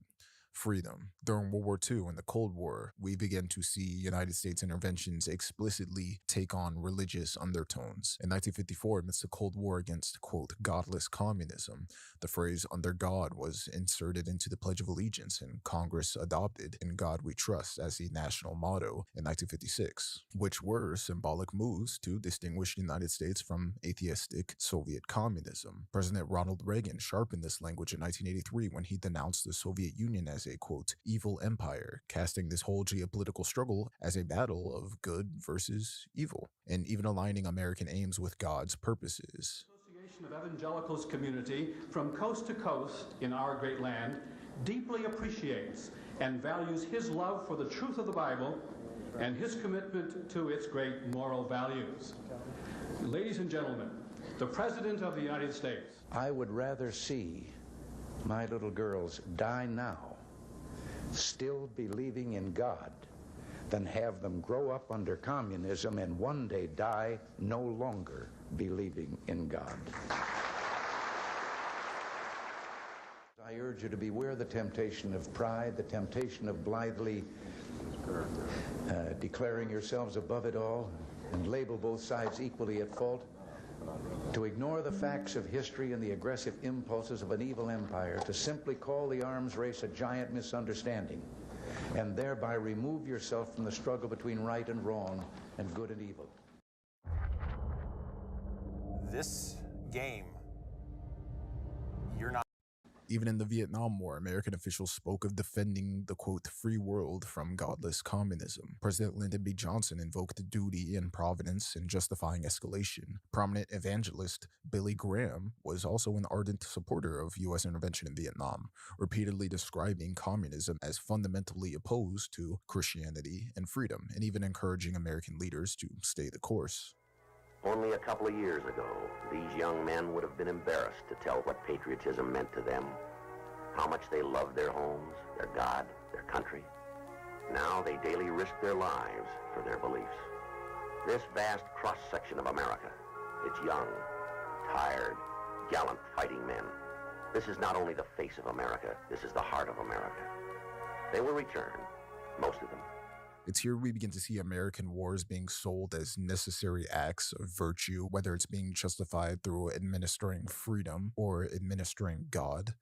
S26: freedom. During World War II and the Cold War, we began to see United States interventions explicitly take on religious undertones. In 1954, amidst the Cold War against, quote, godless communism, the phrase "under God" was inserted into the Pledge of Allegiance, and Congress adopted "In God We Trust" as the national motto in 1956, which were symbolic moves to distinguish the United States from atheistic Soviet communism. President Ronald Reagan sharpened this language in 1983 when he denounced the Soviet Union as a, quote, evil empire, casting this whole geopolitical struggle as a battle of good versus evil, and even aligning American aims with God's purposes.
S2: Association of Evangelicals community from coast to coast in our great land deeply appreciates and values his love for the truth of the Bible and his commitment to its great moral values. Ladies and gentlemen, the President of the United States.
S28: I would rather see my little girls die now, still believing in God, than have them grow up under communism and one day die no longer believing in God. I urge you to beware the temptation of pride, the temptation of blithely declaring yourselves above it all and label both sides equally at fault, to ignore the facts of history and the aggressive impulses of an evil empire, to simply call the arms race a giant misunderstanding, and thereby remove yourself from the struggle between right and wrong and good and evil.
S3: This game, you're not.
S26: Even in the Vietnam War, American officials spoke of defending the, quote, free world from godless communism. President Lyndon B. Johnson invoked duty and providence in justifying escalation. Prominent evangelist Billy Graham was also an ardent supporter of U.S. intervention in Vietnam, repeatedly describing communism as fundamentally opposed to Christianity and freedom, and even encouraging American leaders to stay the course.
S4: Only a couple of years ago, these young men would have been embarrassed to tell what patriotism meant to them, how much they loved their homes, their God, their country. Now they daily risk their lives for their beliefs. This vast cross-section of America, it's young, tired, gallant fighting men. This is not only the face of America, this is the heart of America. They will return, most of them.
S26: It's here we begin to see American wars being sold as necessary acts of virtue, whether it's being justified through administering freedom or administering God.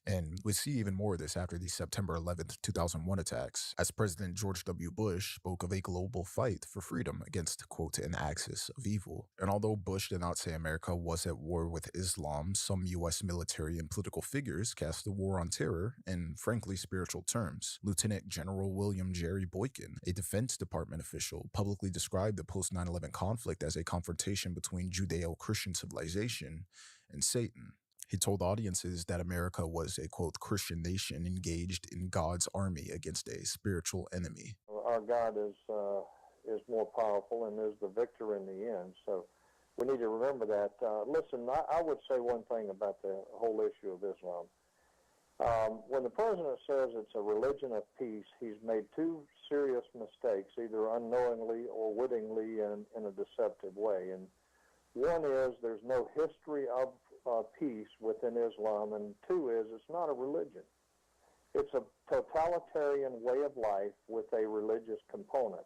S26: And we see even more of this after the September 11th, 2001 attacks, as President George W. Bush spoke of a global fight for freedom against, quote, an axis of evil. And although Bush did not say America was at war with Islam, some U.S. military and political figures cast the war on terror in, frankly, spiritual terms. Lieutenant General William Jerry Boykin, a Defense Department official, publicly described the post-9/11 conflict as a confrontation between Judeo-Christian civilization and Satan. He told audiences that America was a, quote, Christian nation engaged in God's army against a spiritual enemy.
S6: Our God is more powerful and is the victor in the end. So we need to remember that. Listen, I would say one thing about the whole issue of Islam. When the president says it's a religion of peace, he's made two serious mistakes, either unknowingly or wittingly in a deceptive way. And one is there's no history of peace within Islam, and two is it's not a religion. It's a totalitarian way of life with a religious component.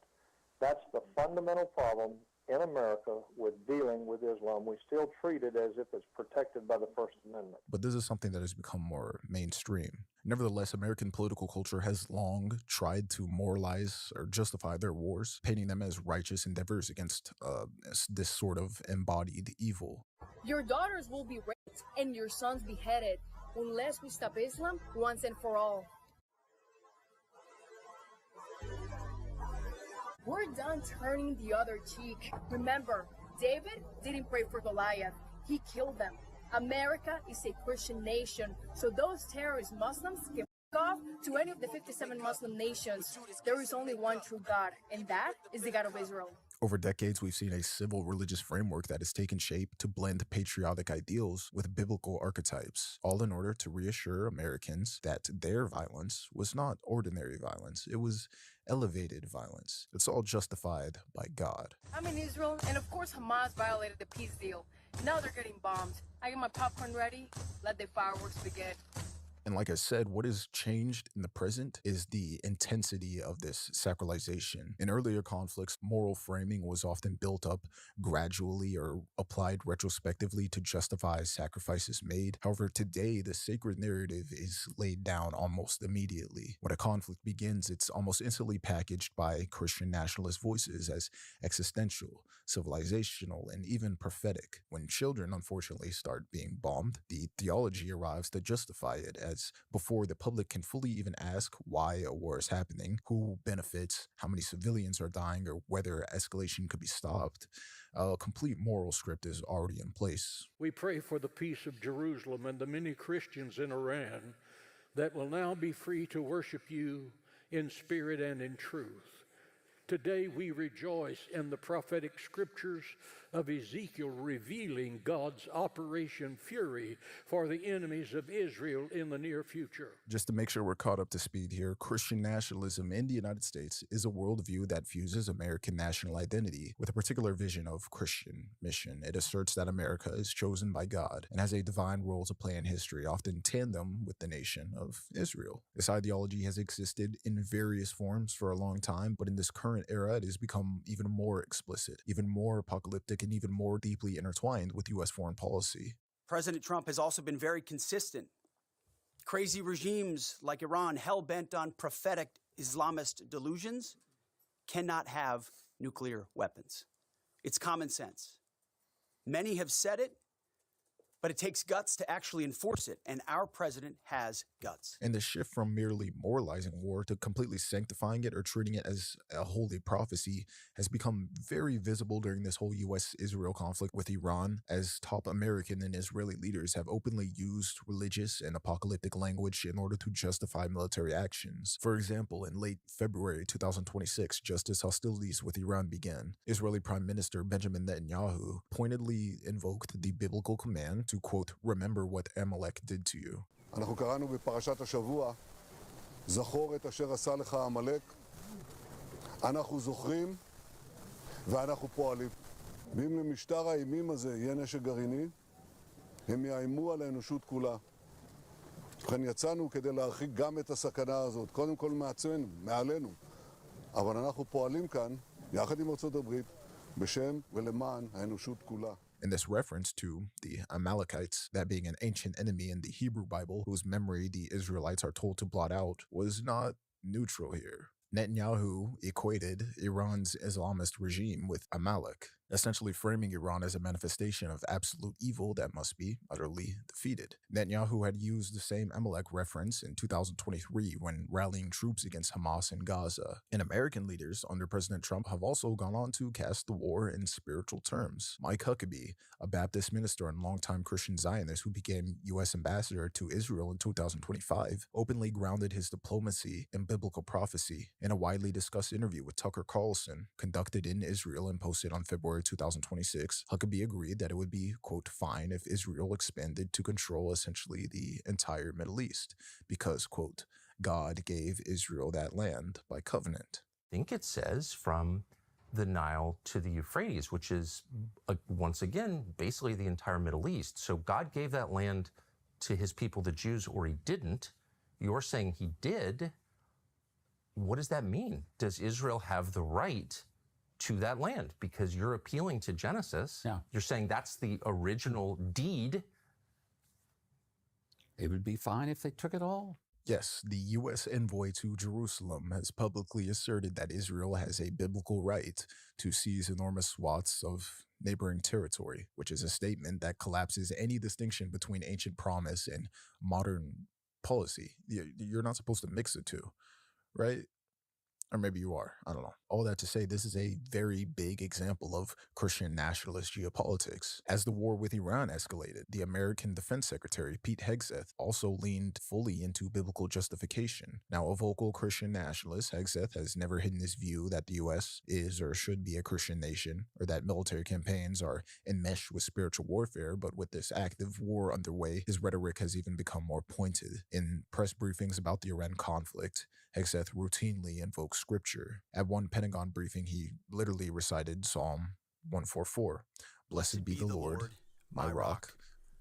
S6: That's the fundamental problem in America with dealing with Islam. We still treat it as if it's protected by the First Amendment.
S26: But this is something that has become more mainstream. Nevertheless, American political culture has long tried to moralize or justify their wars, painting them as righteous endeavors against this sort of embodied evil.
S7: Your daughters will be raped and your sons beheaded unless we stop Islam once and for all. We're done turning the other cheek. Remember, David didn't pray for Goliath. He killed them. America is a Christian nation, so those terrorist Muslims can f*** off to any of the 57 Muslim nations. There is only one true God, and that is the God of Israel.
S26: Over decades, we've seen a civil religious framework that has taken shape to blend patriotic ideals with biblical archetypes, all in order to reassure Americans that their violence was not ordinary violence. It was elevated violence. It's all justified by God.
S7: I'm in Israel, and of course Hamas violated the peace deal. Now they're getting bombed. I get my popcorn ready. Let the fireworks begin.
S26: And like I said, what has changed in the present is the intensity of this sacralization. In earlier conflicts, moral framing was often built up gradually or applied retrospectively to justify sacrifices made. However, today, the sacred narrative is laid down almost immediately. When a conflict begins, it's almost instantly packaged by Christian nationalist voices as existential, civilizational, and even prophetic. When children, unfortunately, start being bombed, the theology arrives to justify it as before the public can fully even ask why a war is happening, who benefits, how many civilians are dying, or whether escalation could be stopped. A complete moral script is already in place.
S9: We pray for the peace of Jerusalem and the many Christians in Iran that will now be free to worship you in spirit and in truth. Today we rejoice in the prophetic scriptures of Ezekiel revealing God's Operation Fury for the enemies of Israel in the near future.
S26: Just to make sure we're caught up to speed here, Christian nationalism in the United States is a worldview that fuses American national identity with a particular vision of Christian mission. It asserts that America is chosen by God and has a divine role to play in history, often in tandem with the nation of Israel. This ideology has existed in various forms for a long time, but in this current era, it has become even more explicit, even more apocalyptic, and even more deeply intertwined with U.S. foreign policy.
S14: President Trump has also been very consistent. Crazy regimes like Iran, hell-bent on prophetic Islamist delusions, cannot have nuclear weapons. It's common sense. Many have said it, but it takes guts to actually enforce it, and our president has guts.
S26: And the shift from merely moralizing war to completely sanctifying it or treating it as a holy prophecy has become very visible during this whole U.S.-Israel conflict with Iran, as top American and Israeli leaders have openly used religious and apocalyptic language in order to justify military actions. For example, in late February 2026, just as hostilities with Iran began, Israeli Prime Minister Benjamin Netanyahu pointedly invoked the biblical command to, quote, remember what Amalek did to you.
S16: אנחנו קראנו בפרשת השבוע, זכור את אשר עשה לך עמלק. אנחנו זוכרים ואנחנו פועלים. ואם למשטר האימים הזה יהיה נשק גרעיני, הם יאיימו על האנושות כולה. ובכן יצאנו כדי להרחיק גם את הסכנה הזאת, קודם כל מעצמנו, מעלינו. אבל אנחנו פועלים כאן, יחד עם ארצות הברית, בשם ולמען האנושות כולה.
S26: And this reference to the Amalekites, that being an ancient enemy in the Hebrew Bible, whose memory the Israelites are told to blot out, was not neutral here. Netanyahu equated Iran's Islamist regime with Amalek, essentially framing Iran as a manifestation of absolute evil that must be utterly defeated. Netanyahu had used the same Amalek reference in 2023 when rallying troops against Hamas in Gaza. And American leaders under President Trump have also gone on to cast the war in spiritual terms. Mike Huckabee, a Baptist minister and longtime Christian Zionist who became U.S. ambassador to Israel in 2025, openly grounded his diplomacy in biblical prophecy. In a widely discussed interview with Tucker Carlson, conducted in Israel and posted on February 2026, Huckabee agreed that it would be, quote, fine if Israel expanded to control essentially the entire Middle East, because, quote, God gave Israel that land by covenant.
S11: I think it says from the Nile to the Euphrates, which is, once again, basically the entire Middle East. So God gave that land to his people, the Jews, or he didn't. You're saying he did. What does that mean? Does Israel have the right to that land? Because you're appealing to Genesis.
S12: Yeah.
S11: You're saying that's the original deed.
S12: It would be fine if they took it all.
S26: Yes, the U.S. envoy to Jerusalem has publicly asserted that Israel has a biblical right to seize enormous swaths of neighboring territory, which is a statement that collapses any distinction between ancient promise and modern policy. You're not supposed to mix the two, right? Or maybe you are. I don't know. All that to say, this is a very big example of Christian nationalist geopolitics. As the war with Iran escalated, the American Defense Secretary, Pete Hegseth, also leaned fully into biblical justification. Now, a vocal Christian nationalist, Hegseth has never hidden his view that the U.S. is or should be a Christian nation, or that military campaigns are enmeshed with spiritual warfare, but with this active war underway, his rhetoric has even become more pointed. In press briefings about the Iran conflict, Hegseth routinely invokes scripture. At one Pentagon briefing, he literally recited Psalm 144. Blessed be the Lord, my rock,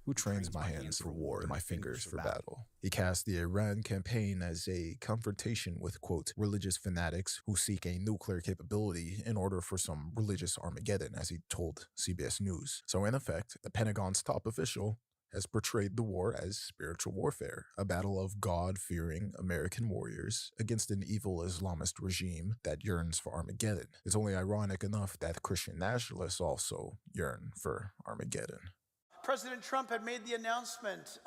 S26: who trains my hands for war and my fingers for battle. He cast the Iran campaign as a confrontation with, quote, religious fanatics who seek a nuclear capability in order for some religious Armageddon, as he told CBS News. So in effect, the Pentagon's top official has portrayed the war as spiritual warfare, a battle of God-fearing American warriors against an evil Islamist regime that yearns for Armageddon. It's only ironic enough that Christian nationalists also yearn for Armageddon.
S15: President Trump had made the announcement,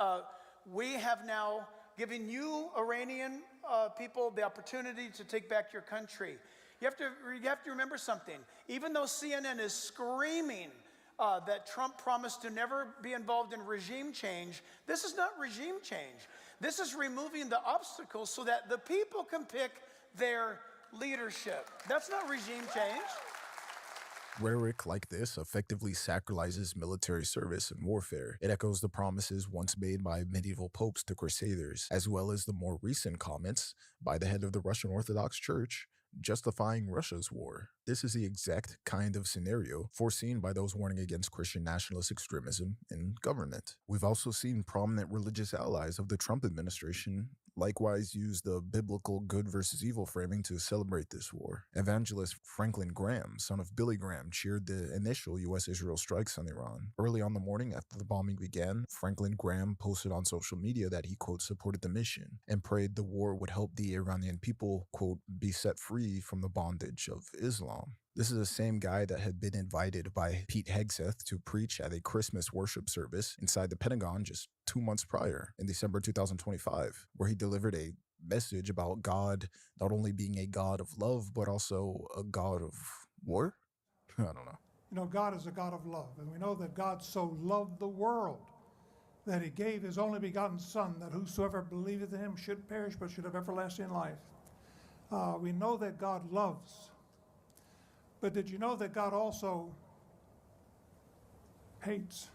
S15: we have now given you, Iranian people, the opportunity to take back your country. You have to remember something. Even though CNN is screaming that Trump promised to never be involved in regime change, this is not regime change. This is removing the obstacles so that the people can pick their leadership. That's not regime change.
S26: Rhetoric like this effectively sacralizes military service and warfare. It echoes the promises once made by medieval popes to crusaders, as well as the more recent comments by the head of the Russian Orthodox Church justifying Russia's war. This is the exact kind of scenario foreseen by those warning against Christian nationalist extremism in government. We've also seen prominent religious allies of the Trump administration likewise use the biblical good versus evil framing to celebrate this war. Evangelist Franklin Graham, son of Billy Graham, cheered the initial U.S.-Israel strikes on Iran. Early on the morning after the bombing began, Franklin Graham posted on social media that he, quote, supported the mission and prayed the war would help the Iranian people, quote, be set free from the bondage of Islam. This is the same guy that had been invited by Pete Hegseth to preach at a Christmas worship service inside the Pentagon just 2 months prior, in December 2025, where he delivered a message about God not only being a God of love, but also a God of war? I don't know.
S17: You know, God is a God of love, and we know that God so loved the world that he gave his only begotten Son, that whosoever believeth in him should perish, but should have everlasting life. We know that God loves. But did you know that God also hates?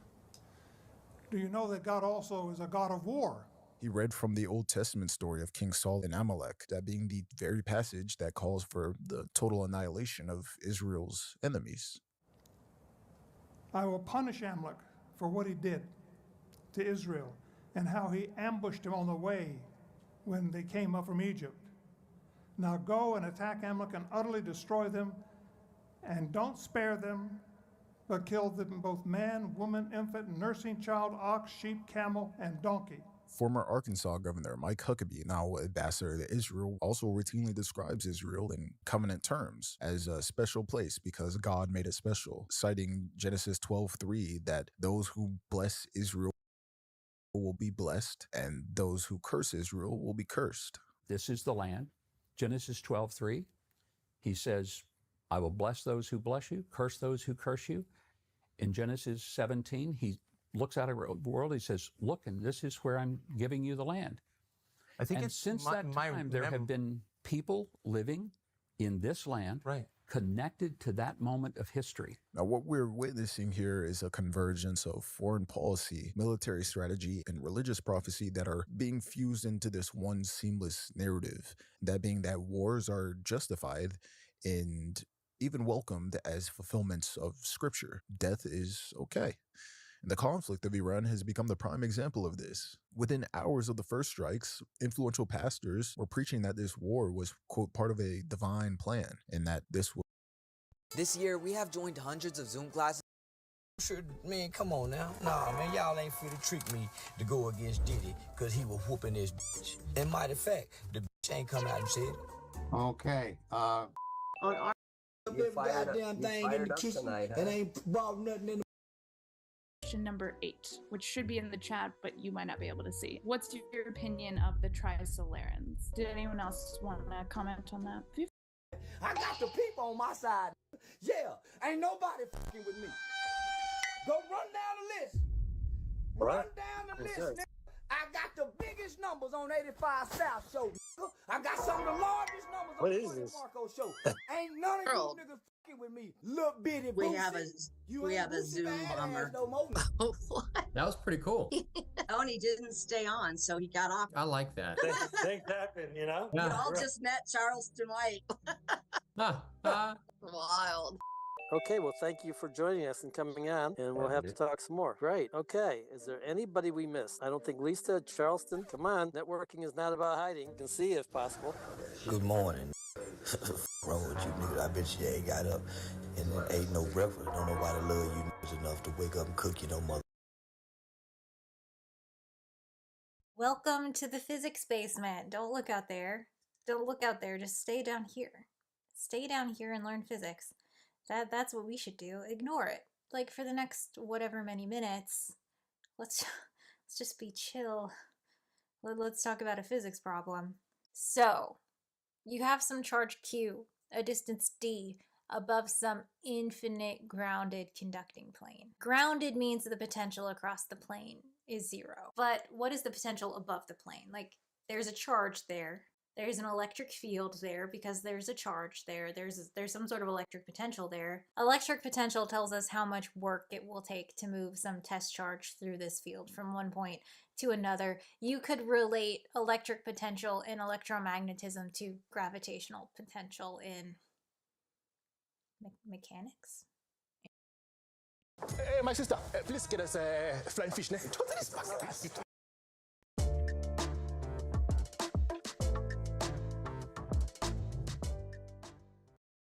S17: Do you know that God also is a God of war?
S26: He read from the Old Testament story of King Saul and Amalek, that being the very passage that calls for the total annihilation of Israel's enemies.
S17: I will punish Amalek for what he did to Israel and how he ambushed him on the way when they came up from Egypt. Now go and attack Amalek and utterly destroy them, and don't spare them, but killed them both man, woman, infant, nursing child, ox, sheep, camel, and donkey.
S26: Former Arkansas Governor Mike Huckabee, now ambassador to Israel, also routinely describes Israel in covenant terms as a special place because God made it special, citing Genesis 12:3 that those who bless Israel will be blessed and those who curse Israel will be cursed.
S12: This is the land. Genesis 12:3. He says, I will bless those who bless you, curse those who curse you. In Genesis 17, he looks out at the world, he says, look, and this is where I'm giving you the land.
S11: I think
S12: and
S11: it's
S12: since that time, there have been people living in this land, connected to that moment of history.
S26: Now, what we're witnessing here is a convergence of foreign policy, military strategy, and religious prophecy that are being fused into this one seamless narrative. That being that wars are justified and even welcomed as fulfillments of scripture. Death is okay. And the conflict of Iran has become the prime example of this. Within hours of the first strikes, influential pastors were preaching that this war was, quote, part of a divine plan, and that this was...
S5: This year, we have joined hundreds of Zoom classes. Sure, man, come on now. Nah, man, y'all ain't free to trick me to go against Diddy, because he was whooping this bitch. And matter of fact, the bitch ain't come out and said it.
S8: Okay,
S5: On our goddamn thing in the kitchen, and ain't brought nothing in the...
S10: Question number 8, which should be in the chat, but you might not be able to see. What's your opinion of the Trisolarans? Did anyone else want to comment on that?
S5: I got the people on my side. Yeah, ain't nobody fucking with me. Go run down the list. Run down the list, nigga. I got the biggest numbers on 85 South show, nigga. I got some of the largest numbers on the 20 Marco show. Ain't none of you niggas fucking with me. Little bitty
S18: We have a Zoom bomber. Oh, what?
S19: That was pretty cool.
S18: Oh, and he didn't stay on, so he got off.
S19: I like that.
S8: things happen, you know?
S18: We all just met Charleston White. Wild.
S8: Okay, well, thank you for joining us and coming on, and we'll have to talk some more. Great. Okay, is there anybody we missed? I don't think Lisa, Charleston, come on. Networking is not about hiding. You can see if possible.
S5: Good morning. Wrong with you niggas. I bet you ain't got up and then ate no breakfast. Don't nobody love you niggas enough to wake up and cook you no mother.
S20: Welcome to the physics basement. Don't look out there. Don't look out there. Just stay down here. Stay down here and learn physics. That's what we should do. Ignore it. Like for the next whatever many minutes, let's just be chill. Let's talk about a physics problem. So, you have some charge Q, a distance d, above some infinite grounded conducting plane. Grounded means the potential across the plane is 0. But what is the potential above the plane? Like, there's a charge there. There's an electric field there because there's a charge there. There's some sort of electric potential there. Electric potential tells us how much work it will take to move some test charge through this field from one point to another. You could relate electric potential in electromagnetism to gravitational potential in mechanics.
S8: Hey, my sister, please get us a flying fish next.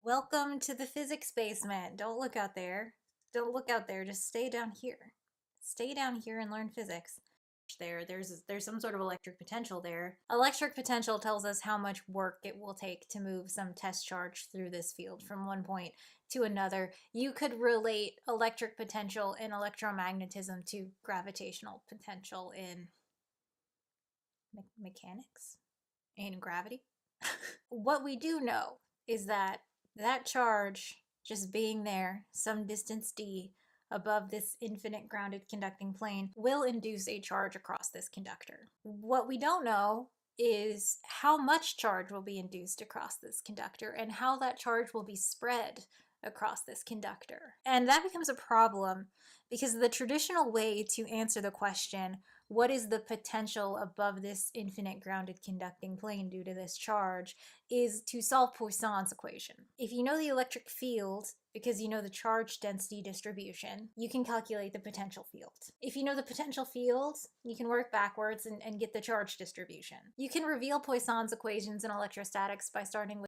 S20: Welcome to the physics basement. Don't look out there. Don't look out there. Just stay down here. Stay down here and learn physics. There's some sort of electric potential there. Electric potential tells us how much work it will take to move some test charge through this field from one point to another. You could relate electric potential in electromagnetism to gravitational potential in mechanics and gravity. What we do know is that charge just being there, some distance d, above this infinite grounded conducting plane will induce a charge across this conductor. What we don't know is how much charge will be induced across this conductor and how that charge will be spread across this conductor. And that becomes a problem because the traditional way to answer the question, what is the potential above this infinite grounded conducting plane due to this charge, is to solve Poisson's equation. If you know the electric field, because you know the charge density distribution, you can calculate the potential field. If you know the potential field, you can work backwards and get the charge distribution. You can reveal Poisson's equations in electrostatics by starting with